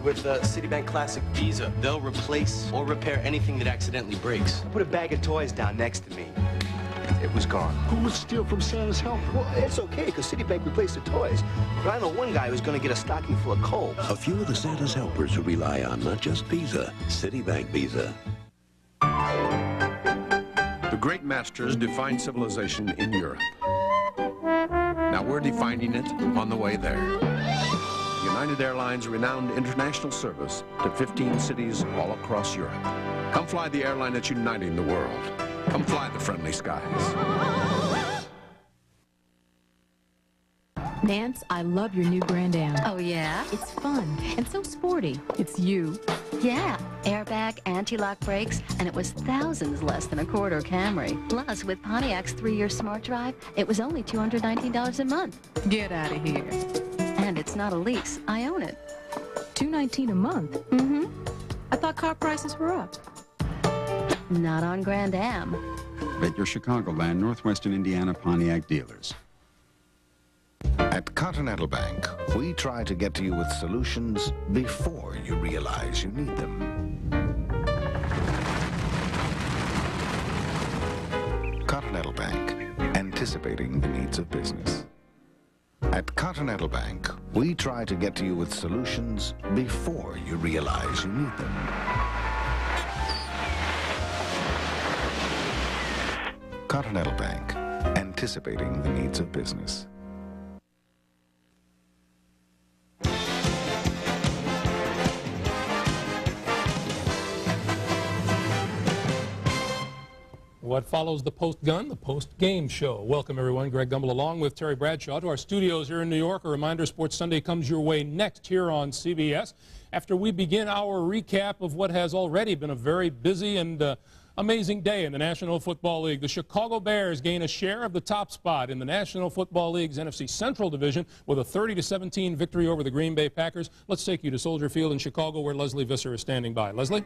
with Citibank Classic Visa. They'll replace or repair anything that accidentally breaks. I put a bag of toys down next to me. It was gone. Who would steal from Santa's helper? Well, it's okay, because Citibank replaced the toys. But I know one guy who's going to get a stocking full of coal. A few of the Santa's helpers who rely on not just Visa, Citibank Visa. The great masters defined civilization in Europe. Now we're defining it on the way there. United Airlines' renowned international service to 15 cities all across Europe. Come fly the airline that's uniting the world. Come fly the friendly skies. Nance, I love your new Grand Am. Oh, yeah? It's fun and so sporty. It's you. Yeah. Airbag, anti-lock brakes, and it was thousands less than a quarter Camry. Plus, with Pontiac's 3-year Smart Drive, it was only $219 a month. Get out of here. And it's not a lease. I own it. $219 a month? Mm-hmm. I thought car prices were up. Not on Grand Am. At your Chicagoland, Northwestern Indiana Pontiac dealers. At Continental Bank, we try to get to you with solutions before you realize you need them. Continental Bank, anticipating the needs of business. At Continental Bank, we try to get to you with solutions before you realize you need them. Continental Bank, anticipating the needs of business. What follows the post-gun, the post-game show. Welcome, everyone. Greg Gumbel along with Terry Bradshaw to our studios here in New York. A reminder, Sports Sunday comes your way next here on CBS. After we begin our recap of what has already been a very busy and Amazing day in the National Football League. The Chicago Bears gain a share of the top spot in the National Football League's NFC Central Division with a 30-17 victory over the Green Bay Packers. Let's take you to Soldier Field in Chicago, where Leslie Visser is standing by. Leslie?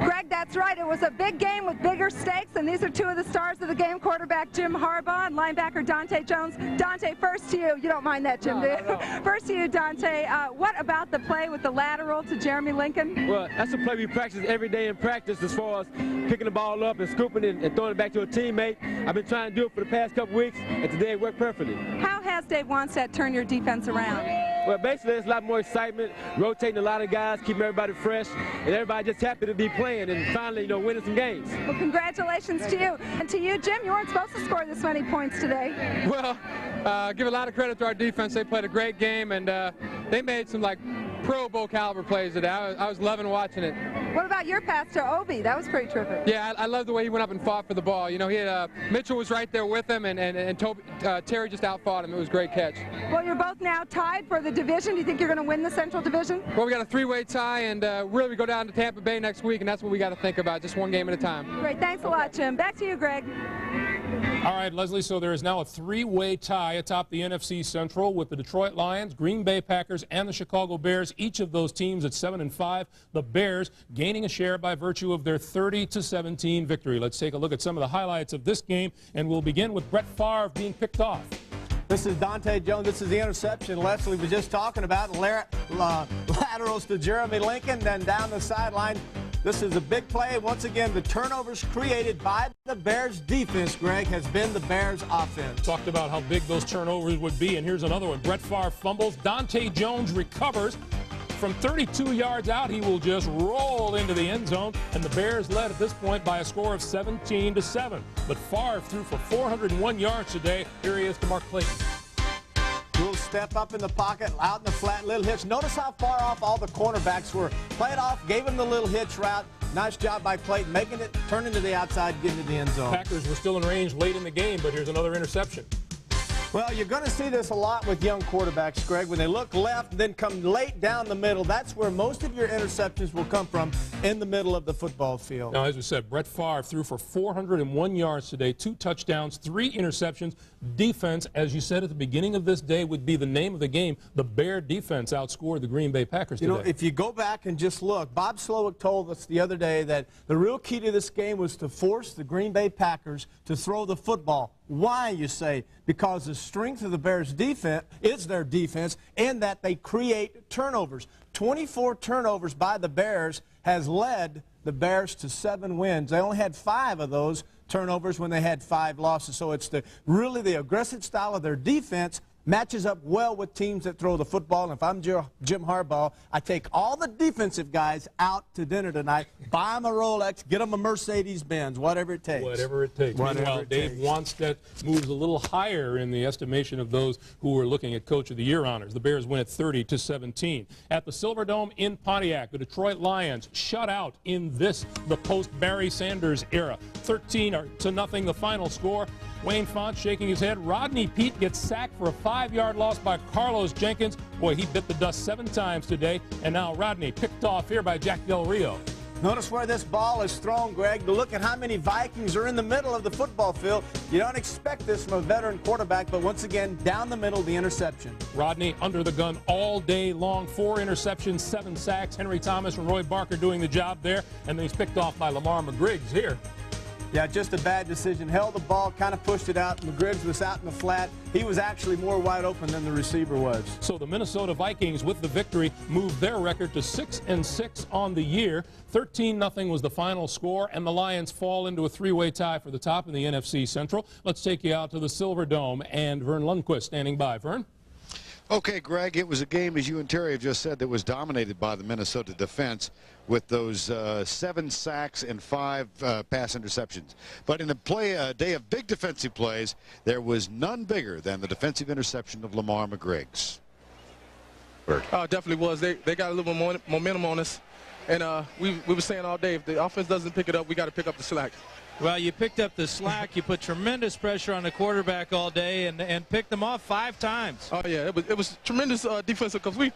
Greg, that's right. It was a big game with bigger stakes, and these are two of the stars of the game, quarterback Jim Harbaugh and linebacker Dante Jones. Dante, first to you. You don't mind that, Jim, do you? No. First to you, Dante. What about the play with the lateral to Jeremy Lincoln? Well, that's a play we practice every day in practice as far as picking the ball up and scooping it and throwing it back to a teammate. I've been trying to do it for the past couple weeks, and today it worked perfectly. How has Dave Wannstedt turned your defense around? Well, basically, there's a lot more excitement, rotating a lot of guys, keeping everybody fresh, and everybody just happy to be playing and finally, winning some games. Well, congratulations to you. And to you, Jim, you weren't supposed to score this many points today. Well, give a lot of credit to our defense. They played a great game, and they made some, Pro Bowl caliber plays today. I was loving watching it. What about your pass to Obi? That was pretty terrific. Yeah, I love the way he went up and fought for the ball. He had Mitchell was right there with him, and Terry just outfought him. It was a great catch. Well, you're both now tied for the division. Do you think you're going to win the Central Division? Well, we got a three-way tie, and really we go down to Tampa Bay next week, and that's what we got to think about, just one game at a time. Great. Thanks a lot, Jim. Back to you, Greg. All right, Leslie, so there is now a three-way tie atop the NFC Central with the Detroit Lions, Green Bay Packers, and the Chicago Bears, each of those teams at 7-5. The Bears gaining a share by virtue of their 30-17 victory. Let's take a look at some of the highlights of this game, and we'll begin with Brett Favre being picked off. This is Dante Jones. This is the interception Leslie was just talking about. Laterals to Jeremy Lincoln, then down the sideline. This is a big play. Once again, the turnovers created by the Bears defense, Greg, has been the Bears offense. Talked about how big those turnovers would be, and here's another one. Brett Favre fumbles. Dante Jones recovers. From 32 yards out, he will just roll into the end zone, and the Bears led at this point by a score of 17-7. But Favre threw for 401 yards today. Here he is to Mark Clayton. Little step up in the pocket, out in the flat, little hitch. Notice how far off all the cornerbacks were. Played off, gave him the little hitch route. Nice job by Clayton, making it, turning to the outside, getting to the end zone. Packers were still in range late in the game, but here's another interception. Well, you're going to see this a lot with young quarterbacks, Greg. When they look left, then come late down the middle, that's where most of your interceptions will come from, in the middle of the football field. Now, as we said, Brett Favre threw for 401 yards today, 2 touchdowns, 3 interceptions. Defense, as you said at the beginning of this day, would be the name of the game. The Bear defense outscored the Green Bay Packers today. You know, if you go back and just look, Bob Slowick told us the other day that the real key to this game was to force the Green Bay Packers to throw the football. Why, you say? Because the strength of the Bears' defense is their defense, and that they create turnovers. 24 turnovers by the Bears has led the Bears to 7 wins. They only had 5 of those turnovers when they had 5 losses. So it's really the aggressive style of their defense matches up well with teams that throw the football. And if I'm Jim Harbaugh, I take all the defensive guys out to dinner tonight, buy them a Rolex, get them a Mercedes-Benz, whatever it takes. Whatever it takes. Meanwhile, Dave Wannstedt moves a little higher in the estimation of those who are looking at Coach of the Year honors. The Bears win at 30-17. At the Silverdome in Pontiac, the Detroit Lions shut out in the post-Barry Sanders era. 13-0, the final score. Wayne Font shaking his head. Rodney Peete gets sacked for a 5-yard loss by Carlos Jenkins. Boy, he bit the dust 7 times today. And now Rodney picked off here by Jack Del Rio. Notice where this ball is thrown, Greg. To look at how many Vikings are in the middle of the football field. You don't expect this from a veteran quarterback, but once again, down the middle, the interception. Rodney under the gun all day long. 4 interceptions, 7 sacks. Henry Thomas and Roy Barker doing the job there. And then he's picked off by Lamar McGriggs here. Yeah, just a bad decision. Held the ball, kind of pushed it out. McGriggs was out in the flat. He was actually more wide open than the receiver was. So the Minnesota Vikings, with the victory, moved their record to 6-6 on the year. 13-0 was the final score, and the Lions fall into a 3-way tie for the top in the NFC Central. Let's take you out to the Silverdome, and Vern Lundquist standing by. Vern? Okay, Greg, it was a game, as you and Terry have just said, that was dominated by the Minnesota defense with those 7 sacks and 5 pass interceptions. But in a day of big defensive plays, there was none bigger than the defensive interception of Lamar McGriggs. Oh, it definitely was. They got a little more momentum on us. And we were saying all day, if the offense doesn't pick it up, we got to pick up the slack. Well, you picked up the slack. You put tremendous pressure on the quarterback all day and picked them off 5 times. Oh, yeah. It was tremendous defensive because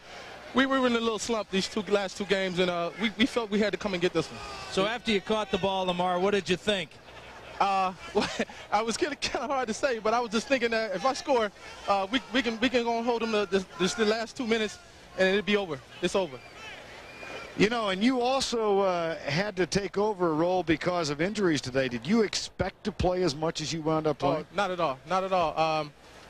we were in a little slump these last two games, and we felt we had to come and get this one. So after you caught the ball, Lamar, what did you think? Well, I was kind of hard to say, but I was just thinking that if I score, we can go and hold them the last 2 minutes, and it'll be over. It's over. You know, and you also had to take over a role because of injuries today. Did you expect to play as much as you wound up playing? Not at all. Not at all.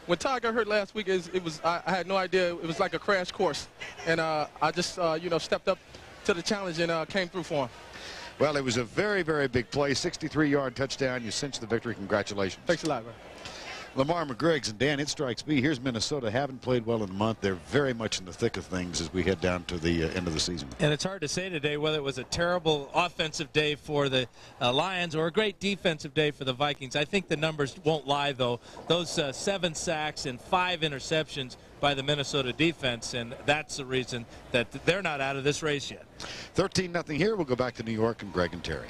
When Todd got hurt last week, I had no idea. It was like a crash course, and I just stepped up to the challenge and came through for him. Well, it was a very, very big play, 63-yard touchdown. You cinched the victory. Congratulations. Thanks a lot, man. Lamar McGriggs and Dan, it strikes me. Here's Minnesota. Haven't played well in a month. They're very much in the thick of things as we head down to the end of the season. And it's hard to say today whether it was a terrible offensive day for the Lions or a great defensive day for the Vikings. I think the numbers won't lie, though. Those 7 sacks and 5 interceptions by the Minnesota defense, and that's the reason that they're not out of this race yet. 13-0 here. We'll go back to New York and Greg and Terry.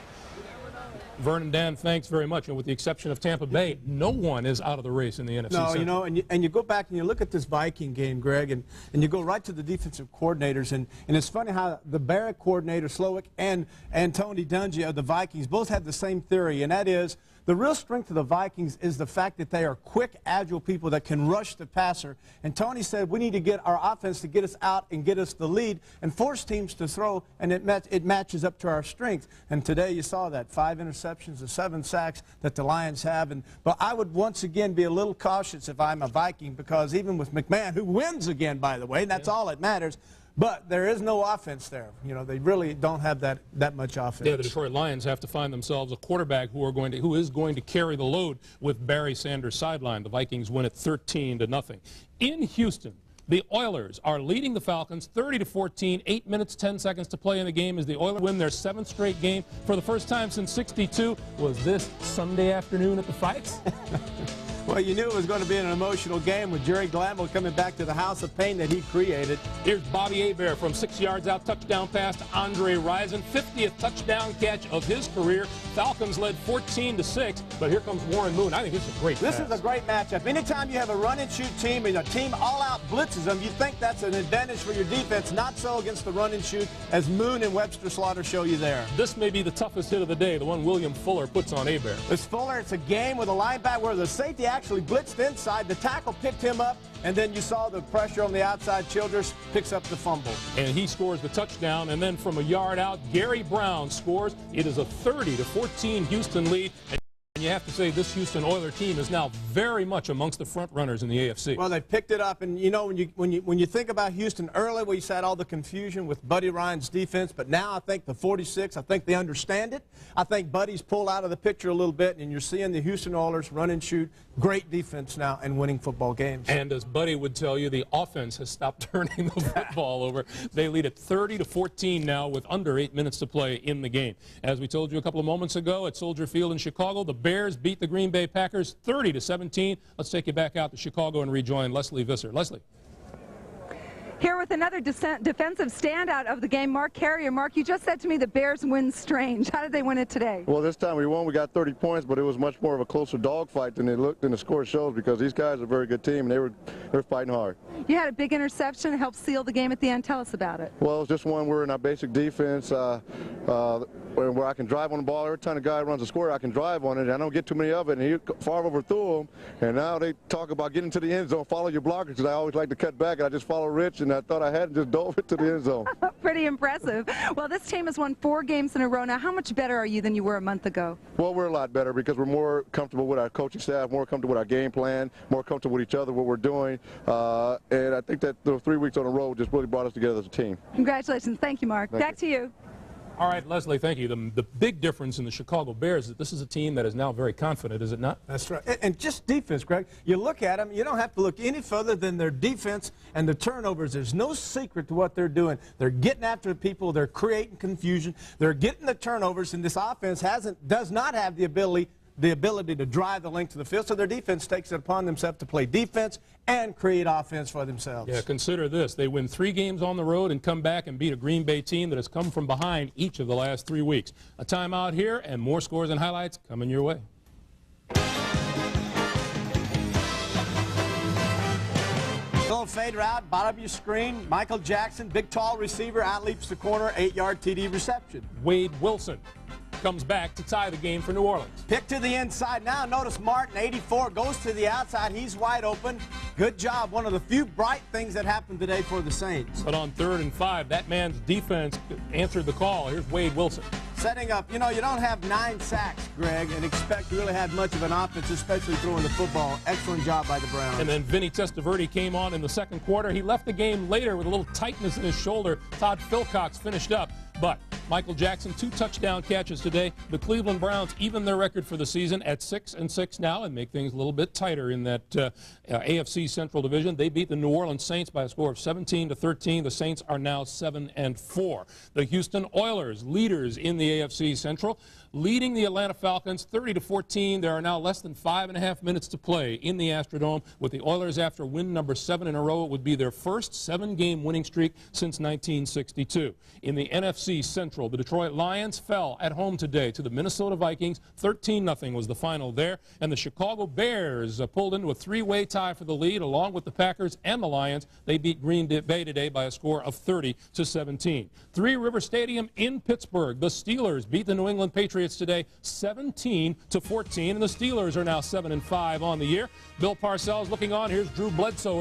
Vernon, Dan, thanks very much. And with the exception of Tampa Bay, no one is out of the race in the NFC No, Central. you know, and you go back and you look at this Viking game, Greg, and you go right to the defensive coordinators, and it's funny how the Barrett coordinator, Slowick, and Tony Dungy of the Vikings both had the same theory, and that is the real strength of the Vikings is the fact that they are quick, agile people that can rush the passer. And Tony said we need to get our offense to get us out and get us the lead and force teams to throw, and it matches up to our strength. And today you saw that, 5 interceptions and 7 sacks that the Lions have. But I would once again be a little cautious if I'm a Viking, because even with McMahon, who wins again, by the way, and that's all that matters, but there is no offense there. You know, they really don't have that much offense. Yeah, the Detroit Lions have to find themselves a quarterback who is going to carry the load with Barry Sanders sidelined. The Vikings win it 13-0. In Houston, the Oilers are leading the Falcons 30-14, 8 minutes, 10 seconds to play in the game as the Oilers win their 7th straight game for the first time since '62. Was this Sunday afternoon at the Fikes? Well, you knew it was going to be an emotional game with Jerry Glanville coming back to the house of pain that he created. Here's Bobby Hebert from 6 yards out, touchdown pass to Andre Rison, 50th touchdown catch of his career. Falcons led 14-6, but here comes Warren Moon. I think this is a great pass. This is a great matchup. Anytime you have a run-and-shoot team and a team all-out blitzes them, you think that's an advantage for your defense. Not so against the run-and-shoot, as Moon and Webster Slaughter show you there. This may be the toughest hit of the day, the one William Fuller puts on Hebert. It's Fuller. It's a game with a linebacker where the safety actually blitzed inside. The tackle picked him up, and then you saw the pressure on the outside. Childress picks up the fumble. And he scores the touchdown, and then from a yard out, Gary Brown scores. It is a 30-14 Houston lead. And you have to say this Houston Oilers team is now very much amongst the front runners in the AFC. Well, they picked it up, and you know when you think about Houston early, we had all the confusion with Buddy Ryan's defense, but now I think the 46, I think they understand it. I think Buddy's pulled out of the picture a little bit, and you're seeing the Houston Oilers run and shoot, great defense now, and winning football games. And as Buddy would tell you, the offense has stopped turning the football over. They lead at 30-14 now with under 8 minutes to play in the game. As we told you a couple of moments ago at Soldier Field in Chicago, the Bears beat the Green Bay Packers 30-17. Let's take you back out to Chicago and rejoin Leslie Visser. Leslie. Here with another defensive standout of the game, Mark Carrier. Mark, you just said to me the Bears win strange. How did they win it today? Well, this time we won. We got 30 points, but it was much more of a closer dogfight than it looked, and the score shows, because these guys are a very good team, and they were fighting hard. You had a big interception, helped seal the game at the end. Tell us about it. Well, it's just one where in our basic defense, where I can drive on the ball. Every time the guy runs a square, I can drive on it, and I don't get too many of it, and he far overthrew him, and now they talk about getting to the end zone, follow your blockers, because I always like to cut back, and I just follow Rich, and I thought I had and just dove it to the end zone. Pretty impressive. Well, this team has won 4 games in a row now. How much better are you than you were a month ago? Well, we're a lot better because we're more comfortable with our coaching staff, more comfortable with our game plan, more comfortable with each other, what we're doing, and I think that the 3 weeks on the road just really brought us together as a team. Congratulations. Thank you, Mark. Back to you. All right, Leslie, thank you. The big difference in the Chicago Bears is that this is a team that is now very confident, is it not? That's right. And just defense, Greg. You look at them, you don't have to look any further than their defense and the turnovers. There's no secret to what they're doing. They're getting after the people. They're creating confusion. They're getting the turnovers, and this offense does not have the ability to drive the length of the field, so their defense takes it upon themselves to play defense and create offense for themselves. Yeah, consider this. They win 3 games on the road and come back and beat a Green Bay team that has come from behind each of the last 3 weeks. A timeout here, and more scores and highlights coming your way. little fade route, bottom of your screen. Michael Jackson, big tall receiver, out leaps the corner, 8-yard TD reception. Wade Wilson comes back to tie the game for New Orleans. Pick to the inside now. Notice Martin, 84, goes to the outside. He's wide open. Good job. One of the few bright things that happened today for the Saints. But on 3rd and 5, that man's defense answered the call. Here's Wade Wilson. Setting up, you know, you don't have 9 sacks, Greg, and expect to really have much of an offense, especially throwing the football. Excellent job by the Browns. And then Vinny Testaverde came on in the 2nd quarter. He left the game later with a little tightness in his shoulder. Todd Philcox finished up. But Michael Jackson, 2 touchdown catches today. The Cleveland Browns even their record for the season at 6-6 now and make things a little bit tighter in that AFC Central Division. They beat the New Orleans Saints by a score of 17-13. The Saints are now 7-4. The Houston Oilers, leaders in the AFC Central, leading the Atlanta Falcons 30-14. There are now less than 5.5 minutes to play in the Astrodome. With the Oilers after win number 7 in a row, it would be their first 7-game winning streak since 1962. In the NFC Central, the Detroit Lions fell at home today to the Minnesota Vikings. 13-0 was the final there. And the Chicago Bears pulled into a 3-way tie for the lead along with the Packers and the Lions. They beat Green Bay today by a score of 30-17. Three River Stadium in Pittsburgh. The Steelers beat the New England Patriots today 17-14, and the Steelers are now 7-5 on the year. Bill Parcells looking on. Here's Drew Bledsoe early.